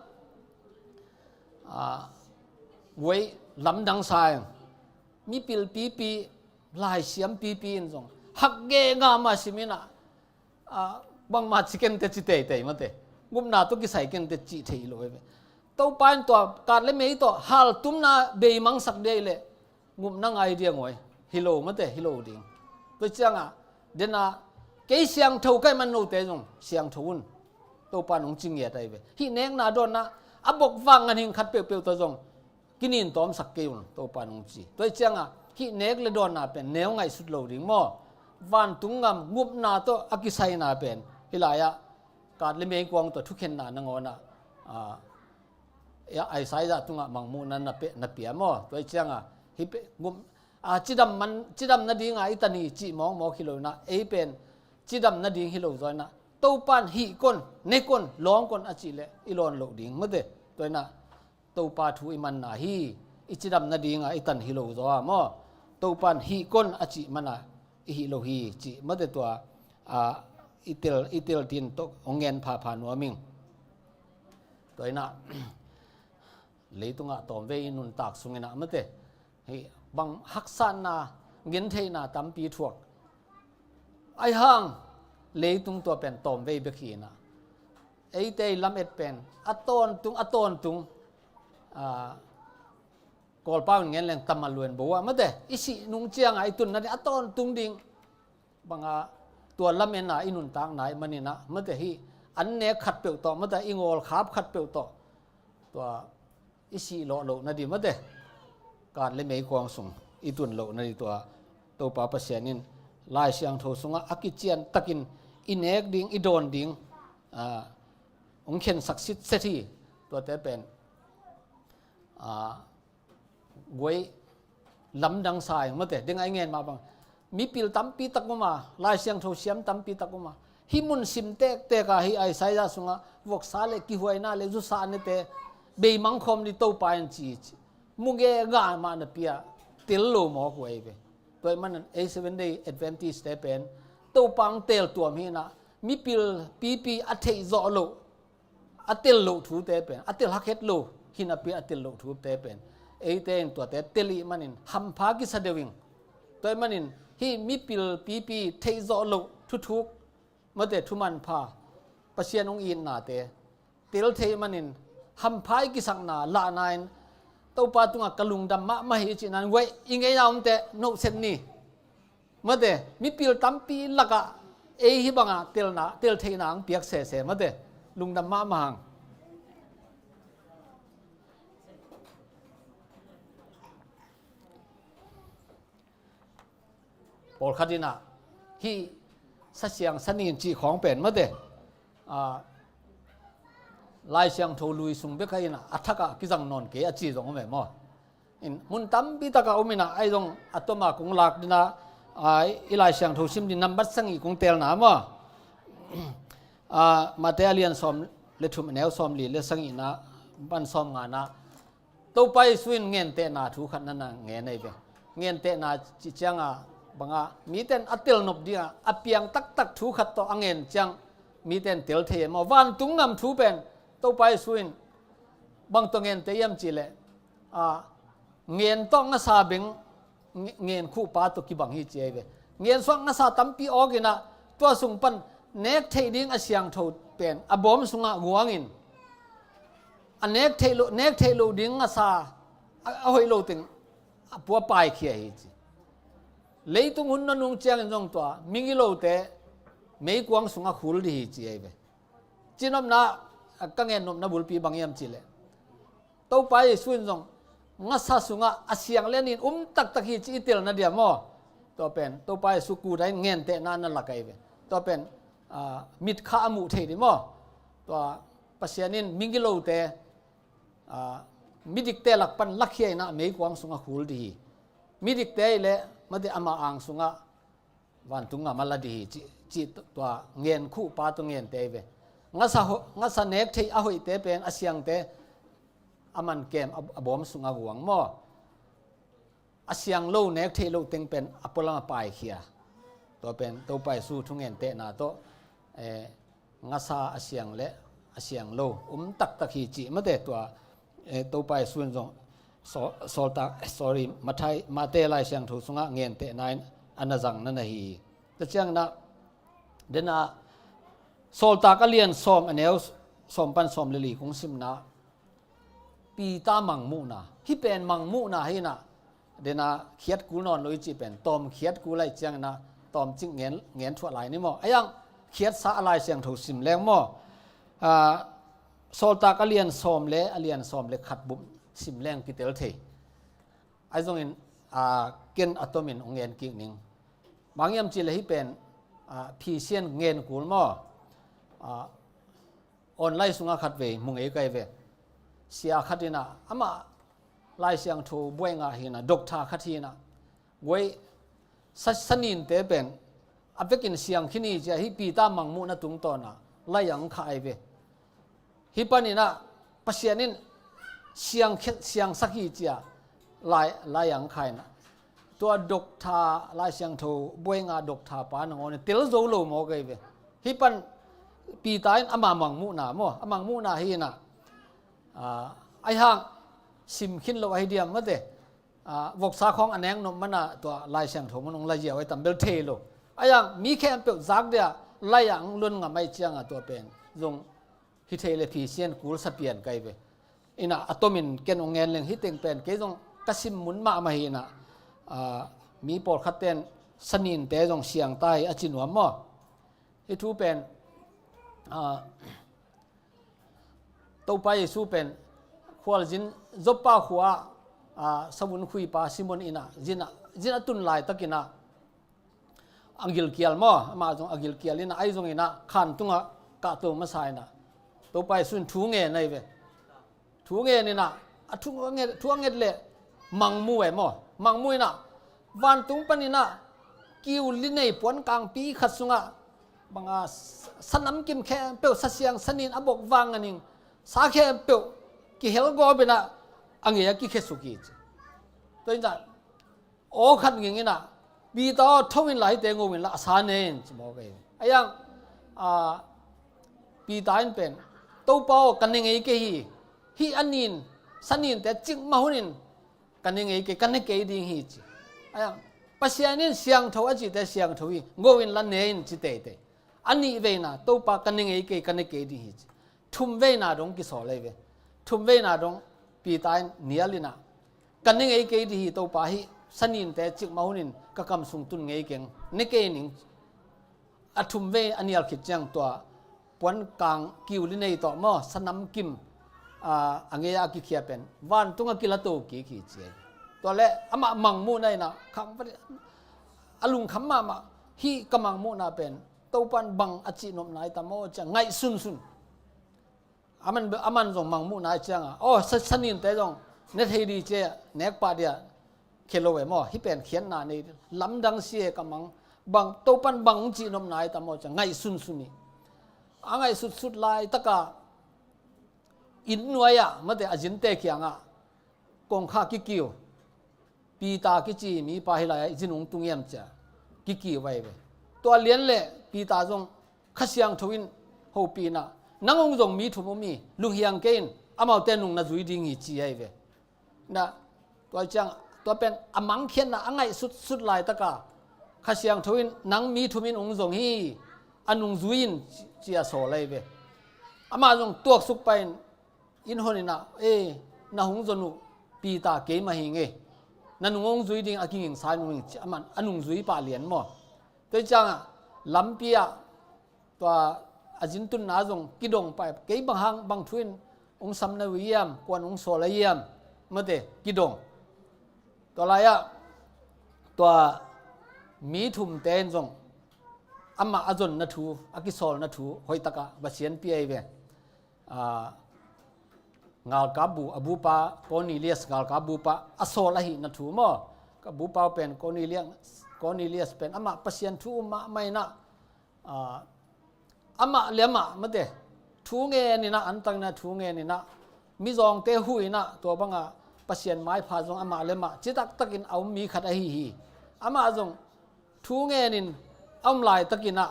ไว้ลำดังสายมีปิลปีลายเสียมปีนส่งหักเกงามาสิมินะบางมาชิเกนเตจิเตยมาเตงุมนาตุกิใส่เกนเตจิเทยโลเว้ตู้ปานตัวการเล่ไม่ตัวฮัลตุมนาเบยมังสักเดยเลยงุมนั่งไอเดียงไว้ฮิโลมาเตฮิโลดิ้งตัวจังเดน่ะเกยเสียงเท่าไกมันโนเตจงเสียงทุนตู้ปานงจิงเงียได้เว้ฮิเนงนาโดนนะอบกฟังกันหิงขัดเปียวตัวจงกินินตอมสักเกยุนตู้ปานงจีตัวจังฮิเนกเลยโดนนาเป็นแนวไงสุดโลดิ้งมั่ววันตุงงามงุบนาตัวอากิไซนาเป็นฮิลายะการเล่ไม่กวางตัวทุกเข็นนานงอนะไอไซจะตุงมังมูนันนับเปียมั่วตัวจังฮิเปงุมจิดำนาดีงาอิตานีจีมองคิโลนะเอเป็นจิดำนาดีฮิโลตัวนะตู้ปันฮีก้นเนก้นล้องก้นอาจิเลอิลอนโลดิ้งเมื่อเดตัวนะตู้ปาทูอิมันนาฮีอิจิดำนาดีงาอิตันฮิโลตัวมั่วตู้ปันฮีก้นอาจิมันนาฮิโลฮีจีเมื่อเดตัวอิเตลตินตกองเงินพานัวมิงตัวนะเลยตุงะตอมเวนุนตักสุงนะเมื่อเดบางฮักซันนาเงินเทนาตั้มปีถวกไอห้างเลยตุงตัวเป็นตอมเวเบขีนะไอเตยลำเอ็ดเป็นอัตอนตุงกอลป้าเงินแรงตำมาลวนบัวเมื่อเดอิสินุงเจียงไอตุนนั่นอัตอนตุงดิ่งบางตัวลำเอ็นนาอินุนตังไหนมันนี่นะเมื่อเดฮีอันเนกขัดเปียวต่อเมื่อเดอิงอลขาบขัดเปียวต่อตัวอิสิโลนั่นดีเมื่อเดการเล่ไม่กวางส่งอีตุนโลในตัวปาปเสียนินลายเสียงโทสุงอากิเจียนตะกินอินเอกดิงอิโดนดิงองเข็นศักดิ์สิทธิ์เสถีตัวแต่เป็นไว้ลำดังสายเมื่อแต่ดึงไอเงินมาบางมีปิลตั้มปีตักมาลายเสียงโทเสียมตั้มปีตักมาฮิมุนซิมเตกาฮิไอไซยาสุงวกสาเลกิหวยนาเลจุสานเตเบยมังคมดิโตปายันจีมุงเกงามาเนเปียติลโลหมอกไว้เว้ตัวมันA7 Day Adventist แต่เป็นตัวปังเตลตัวมีนะมีปิลปีอัตเทจอโลอัตเตลโลทูแต่เป็นอัตเตลฮักเฮตโลหินาปีอัตเตลโลทูแต่เป็นเอเตนตัวแต่เตลิมันินฮัมพากิสเดวิงตัวมันนินฮีมีปิลปีเทจอโลทุกเมื่อแต่ทุมันพาปัสยานองอินนาเตเตลเทมันนินฮัมพากิสังนาลานายตัวปาตุงกลุงดำมาหิจินันไว้อิงเกยาวมเตโนเซนนี่เมื่อเดมีปิลตั้มปีลักะเอฮิบังเตลเทนังเปียกเสเมื่อเดลุงดำมาหังปอลคาดินาฮีสัเสียงสนินจีของเป็นเมื่อเดลายเสียงโทลุยสุงเบกายนะอัฐกะกิจังนอนเกอจีจงไม่หมออินมุนตั้มปีตะกะอมินะไอจงอัตมาคงหลักดินะไอลายเสียงโทซิมดินัมบัดสังอีคงเตลนะหมอมาเตเลียนซอมเลทุมแนวซอมลีเลสังอีนะบันซอมงานะตัวไปสวินเงินเตนาทุขันนั่นเงินไอเบเงินเตนาจิจังบังมีเต็นอัตเตลนบดีอเปียงตักทุขัดต่อเงินจังมีเต็นเตลเทมาวันตุงงามทุเป็นตัวไปสวินบางตัวเงินเตียมจีเลเงินต้องงาซาบิงเงินคู่ป้าตัวกีบังฮิเจเวเงินสวงงาซาตั้มปีออกินะตัวสุงปันเนกเทดิ้งอาเซียงโทเป็นอบอมสุงงัวงินอันเนกเทโลดิ้งงาซาเอาให้โลติงปัวไปเขียฮิจีเลยตุงหุ่นนั่นนุ่งเจียงจงตัวมิงิโลเตไม่กวางสุงขุลดีฮิเจเวจีนอมนะกังเงินนมนับบุลปีบางยามจิเลตัวไปส่วนจงงัสสุงะอาเซียงเลนินตักฮิจิเตลนาเดียมอตัวเป็นตัวไปสุกูได้เงินเตนานั่นละไกเวตัวเป็นมิดข้ามุเทดิมอตัวปัสยานินมิงกิโลเตมิดิกเตลักปันลักเฮียนะไม่กวางสุงะขุลดีมิดิกเตเลมาเดอามาอังสุงะวันตุงะมาลาดีจิตัวเงินคู่ป้าตัวเงินเตเวงัสเนกที่อาหุยเตเป็นอาเซียงเตอามันเกมอบอมสุงหวงมอ อาเสียงโลเนกเทโลเต็งเป็นอปลมาปายเขียตัวเป็นตัวไปสู้ทุ่งเงินเตะนาโตงาซาอาเสียงเละอาเสียงโลตักตะขีจีมาเตะตัวไปส่วนจงโซลตาsorry มาไทยมาเตะลายเสียงถูกสงะเงินเตะนายอันนั้นจังนั่นฮีแต่เชียงนะเดน่าโซลตาก็เลียนซ้อมอันเนี้ยซ้อมปันซ้อมเลลีของซิมนะปีตามังมูนะที่เป็นมังมูนะให้นะเดน่าเขียดกูนอนลุยจีเป็นตอมเขียดกูไล่เชียงนะตอมจิงเงี้ยทั่วไหลนี่มั้งไอ้ยังเขียดสาอะไรเสียงถูกซิมแรงมั้งโซลตาก็เลียนซ้อมเละเลียนซ้อมเละขัดบุ้มซิมแรงกิเตลเทไอ้ตรงนี้เกณฑ์อัตมินองเงินกิ่งหนึ่งบางยามจีเลยที่เป็นพีเซียนเงินกูมั้งออนไลน์สุงขัดเวมุงเอกเวเสียขัดดินะอามาไล่เสียงถูบวยงาหินะด็อกท่าขัดหินะเว้ยสนินเตเป็นอับกินเสียงขี้นี่จะฮิปีตามังมูนะตุงตอนะไล่ยังขายเวฮิปนี่นะปัสยานินเสียงสักฮีจะไล่ยังขายนะตัวด็อกท่าไล่เสียงถูบวยงาด็อกท่าปานงอนเตลโซโลโมกเวฮิปันปีตายอามามังมูนาโมอามังมูนาฮีนะไอห่างซิมขินโลไอเดียมมาเตวกษาของอันแหงนมันตัวลายเสียงถูมันองลายเยาไว้ตั้มเบลเทโลไอยังมีแค่เปลวซักเดียลายยังล้วนงาไม่เจียงตัวเป็นจงฮิเทเลพีเซียนกูสเปียนไกเวอินะอัตมินเกนองเงินเลงฮิตเองเป็นเกจงกสิมมุนมาฮีนะมีปอดขัดเต้นสนินเตจงเสียงใต้อจินวมอฮิทูเป็นตัวไปสู้เป็นขวาจินจบป้าขวาสมุนคุยป้าซิมอนอินะจินตุนลายตะกินะอังกิลเกียลมั้งมาจงอังกิลเกียลินะไอจงอินะขันตุงะกะตัวมาใส่นะตัวไปสุนทูเงยในเวทูเงยนี่นะทูเงยเละมังมวยมั้งมังมวยนะวันตุงปนินะกิวลินในปวนกลางปีขัดสุงะบางสนามกิมแค่เปลวสัเสียงสนินอบกวางอันนึงสาแค่เปลวกิเฮลโกเป็นอะอังเงียกิเคสุกิจตัวนี้โอ้ขัดอย่างนี้นะบีต่อทวินไหลเตงวินละสานเองจะบอกเองไอ้ยังปีตายเป็นตัวเป้ากันยังไงกี่ฮีอันนินสนินแต่จิงมาหุนินกันยังไงกี่กันยังไงดีฮีจีไอ้ยังปัสยานินเสียงทว่าจิตแต่เสียงทวีโกวินละเนนจิตเตอันนี้เวน่ะตัวปากันยังไงกี่กันยังไงดีฮีจีทุ่มเวน่ะดงกิสอเลยเวทุ่มเวน่ะดงปีตายเนียลินะกันยังไงกี่ดีฮีตัวปาฮีสนินแต่จิกมาหุนินก็กำสุงตุนไงเก่งนี่เก่งนิงอัทุ่มเวอันนี้เราคิดจังตัวปวนกลางกิวลินัยต่อมอสนามกิมอังเงียกิเขียเป็นวันตุงกิลาโตกี่ขีเจตัวเละอามามังมูนัยนะคำว่าอลุงคำมาฮีกำมังมูนาเป็นตัวปันบังอจินมนายตามโมจะไงซุนอามันจงมังมูนายจังโอ้สนินแต่จงเนทเฮดีเจเนกปาเดียเคโลเวมอฮิเป็นเขียนนานี่ลำดังเสียกำมังบังตัวปันบังจีนมนายตามโมจะไงซุนนี่อังไงสุดลายตะกาอินนวยอะมาแต่อจินเตกียงอะกงข้ากิกิวปีตากิจีมีปาฮิลายจินุงตุงเยี่ยมจ้ะกิกิไว้เว้ตัวเลี้ยนเละปีตาจงขัดเสียงทวินหูปีน่ะนังองจงมีถุมมีลุงเฮียงเกนอามาเตนุงนาจุยดิ้งอีจีไอเว้นะตัวจังตัวเป็นอมังเขียนนะอังไงสุดลายตะกาขัดเสียงทวินนังมีถุมินองจงฮีอันนุงจุยินเจียโซเลยเว้อามาจงตัวสุกไปอินหนินะนาหงจนุปีตาเกมาหิงนันงงจุยดิ้งอากิงสายนุงอามันอันนุงจุยปาเลียนมั้งตัวจังลำปีอะตัวอาจินตุนนาจงกิดงไปเก็บบางหางบางทวินองสัมนาวิยามกวนองโซลายามเมื่อเดกิดงตัวอะไรอะตัวมีถุมเตนจงอามาอาจนนัทูอากิโซลนัทูหอยตะกะบาเชียนปีไอเวงาลกาบูอบูปาโคนิเลียสงาลกาบูปาอโซลาหินัทูมอกาบูปาเป็นโคนิเลียสเป็นอามาปัสยันทูมาไม่นะอามาเลี้ยมาเมื่อเดทูเงนี่นะอันตังนะทูเงนี่นะมิจองเตหุยนะตัวบัง ปัสยันไม้พาจงอามาเลมาจิตักตักินเอามีขัดฮีอามาจงทูเงนินอมลายตักินะ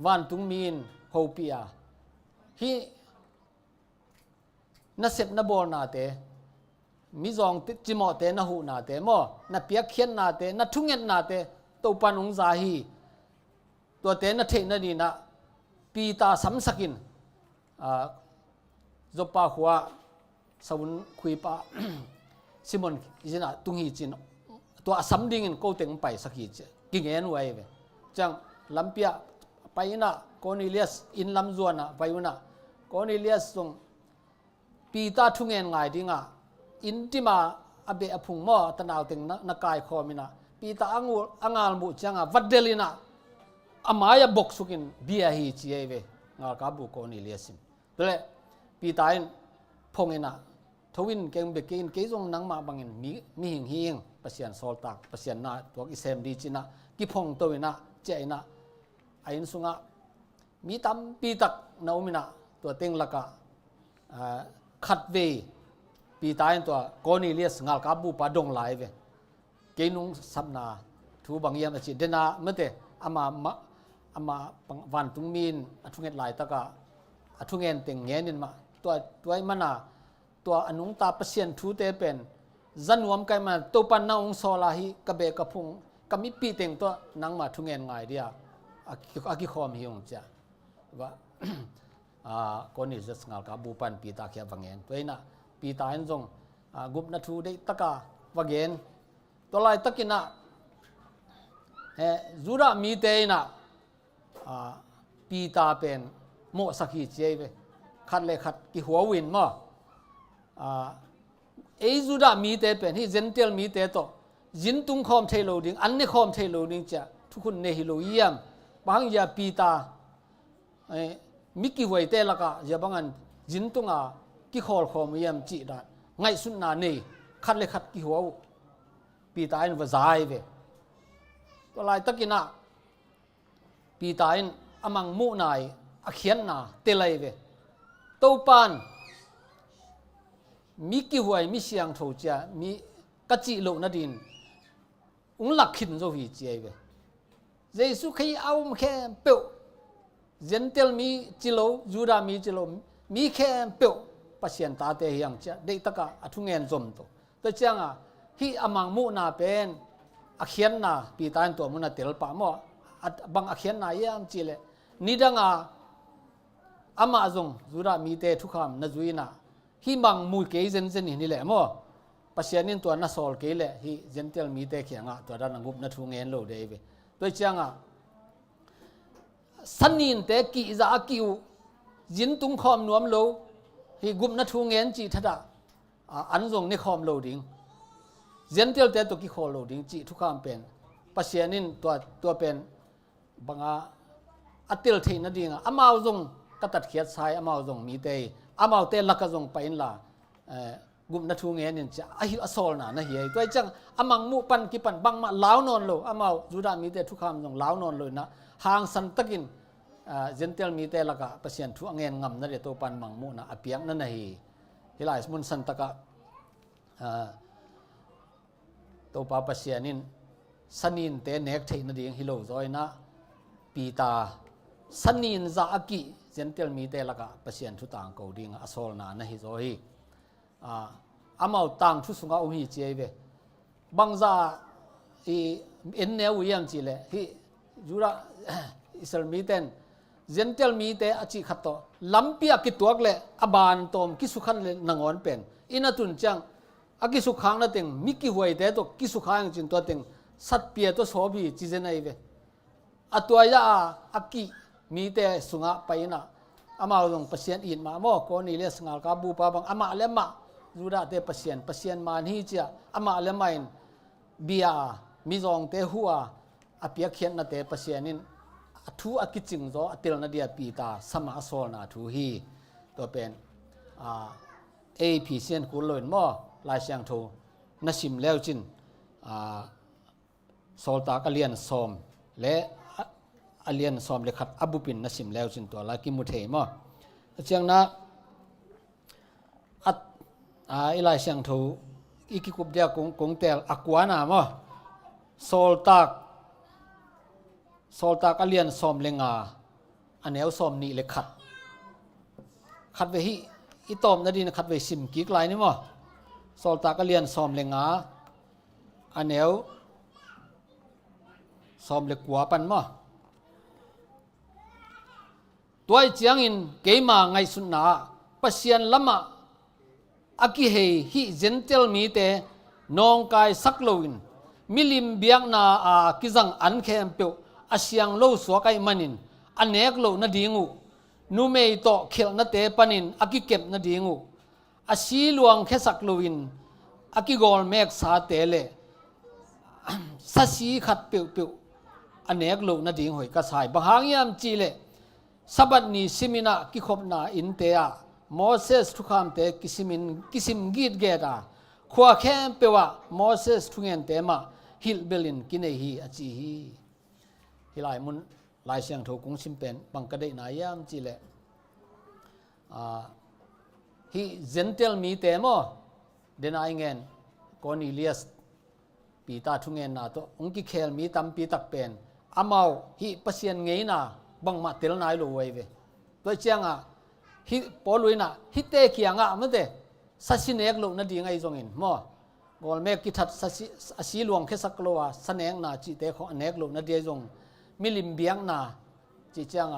วันตุงมีนโฮปียฮีนัเสพนบอลนาเตมิจองจิมอเตนหูนาเตมอนัเปียเขียนนาเตนัทุงเงินนาเตตัวปันองซาฮีตัวเตนเทนดีนะปีตาสัมสกินจบปาหัวสวุนคุยปาซิมอนจินะตุงฮีจินตัวสัมดิ่งโกเต็งไปสักฮีจกิงเงินไว้เวจังลำเปียไปนะโกนิเลียสอินลำจวนนะไปนะโกนิเลียสทรงปีตาทุงเงินไงดิงะอินติมาอเบอพุงมอตนาวเต็งนักกายคอมินะปีตาอังาลบุจังะวัดเดลินะอามายบกสุกินเบียฮีจีเอเวงากาบุโกนิเลียสิมตัวเล่ปีตาอินพงเงินะทวินเก่งเบกินเกยจงนังมาบังเงินมีหิงหิงปัสยันโซลตักปัสยันนาตัวอิเซมดีจินะกิพงตัวนะเจนะไอ้นสุงะมีตำปีตักนาอุมินะตัวเต็งละกะขัดเวปีตายตัวโกนิเลียสงาลกาบูปาดงไลเวเกนุงสัมนาทูบังเยียมอจิเดนาเมื่อเตอามาวันตุงมีนอทุงเงินไหลตะกะอทุงเงินเต็งเงี้ยนินมาตัวไอ้มันน่ะตัวอนุงตาเปเซียนทูเตเป็นจันวมกันมาตัวปันนาองโซลาฮีกะเบกะพุงกะมิปีเต็งตัวนังมาทุงเงินไงเดียอากิคอมฮิองจ้ะว่าโกนิเลียสงาลกาบูปันปีตาเขียบังเงินตัวน่ะปีตาอินจงกุบนัทูได้ตะกาวักเย็นตัวลายตะกินะจูระมีเตยนะปีตาเป็นโมสักฮีเจเวขัดเลยขัดกิหัววินมั้เอจูระมีเตเป็นที่เจนเทลมีเตโตจินตุงคอมเทโลดิงอันนี้คอมเทโลดิงจะทุกคนเนฮิโลเยี่ยมบางอย่างปีตามิกิไวเตละกะอย่าบางอันจินตุงกิขอลคอมเยี่ยมจีดาไงสุนนาเนขัดเลยขัดกิหัวปีตาอินวาใจเวตัวลายตะกินะปีตาอินอามังมุนายอเขียนนาเตลัยเวตัวปานมีกิหวยมีเสียงโถจ้ามีกะจิโลนาดินอุ้งหลักขินโซฟีเจเวเยซูใครเอาแค่เปียวเจนเทลมีจิโลจูดามีจิโลมีแค่เปียวปัสยันตาเตยังจ้าเด็กตะกะอทุงเงินจมโตตัวจังฮีอามังมุนาเป็นอเขียนนาปีตานตัวมุนาเตลปะมอบางอเขียนนายามจีเลนิดังอามาจงจุระมีเตทุกคำนจุยนาฮีบังมูเกยเจนเจนนี่แหละมอปัสยานินตัวนัสโอลเกยเลฮีเจนเทลมีเตเขียงตัวด้านงุบนัทุงเงินโลเดเวตัวจังสันนินเตกิจากิวจินตุงคอมนวมโลฮีกุบนัทุงเงินจีทัดอันจงนี่คอมโลดิงเจนเทลเตตัวกิคอลโลดิงจีทุกคำเป็นปัสยานินตัวเป็นบางอัติลเทนดิงอามาจงกตัดเขียดสายอามาจงมีเตอามาเตลักจงไปอินลากุมนัทุงเงินนี่จะอหิอสอลนะเฮียตัวจังอามังมุปันกิปันบางมาล้าวนอนโลอามาจูดามีเตทุกคำจงล้าวนอนเลยนะหางสันตะกินเจนเทลมีเตลักะปัสยานทุกเงินงำนั่นเดตัวปันมังมุนะอเปียงนั่นเฮียหลายสมุนสันตะกะตัวปาปัสยานินสันนินเตเนกเทนดิงฮิโลจอยนะปีตาสันนินจะอากิเจนเทลมีเตลักะปัสยันทุต่างกูดิงอโซลนานะฮิโซฮีอามาต่างทุสุงาอุฮิเจเวบางจะเอ็นเนวยังจีเลฮิจูระอิสราเอลมีเตนเจนเทลมีเตอจิขัดโตลัมปีอากิตัวกเลอบานตอมกิสุขันเลนงอนเป็นอินาตุนจังอากิสุขังนั่นเองมิกิหวยเตโตกิสุขังจินตัวเองสัตเปียตัวโสบีจีเจนไอเวอตัวยาอากิมีเตสุงะไปนะอามาลงปัสยันอินมาโมโกนี่เลสงาลกาบูปาบังอามาเลมาจูดาเตปัสยันมานี่เจ้าอามาเลมาอินเบียมิจองเตหัวอาเปียเขียนนาเตปัสยันินทูอากิจิงโซอติลนาเดียปีตาสมาโซนาทูฮีตัวเป็นเอพีเซียนกุลเลยโมลายเสียงโทนัชิมแล้วจินโซลตากเลียนซอมและอเลียนซอมเลขัดอบุปินนัสิมแล้วจินตัวลากิมุเทมอเจียงนะ อีไลเสียงทูอีกิกุบเดียกงเตลอักวานามอโซลตากอเลียนซอมเลงาอันเอวซอมนี่เลขัดเวหิอีตอมนาดีนขัดเวซิมกิกไลนี่มั้งโซลตากเลียนซอมเลงาอันเอวซอมเลกัวปันมั้งตัวเจียงอินเกมาไงสุนนาปัสยันละมาอากิเฮฮิเจนเทลมีเตนองกายสักโลวินมิลิมเบียงนากิจังอันเคมเปียวอาเซียงโลสวกายมันินอันเนกโลนาดีงูนูเมยโตเขลนาเตปันินอากิเก็บนาดีงูอาชีลวงแค่สักโลวินอากิกอลเมกสาเตเลสัสีขัดเปียวอันเนกโลนาดีงหอยกระสายบางหางยามจีเลสบัดนี้ซิมินากิขบนาอินเตียโมเสสทุกคำเตกิสิมกีดเกตาขวาแค่เปว่าโมเสสทุกเงินเตมาฮิลเบลินกินเอฮีอจีฮีฮิลายมุนลายเสียงถูกกุ้งซิมเป็นบังกระเดนายามจีเลฮิเจนเทลมีเตมอเดนายเงินกอนิเลียสปีตาทุกเงินนาโตองกิเคลมีตัมปีตักเป็นอามาฮิปัสยันเงินนาบังมาเตลนายโลไว้เวตัวเจียงฮิปอลุยนะฮิเตเกียงมันเตสัสิเนกโลนาดีไงจงอินมอกอลเมกิทัดสัสีหลวงแค่สักโลสเนงนาจีเตขอเนกโลนาดีจงมิลิมเบียงนาจีเจียง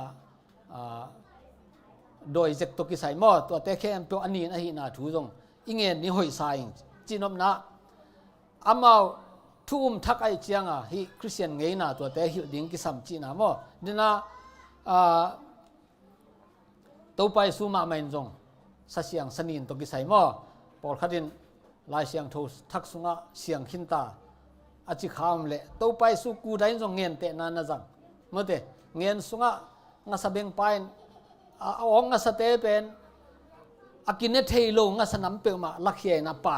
โดยเจกตกิสัยมอตัวเตแค่เปียวอันนี้นะฮินาถูจงอิเงินนี่หอยสายจีนอมนะอามาทุ่มทักไอเจียงฮิคริสเตียนเงยนาตัวเตฮิดิ้งกิสัมจีนามอดินาตัวไปสูมาไม่จงสัเสียงสนินตกิสัยมอปอลขัดินลายเสียงทูทักสุงะเสียงขินตาอาจิขามเละตัวไปสูกูได้จงเงินเตนานะจังเมื่อเตเงินสุงะงาสเบงไปองงาสเตเป็นอากินเนเทโลงาสน้ำเปลมาลักเฮียนาไป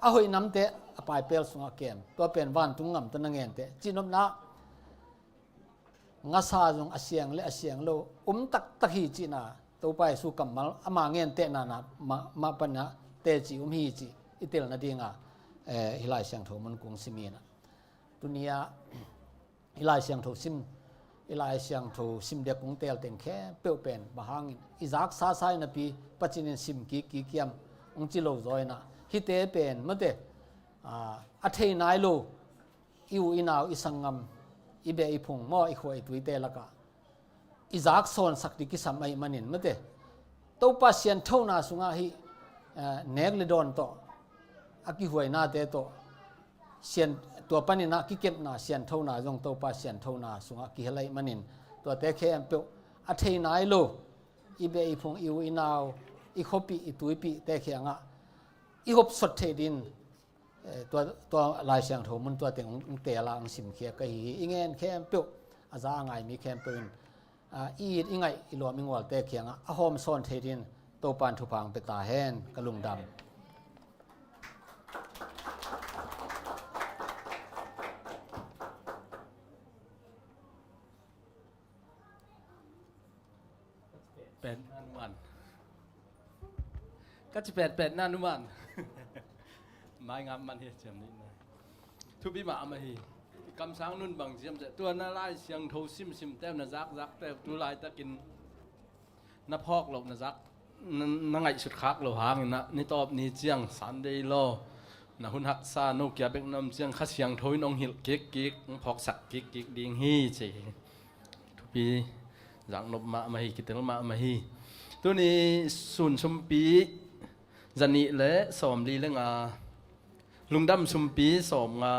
อาหอยน้ำเตไปเปลสุงะเกมตัวเป็นวันตุงงำตัวนังเงินเตจีนอมนะงาซาจงอาเซียงและอาเซียงโลตักฮีจีนาตัวไปสู่กัมมัลอามาเงินเตนานามาปัญญาเตจีฮีจีอิเตลนาดีงาฮิลายเสียงโถมันกุงซิมีนะตุนียฮิลายเสียงโถซิมฮิลายเสียงโถซิมเด็กกุงเตลเต็งแค่เปลวเป็นบะฮังอิซักซาไซนะปีปัจจินินซิมกีเกียมองจิโลจอยนะฮิเตเป็นเมื่อเตอัฐินายโลอิวอินาวอิสังงัมอีเบอีพงมออีขวยตุยเตละกะอิซักโซนสักดิกิสัมไอมันินเมื่อเตตัวปัสยันเท่านาสุงาฮิเนกเลดอนโตอากิหวยนาเตโตเสียนตัวปันนินะกิเก็บนาเสียนเท่านาจงตัวปัสยันเท่านาสุงากิเฮลัยมันินตัวเตเคเอ็มเปวอัฐินายโลอีเบอีพงอิวอินาวอีขปีอีตุยปีเตเคงะอีขบสดเทดินตัวลายเสียงโถมันตัวเต็งเตะลางสิมเขียกะหีอิงเงินแคมเปียวอาจารย์ไงมีแคมเปิลอีดอิงไงอีหลวมิงวอลเตะเขียงอะโฮมซอนเทดินตัวปานทุพังเปตาแฮนกะลุงดำเป็นนานุมันก็จะเป็นนานุมันไม่งามมันเห็นเสียงนี้นะทุบิมามาฮีกำสังนุ่นบางเสียงจะตัวน่าไล่เสียงโทซิมแต้มน่าซักแต่ตัวลายตะกินน่าพอกหลบน่าซักน่าไงสุดคักเราหางนะนี่ตอบนี่เสียงสันเดย์โลน่าหุ่นหักซาโนเกียเบกน้ำเสียงข้าเสียงโทยน้องหิลกิ๊กพอกสักกิ๊กดิ่งฮีเจทุบีจังนบมาฮีกิตลมาฮีตัวนี้ส่วนชมปีจันนี่และสอมลีและงาลุงดำชุมปีสอมงา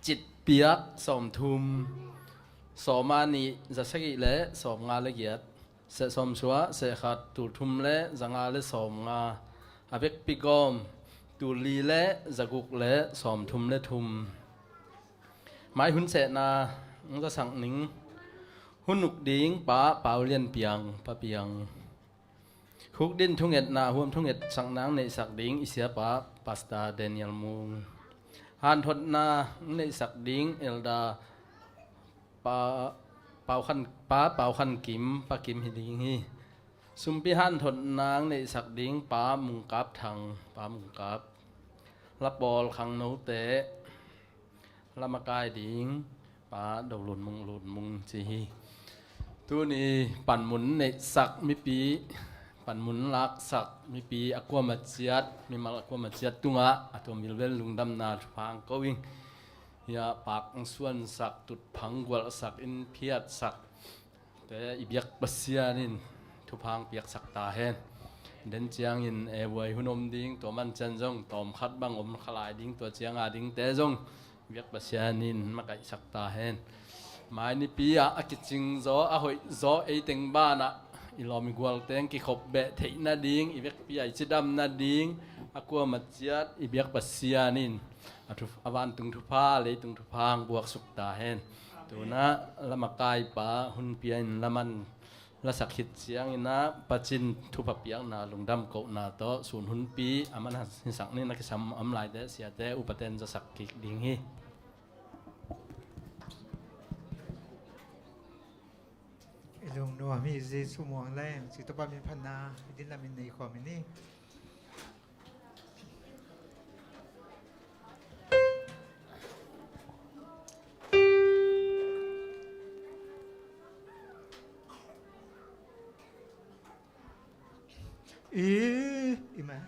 จิตเปียกสอมทุมสอมานีจะสักและสอมงาละเอียดเสสอมชัวเสขัดตูทุมและจังาและสอมงาอเบกปิกอมตูลีและจักุกและสอมทุมและทุมไม้หุ่นเสนาจะสั่งหนิงหุ่นนุกดิ้งป้าเปล่าเลียนเปียงป้าเปียงคุกดินทุ่งเอ็ดนาห่วมทุ่งเอ็ดสังนางในสักดิ้งอิเสียป้าปาสตาเดนิเอลมูงฮันทดนาในสักดิ้งเอลดาป้าเป่าขันป้าเป่าขันกิมป้ากิมฮิดิ้งฮี ซุมพิหันทนนางในสักดิ้งป้ามุงกับทางป้ามุงกับรับบอลขังโนเตะละมากายดิ้งป้าดอกหลุนมุงจีตัวนี้ปั่นหมุนในสักมีปีปั่นหมุนลักสักมีปีอากวมาเจียดมีมาอากวมาเจียดตุงะตัวมิลเวนลุงดำนาพางก็วิ่งยาปากส่วนสักตุดพังกวลสักอินเพียดสักแต่อีเบียกบัสเซียนินทุพังเปียกสักตาเฮนเดินเจียงอินเอวยหุนอมดิ้งตัวมันจันจงตอมคัดบังอมขลายดิ้งตัวเจียงอาดิ้งเตจงเบียกบัสเซียนินมาไก่สักตาเฮนหมายนิปีอะกิจิงโซอะหอยโซเอติงบ้านะอีลอมิกวลเตงกิขบเบะเทนาดิ้งอีเบียกปีไอจิดำนาดิ้งอะกัวมัดเจียดอีเบียกบัสเซียนินอวันตุงทุพาเลยตุงทุพางบวกสุกตาเฮนตัวนะละมากายปะหุ่นเปียนละมันละสักขิดเสียงนะปัจจินทุพเปียงนาลงดำโกนาโตศูนย์หุ่นปีอามันหันสักนี่นักสัมอำลายเดเสียเดอุปเทนจะสักกิดิ้งฮีลุงนัวมีเจสุมวงแรงสิตบามินพันนาดินลามินในขอมินี่อีมา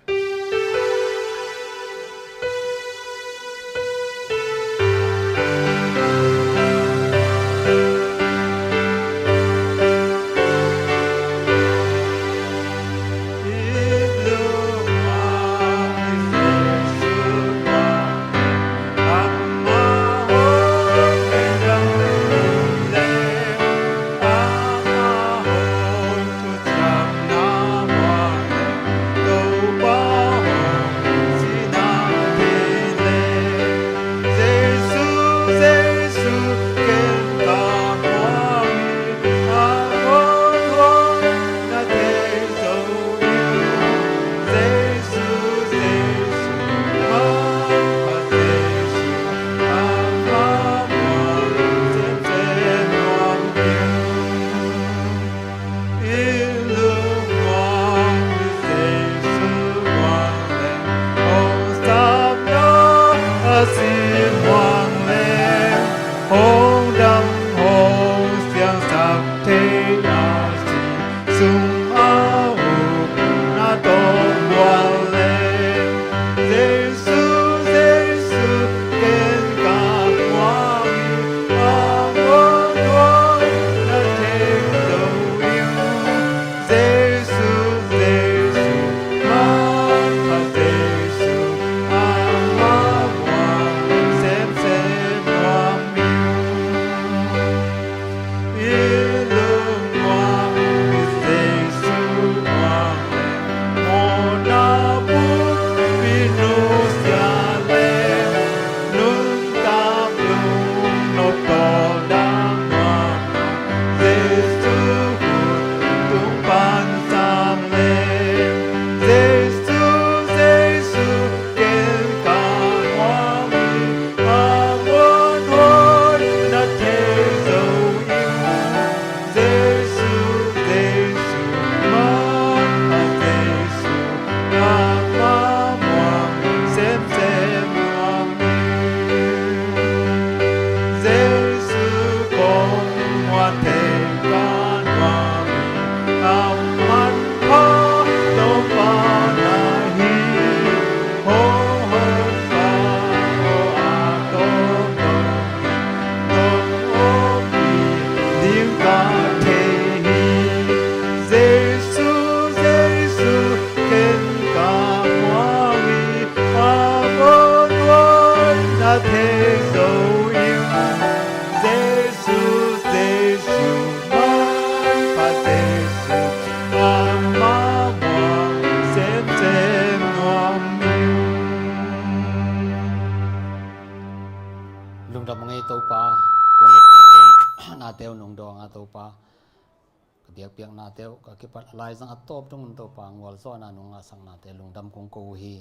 เปียกนาเตวก็คิดปัดลายสังอัตโตตรงนั้นตัวปางวอลซ้อนานุงาสังนาเตลุงดำคงโกฮี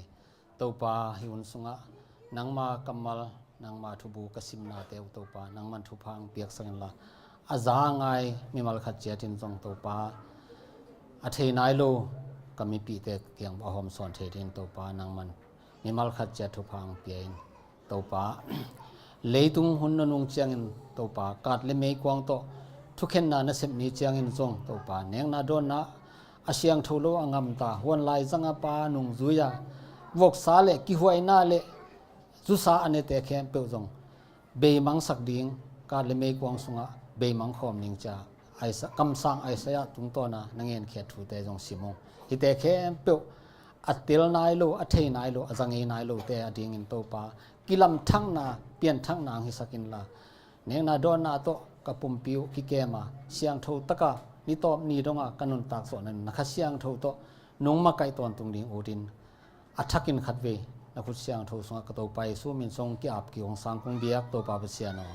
ตัวปาฮิอุนสุงะนังมากำมัลนังมาทุบูกสิมนาเตวตัวปานังมันทุพังเปียกสังละอาจางไงมีมัลขัดเจตินทรงตัวปา a thei nai lo kami pi te kyang ba hom son the din to pa nang man mi mal khat cha thu phang piain to pa leitung hun nung chiang in to pa kat le mei kwang to thu khen na na sep ni chiang in zong to pa neng na don na asyang tholo angam ta hon lai zanga pa nung zuya vok sa le ki huai na le zu sa ane te khem pe zong be mang sak ding kat le mei kwang sunga be mang khom ning cha ai sa kam sang ai sa ya tung to na nangen khe thu te jong simong hi te khem pe atil nai lo athei nai lo azangi nai lo te ading in to pa kilam thang na pian thang nang hi sakin la neng na don na to kapum piu ki kema siang tho taka ni top ni donga kanun tak so nan nakha siang tho to nong ma kai ton tung ding odin athakin khatwe na khu siang tho songa ka to pai su min song ki ap ki ong sang kung biak to pa ba siano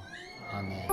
amen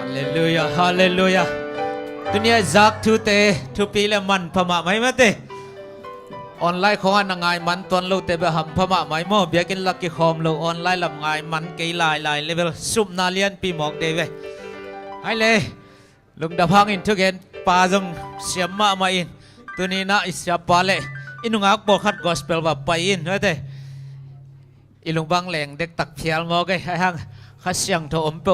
Hallelujah, hallelujah. Dunia zak thu te thu pi le man phama mai ma te. Online khong an ngai man ton lo te ba ham phama mai mo biakin lucky khom lo online lam ngai man ke lai level sup na lian pi mok de ve. Hai le lung da phang in thugen pa jong siam ma ma in. Tuni na isya pa le inungak bo khat gospel ba pa in ha te. Ilung bang leng dek tak phial mo ke hang khasyang tho om pe